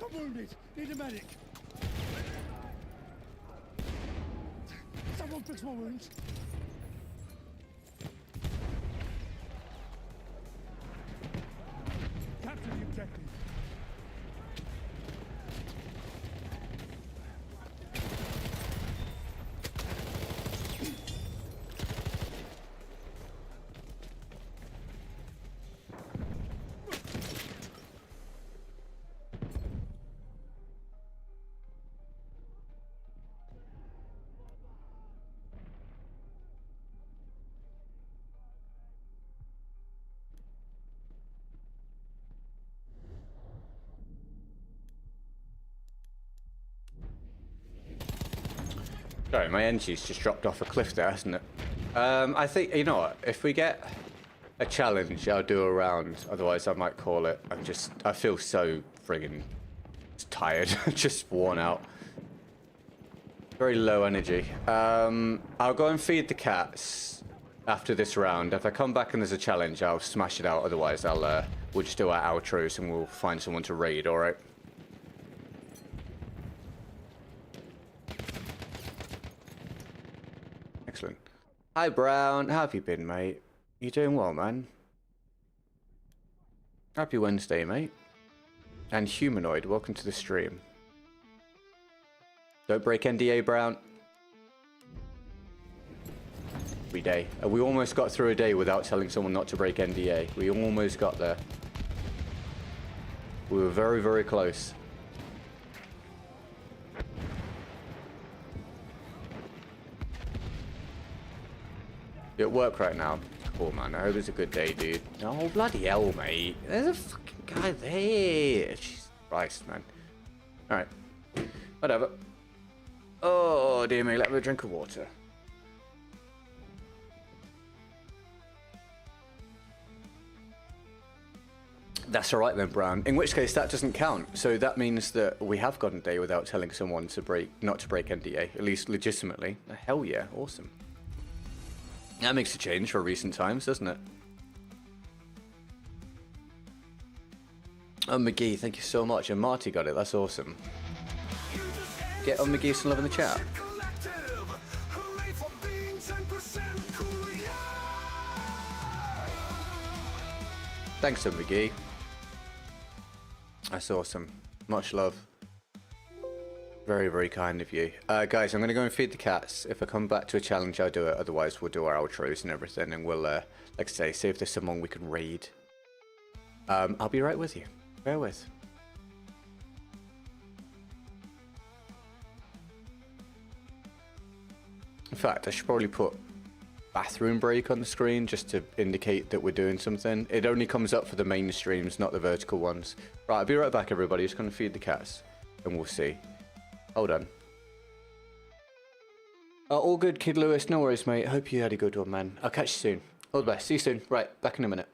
I'm wounded. Need a medic. Someone fix my wounds. Capture the objective. Sorry, my energy's just dropped off a cliff there, hasn't it? I think, you know what, if we get a challenge, I'll do a round. Otherwise, I might call it. I feel so friggin' tired, just worn out. Very low energy. I'll go and feed the cats after this round. If I come back and there's a challenge, I'll smash it out. Otherwise, we'll just do our outros and we'll find someone to raid, alright? Hi, Brown. How have you been, mate? You doing well, man? Happy Wednesday, mate. And Humanoid, welcome to the stream. Don't break NDA, Brown. Every day. We almost got through a day without telling someone not to break NDA. We almost got there. We were very, very close. You at work right now? Cool, man. I hope it's a good day, dude. Oh, bloody hell, mate. There's a fucking guy there. Jesus Christ, man. Alright. Whatever. Oh, dear me. Let me drink of water. That's alright then, Brown. In which case, that doesn't count. So that means that we have gone a day without telling someone to not to break NDA. At least legitimately. Hell yeah. Awesome. That makes a change for recent times, doesn't it? Oh, McGee, thank you so much. And Marty got it. That's awesome. Get on McGee some love in the chat. Thanks, McGee. That's awesome. Much love. Very, very kind of you. Guys, I'm going to go and feed the cats. If I come back to a challenge, I'll do it. Otherwise, we'll do our outros and everything. And we'll, like I say, see if there's someone we can raid. I'll be right with you. Bear with. In fact, I should probably put bathroom break on the screen just to indicate that we're doing something. It only comes up for the main streams, not the vertical ones. Right, I'll be right back, everybody. Just going to feed the cats. And we'll see. Hold on. All good, Kid Lewis. No worries, mate. Hope you had a good one, man. I'll catch you soon. All the best. See you soon. Right, back in a minute.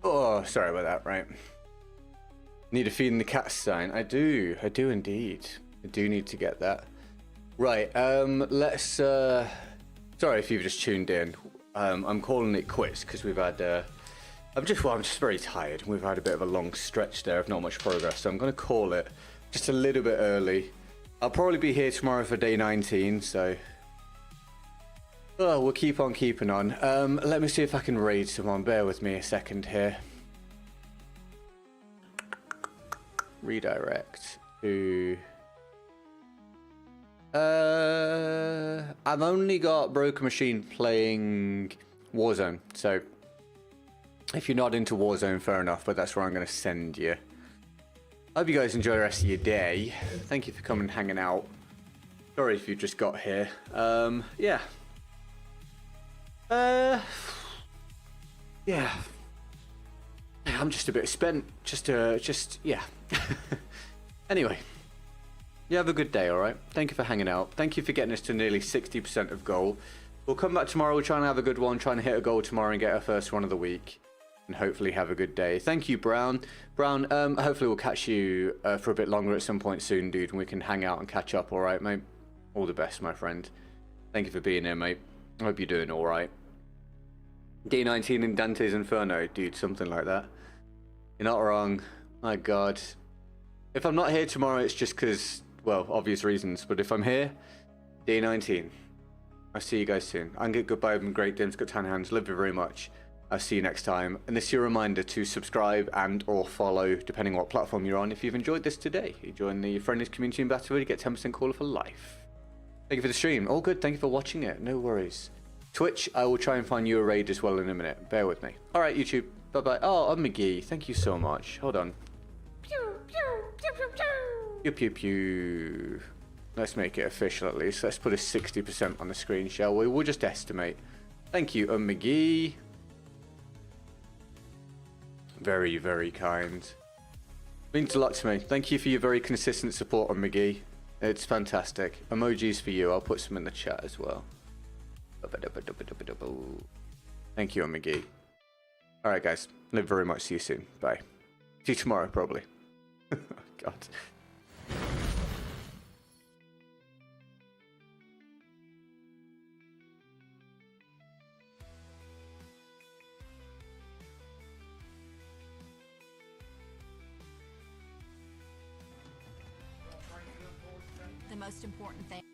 Oh, sorry about that, right. Need a feed in the cat sign. I do indeed. I do need to get that. Right, let's, sorry if you've just tuned in. I'm calling it quits because we've had, I'm just very tired. We've had a bit of a long stretch there of not much progress, so I'm going to call it just a little bit early. I'll probably be here tomorrow for day 19, so... Oh, we'll keep on keeping on. Let me see if I can raid someone. Bear with me a second here. Redirect to... I've only got Broken Machine playing Warzone, so... If you're not into Warzone, fair enough, but that's where I'm going to send you. I hope you guys enjoy the rest of your day. Thank you for coming and hanging out. Sorry if you just got here. Yeah. Yeah. I'm just a bit spent. Yeah. Anyway. You have a good day, alright? Thank you for hanging out. Thank you for getting us to nearly 60% of goal. We'll come back tomorrow. We'll try and have a good one. Try and hit a goal tomorrow and get our first one of the week. And hopefully have a good day. Thank you, Brown. Brown, hopefully we'll catch you for a bit longer at some point soon, dude. And we can hang out and catch up, alright, mate? All the best, my friend. Thank you for being here, mate. I hope you're doing all right. D19 in Dante's Inferno, dude, something like that. You're not wrong. My God. If I'm not here tomorrow, it's just because, well, obvious reasons. But if I'm here, D19. I'll see you guys soon. I'm GetGoodGuy. I've been great. Dim's got tan hands. Love you very much. I'll see you next time. And this is your reminder to subscribe and or follow, depending on what platform you're on. If you've enjoyed this today, you join the friendliest community in Battlefield, you get 10% caller for life. Thank you for the stream. All good. Thank you for watching it. No worries. Twitch, I will try and find you a raid as well in a minute. Bear with me. All right, YouTube. Bye-bye. Oh, I'm McGee. Thank you so much. Hold on. Pew, pew, pew, pew, pew. Pew, pew, pew. Let's make it official at least. Let's put a 60% on the screen, shall we? We'll just estimate. Thank you, McGee. Very, very kind. Means a lot to me. Thank you for your very consistent support on McGee. It's fantastic. Emojis for you. I'll put some in the chat as well. Thank you, McGee. Alright, guys. Live very much. See you soon. Bye. See you tomorrow, probably. God. The most important thing.